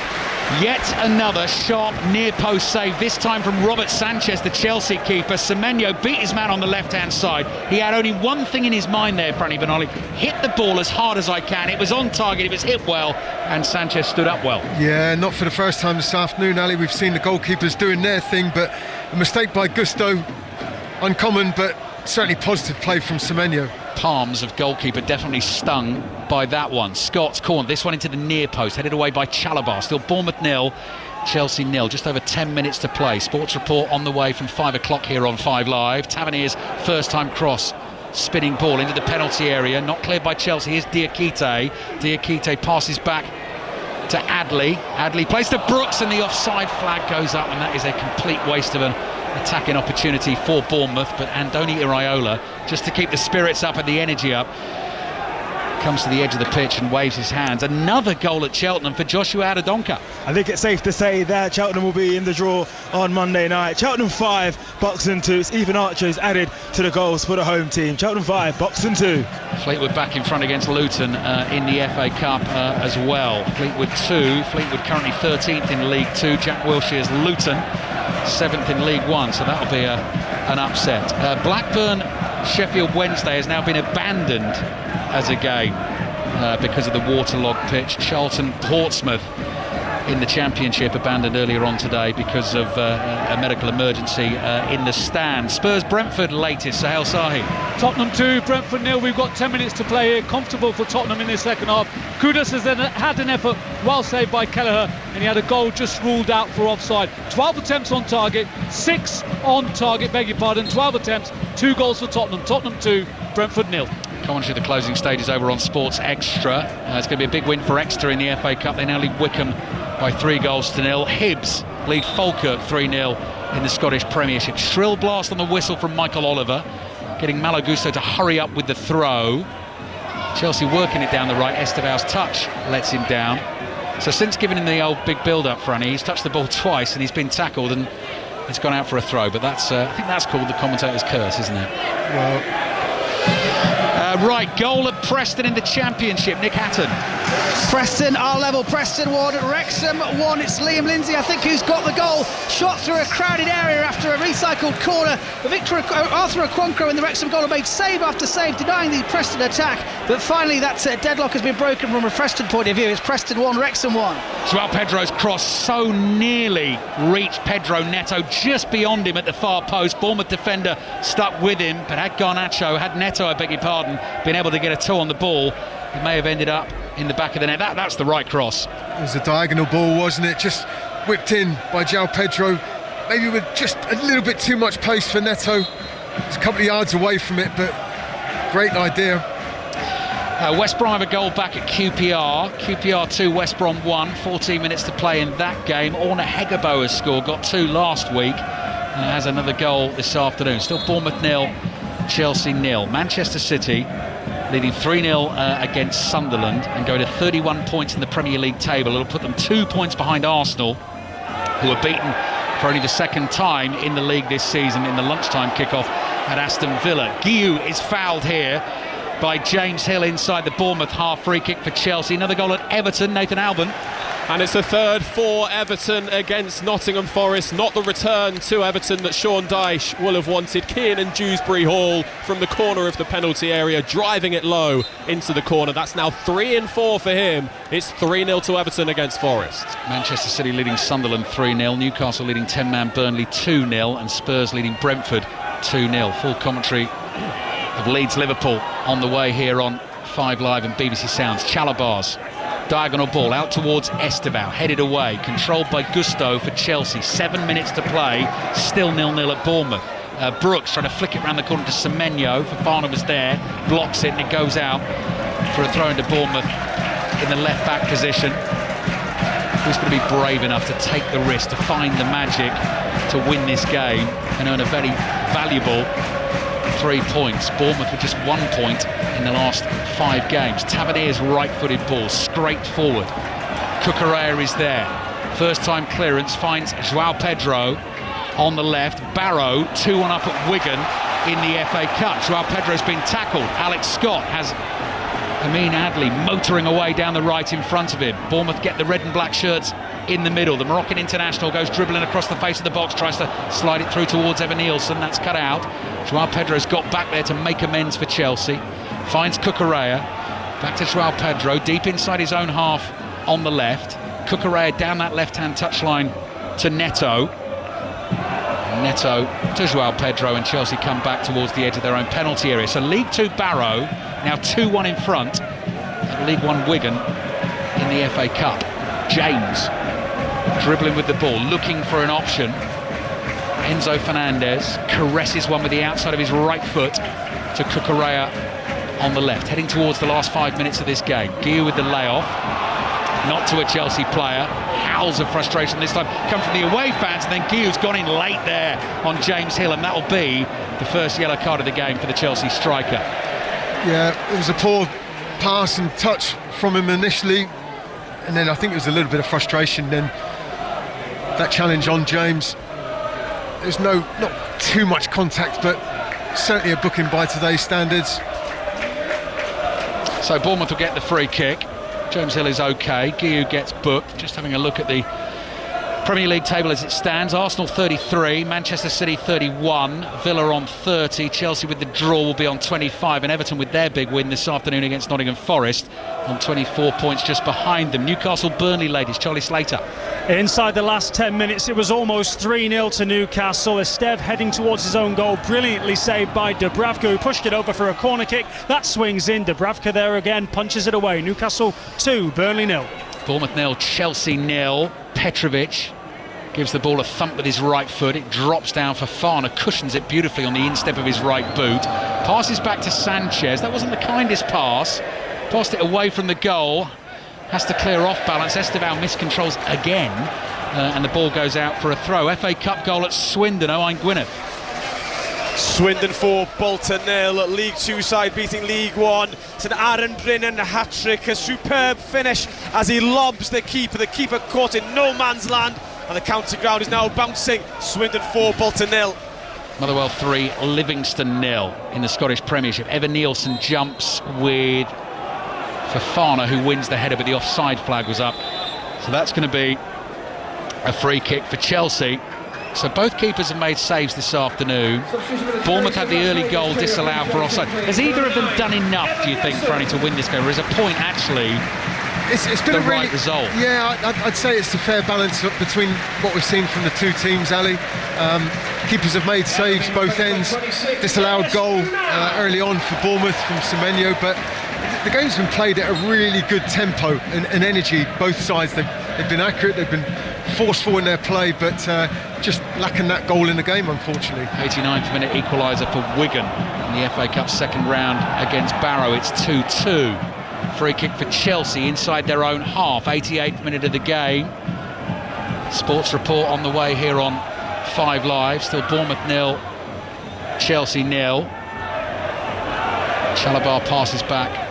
Speaker 1: Yet another sharp near-post save, this time from Robert Sanchez, the Chelsea keeper. Semenyo beat his man on the left-hand side. He had only one thing in his mind there, Franny Benali. Hit the ball as hard as I can. It was on target, it was hit well, and Sanchez stood up well.
Speaker 4: Yeah, not for the first time this afternoon, Ali. We've seen the goalkeepers doing their thing, but a mistake by Gusto, uncommon, but certainly positive play from Semenyo.
Speaker 1: Palms of goalkeeper definitely stung by that one. Scott's corner, this one into the near post, headed away by Chalabar. Still Bournemouth 0, Chelsea 0. Just over 10 minutes to play. Sports report on the way from 5 o'clock here on 5 Live. Tavernier's first time cross, spinning ball into the penalty area, not cleared by Chelsea. Here's Diakite. Diakite passes back to Adley. Adley plays to Brooks, and the offside flag goes up, and that is a complete waste of an attacking opportunity for Bournemouth. But Andoni Iraola, just to keep the spirits up and the energy up, comes to the edge of the pitch and waves his hands. Another goal at Cheltenham for Joshua Adadonka.
Speaker 12: I think it's safe to say that Cheltenham will be in the draw on Monday night. Cheltenham 5, Buxton 2. Stephen Archer is added to the goals for the home team. Cheltenham 5, Buxton 2.
Speaker 1: Fleetwood back in front against Luton in the FA Cup as well. Fleetwood 2. Fleetwood currently 13th in League 2. Jack Wilshere's Luton 7th in League 1, so that'll be an upset. Blackburn Sheffield Wednesday has now been abandoned as a game because of the waterlogged pitch. Charlton Portsmouth in the Championship abandoned earlier on today because of a medical emergency in the stand. Spurs Brentford latest, Sahel Sahi.
Speaker 11: Tottenham 2, Brentford 0. We've got 10 minutes to play here. Comfortable for Tottenham in the second half. Kudus has had an effort, well saved by Kelleher, and he had a goal just ruled out for offside. 12 attempts on target, 6 on target, 12 attempts, 2 goals for Tottenham. Tottenham 2, Brentford 0.
Speaker 1: Commentary, the closing stage is over on Sports Extra. It's going to be a big win for Exeter in the FA Cup. They now lead Wickham by 3-0. Hibs lead Falkirk 3-0 in the Scottish Premiership. Shrill blast on the whistle from Michael Oliver, getting Malo Gusto to hurry up with the throw. Chelsea working it down the right. Esteval's touch lets him down. So since giving him the old big build-up, Franny, he's touched the ball twice and he's been tackled and it's gone out for a throw. But that's I think that's called the commentator's curse, isn't it?
Speaker 4: Well,
Speaker 1: right, goal at Preston in the Championship. Nick Hatton.
Speaker 14: Preston are level. Preston 1, Wrexham 1. It's Liam Lindsay, I think, who's got the goal. Shot through a crowded area after a recycled corner. Arthur Okonkwo in the Wrexham goal made save after save, denying the Preston attack. But finally, that deadlock has been broken from a Preston point of view. It's Preston 1, Wrexham 1.
Speaker 1: Joao Pedro's cross so nearly reached Pedro Neto, just beyond him at the far post. Bournemouth defender stuck with him, but had Neto, I beg your pardon, been able to get a toe on the ball, it may have ended up in the back of the net. That's the right cross.
Speaker 4: It was a diagonal ball, wasn't it? Just whipped in by Joao Pedro, maybe with just a little bit too much pace for Neto. It's a couple of yards away from it, but great idea.
Speaker 1: West Brom have a goal back at QPR. QPR 2, West Brom 1. 14 minutes to play in that game. Orna Hegebo has scored, got 2 last week, and has another goal this afternoon. Still Bournemouth 0, Chelsea 0. Manchester City leading 3-0 against Sunderland and going to 31 points in the Premier League table. It'll put them 2 points behind Arsenal, who were beaten for only the second time in the league this season in the lunchtime kickoff at Aston Villa. Guiu is fouled here by James Hill inside the Bournemouth half. Free kick for Chelsea. Another goal at Everton, Nathan Alban.
Speaker 9: And it's a third for Everton against Nottingham Forest. Not the return to Everton that Sean Dyche will have wanted. Kiernan Dewsbury Hall from the corner of the penalty area, driving it low into the corner. That's now 3 and 4 for him. It's 3-0 to Everton against Forest.
Speaker 1: Manchester City leading Sunderland 3-0. Newcastle leading 10-man Burnley 2-0. And Spurs leading Brentford 2-0. Full commentary of Leeds-Liverpool on the way here on 5 Live and BBC Sounds. Chalabar's diagonal ball out towards Esteval, headed away, controlled by Gusto for Chelsea. 7 minutes to play, still 0-0 at Bournemouth. Brooks trying to flick it round the corner to Semenyo. Fofana was there, blocks it, and it goes out for a throw into Bournemouth in the left back position. who's going to be brave enough to take the risk, to find the magic, to win this game and earn a very valuable 3 points. Bournemouth with just 1 point in the last 5 games. Tavernier's right-footed ball, straight forward. Cucurella is there. First time clearance, finds João Pedro on the left. Barrow, 2-1 up at Wigan in the FA Cup. João Pedro's been tackled. Alex Scott has Amin Adli motoring away down the right in front of him. Bournemouth get the red and black shirts in the middle. The Moroccan international goes dribbling across the face of the box, tries to slide it through towards Evan Nielsen. That's cut out. João Pedro's got back there to make amends for Chelsea. Finds Cucurella. Back to João Pedro, deep inside his own half on the left. Cucurella down that left-hand touchline to Neto. Neto to João Pedro, and Chelsea come back towards the edge of their own penalty area. So League 2 Barrow now 2-1 in front at League 1 Wigan in the FA Cup. James dribbling with the ball, looking for an option. Enzo Fernandez caresses one with the outside of his right foot to Cucurella on the left, heading towards the last 5 minutes of this game. Guiu with the layoff, not to a Chelsea player. Howls of frustration this time come from the away fans, and then Guiu's gone in late there on James Hill, and that'll be the first yellow card of the game for the Chelsea striker.
Speaker 4: Yeah, it was a poor pass and touch from him initially, and then I think it was a little bit of frustration. Then that challenge on James, there's not too much contact, but certainly a booking by today's standards.
Speaker 1: So Bournemouth will get the free kick. James Hill is okay. Guiu gets booked. Just having a look at the Premier League table as it stands. Arsenal 33, Manchester City 31, Villa on 30, Chelsea with the draw will be on 25, and Everton with their big win this afternoon against Nottingham Forest on 24 points just behind them. Newcastle Burnley, ladies. Charlie Slater.
Speaker 7: Inside the last 10 minutes, it was almost 3-0 to Newcastle. Esteve heading towards his own goal, brilliantly saved by Dubravka, who pushed it over for a corner kick. That swings in. Dubravka there again, punches it away. Newcastle 2, Burnley 0.
Speaker 1: Bournemouth 0, Chelsea 0. Petrovic gives the ball a thump with his right foot. It drops down for Fafana, cushions it beautifully on the instep of his right boot. Passes back to Sanchez. That wasn't the kindest pass. Passed it away from the goal. Has to clear off balance. Esteval miscontrols again, and the ball goes out for a throw. FA Cup goal at Swindon. Owain Gwynedd.
Speaker 8: Swindon 4, Bolton 0. League 2 side beating League 1. It's an Aaron Brennan hat-trick, a superb finish as he lobs the keeper. The keeper caught in no man's land, and the counter ground is now bouncing. Swindon 4, Bolton 0.
Speaker 1: Motherwell 3, Livingston 0 in the Scottish Premiership. Evan Nielsen jumps with Fafana, who wins the header, but the offside flag was up. So that's going to be a free kick for Chelsea. So both keepers have made saves this afternoon. Bournemouth had the early goal disallowed for offside. Has either of them done enough, do you think, for only to win this game? Or is a point actually
Speaker 4: it's been
Speaker 1: the
Speaker 4: a really,
Speaker 1: right result?
Speaker 4: Yeah, I'd say it's a fair balance between what we've seen from the two teams, Ali. Keepers have made saves both ends. Disallowed goal early on for Bournemouth from Semenyo, but the game's been played at a really good tempo and energy. Both sides, they've been accurate, they've been forceful in their play, but just lacking that goal in the game, unfortunately.
Speaker 1: 89th minute equaliser for Wigan in the FA Cup second round against Barrow. It's 2-2. Free kick for Chelsea inside their own half. 88th minute of the game. Sports report on the way here on 5 Live. Still Bournemouth 0, Chelsea 0. Chalobah passes back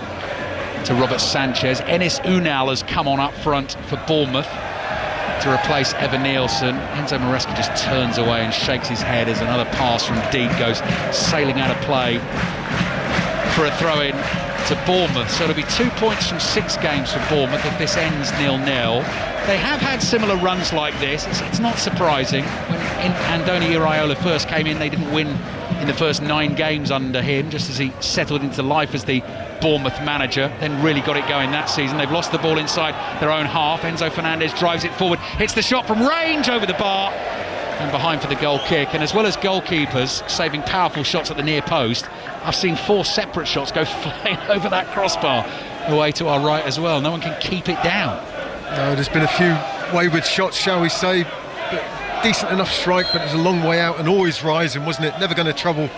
Speaker 1: to Robert Sanchez. Enis Unal has come on up front for Bournemouth to replace Evan Nielsen. Enzo Maresca just turns away and shakes his head as another pass from Deed goes sailing out of play for a throw-in to Bournemouth. So it'll be 2 points from 6 games for Bournemouth if this ends 0-0. They have had similar runs like this. It's not surprising. When Andoni Iraola first came in, they didn't win in the first 9 games under him, just as he settled into life as the Bournemouth manager, then really got it going that season. They've lost the ball inside their own half. Enzo Fernandez drives it forward, hits the shot from range over the bar and behind for the goal kick. And as well as goalkeepers saving powerful shots at the near post, I've seen 4 separate shots go flying over that crossbar away to our right as well. No one can keep it down.
Speaker 4: No, there's been a few wayward shots, shall we say, but decent enough strike, but it was a long way out and always rising, wasn't it? Never going to trouble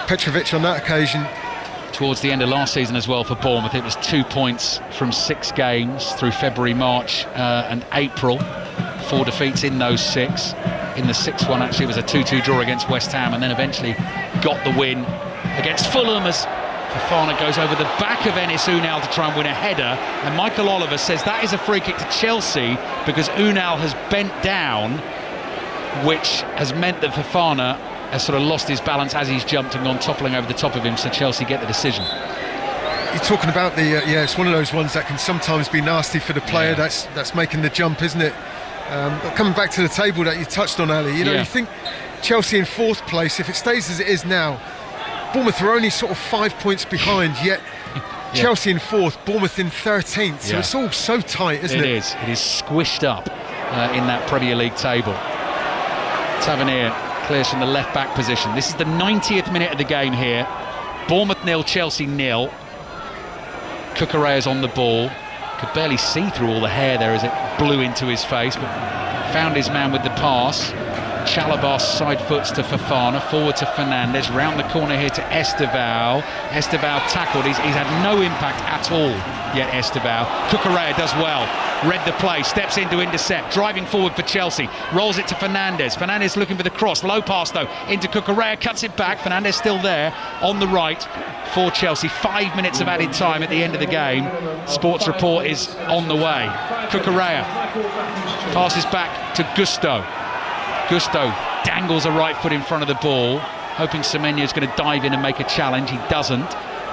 Speaker 4: Petrovic on that occasion.
Speaker 1: towards the end of last season as well for Bournemouth. It was 2 points from 6 games through February, March and April. 4 defeats in those 6. In the 6th one, actually, it was a 2-2 draw against West Ham, and then eventually got the win against Fulham as Fofana goes over the back of Enis Unal to try and win a header. And Michael Oliver says that is a free kick to Chelsea because Unal has bent down, which has meant that Fofana has sort of lost his balance as he's jumped and gone toppling over the top of him, so Chelsea get the decision.
Speaker 4: You're talking about the it's one of those ones that can sometimes be nasty for the player that's making the jump, isn't it? But coming back to the table that you touched on, Ali, you think Chelsea in 4th place, if it stays as it is now, Bournemouth are only sort of 5 points behind, yet Chelsea in 4th, Bournemouth in 13th, so it's all so tight, isn't it?
Speaker 1: It is squished up in that Premier League table. Tavernier clears from the left back position. This is the 90th minute of the game here. Bournemouth 0, Chelsea 0. Cucurella's on the ball. Could barely see through all the hair there as it blew into his face, but found his man with the pass. Chalobah side foots to Fofana, forward to Fernandes, round the corner here to Esteval. Esteval tackled, he's had no impact at all yet, Esteval. Cucurella does well, read the play, steps in to intercept, driving forward for Chelsea, rolls it to Fernandes. Fernandes looking for the cross, low pass though, into Cucurella, cuts it back. Fernandes still there on the right for Chelsea. 5 minutes of added time at the end of the game. Sports Report is on the way. Cucurella passes back to Gusto. Gusto dangles a right foot in front of the ball, hoping Semenyo's going to dive in and make a challenge. He doesn't.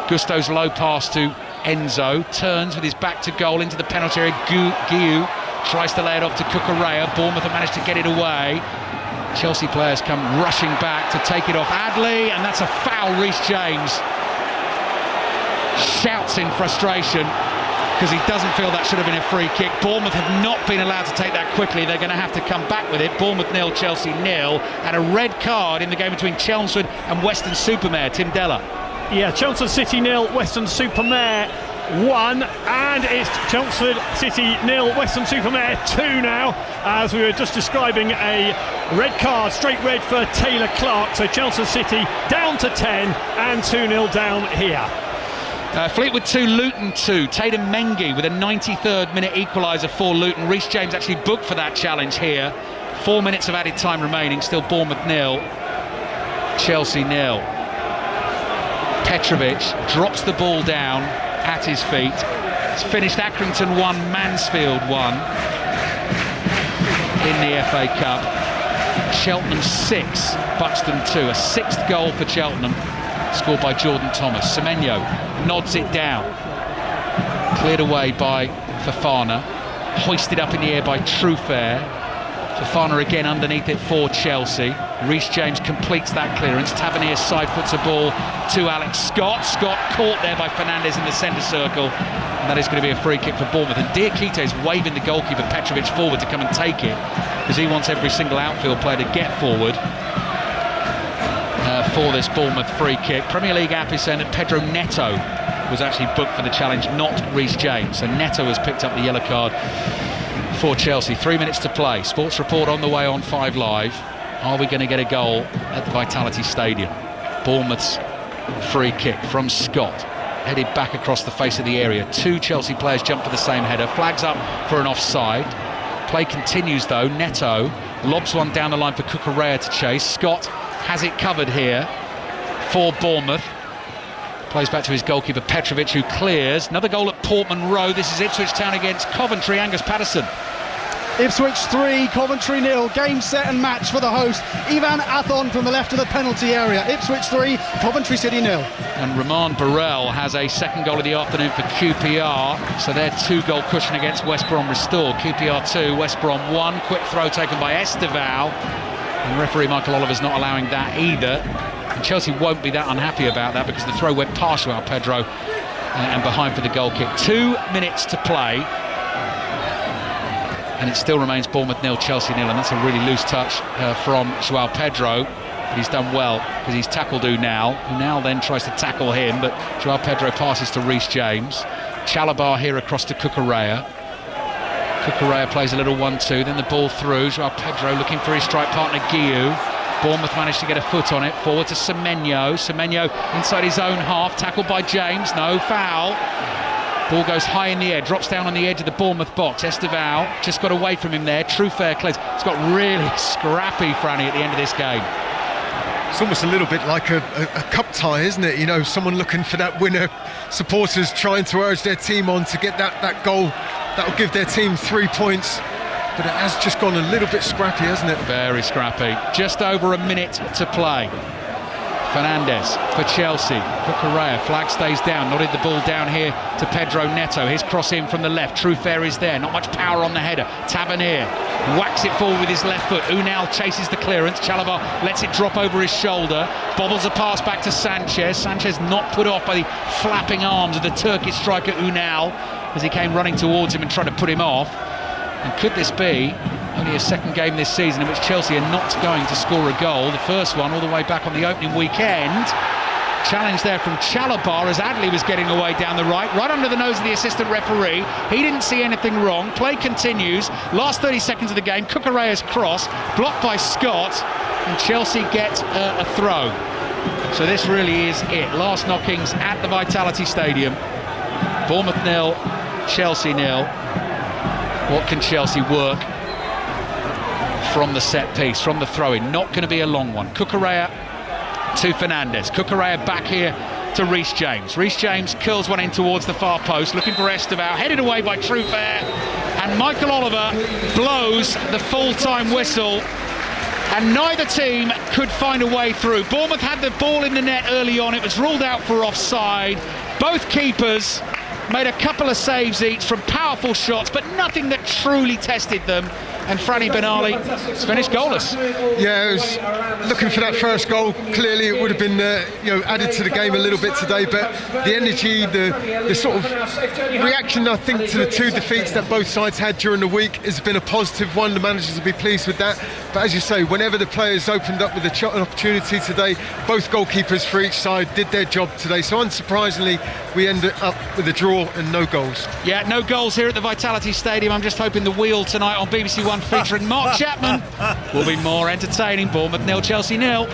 Speaker 1: Gusto's low pass to Enzo, turns with his back to goal into the penalty area. Guiu tries to lay it off to Cucurella. Bournemouth have managed to get it away. Chelsea players come rushing back to take it off Adley, and that's a foul. Reece James shouts in frustration because he doesn't feel that should have been a free kick. Bournemouth have not been allowed to take that quickly. They're going to have to come back with it. Bournemouth 0, Chelsea 0, and a red card in the game between Chelmsford and Weston-super-Mare. Tim Della.
Speaker 7: Yeah, Chelmsford City 0, Weston-super-Mare 1, and it's Chelmsford City 0, Weston-super-Mare 2 now, as we were just describing a red card, straight red for Taylor Clark. So Chelmsford City down to 10 and 2-0 down here.
Speaker 1: Fleetwood 2, Luton 2. Tatum Mengi with a 93rd minute equaliser for Luton. Reece James actually booked for that challenge here. 4 minutes of added time remaining. Still Bournemouth 0, Chelsea 0. Petrovic drops the ball down at his feet. It's finished Accrington 1, Mansfield 1 in the FA Cup. Cheltenham 6, Buxton 2. A 6th goal for Cheltenham, scored by Jordan Thomas. Semenyo nods it down, cleared away by Fofana, hoisted up in the air by Trufair. Fofana again underneath it for Chelsea. Reece James completes that clearance. Tavernier side puts a ball to Alex Scott. Scott caught there by Fernandes in the centre circle, and that is going to be a free kick for Bournemouth. And Diakite is waving the goalkeeper Petrovic forward to come and take it, because he wants every single outfield player to get forward for this Bournemouth free kick. Premier League app is saying that Pedro Neto was actually booked for the challenge, not Reece James. So Neto has picked up the yellow card for Chelsea. 3 minutes to play. Sports Report on the way on 5 Live. Are we going to get a goal at the Vitality Stadium? Bournemouth's free kick from Scott, headed back across the face of the area. 2 Chelsea players jump for the same header. Flags up for an offside. Play continues though. Neto lobs one down the line for Cucurella to chase. Scott has it covered here for Bournemouth. Plays back to his goalkeeper Petrovic, who clears. Another goal at Portman Road. This is Ipswich Town against Coventry. Angus Patterson.
Speaker 14: Ipswich 3, Coventry 0. Game, set and match for the host. Ivan Athon from the left of the penalty area. Ipswich 3, Coventry City 0.
Speaker 1: And Roman Burrell has a second goal of the afternoon for QPR. So their 2-goal cushion against West Brom restored. QPR 2, West Brom 1. Quick throw taken by Esteval. And referee Michael Oliver's not allowing that either. And Chelsea won't be that unhappy about that, because the throw went past Joao Pedro and behind for the goal kick. 2 minutes to play. And it still remains Bournemouth 0, Chelsea 0, and that's a really loose touch from Joao Pedro. But he's done well, because he's tackled Unal, who now then tries to tackle him, but Joao Pedro passes to Reece James. Chalobah here across to Cucurella. Cucurella plays a little 1-2, then the ball through. Joao Pedro looking for his strike partner Guiu. Bournemouth managed to get a foot on it. Forward to Semenyo. Semenyo inside his own half, tackled by James. No foul. Ball goes high in the air, drops down on the edge of the Bournemouth box. Esteval just got away from him there. Truffert clears. It's got really scrappy, Franny, at the end of this game.
Speaker 4: It's almost a little bit like a cup tie, isn't it? You know, someone looking for that winner, supporters trying to urge their team on to get that goal that will give their team 3 points. But it has just gone a little bit scrappy, hasn't it?
Speaker 1: Very scrappy. Just over a minute to play. Fernandes for Chelsea. Cucurella, flag stays down, nodded the ball down here to Pedro Neto. His cross in from the left. Truffert is there, not much power on the header. Tavernier whacks it forward with his left foot. Unal chases the clearance. Chalobah lets it drop over his shoulder. Bobbles a pass back to Sanchez. Sanchez not put off by the flapping arms of the Turkish striker Unal as he came running towards him and tried to put him off. And could this be only a second game this season in which Chelsea are not going to score a goal? The first one all the way back on the opening weekend. Challenge there from Chalobah as Adley was getting away down the right under the nose of the assistant referee. He didn't see anything wrong. Play continues. Last 30 seconds of the game. Cucurella's cross blocked by Scott, and Chelsea get a throw. So this really is it. Last knockings at the Vitality Stadium. Bournemouth 0, Chelsea 0. What can Chelsea work from the set piece, from the throw-in? Not going to be a long one. Cucurella to Fernandes. Cucurella back here to Reece James. Reece James curls one in towards the far post, looking for Esteval, headed away by Truffert, and Michael Oliver blows the full-time whistle, and neither team could find a way through. Bournemouth had the ball in the net early on. It was ruled out for offside. Both keepers made a couple of saves each from powerful shots, but nothing that truly tested them. And Franny Benali has finished goalless.
Speaker 4: Yeah, it was looking for that first goal. Clearly, it would have been added to the game a little bit today. But the energy, the sort of reaction, I think, to the two defeats that both sides had during the week has been a positive one. The managers will be pleased with that. But as you say, whenever the players opened up with an opportunity today, both goalkeepers for each side did their job today. So unsurprisingly, we ended up with a draw and no goals.
Speaker 1: Yeah, no goals here at the Vitality Stadium. I'm just hoping the wheel tonight on BBC One featuring Mark Chapman will be more entertaining. Bournemouth 0, Chelsea 0.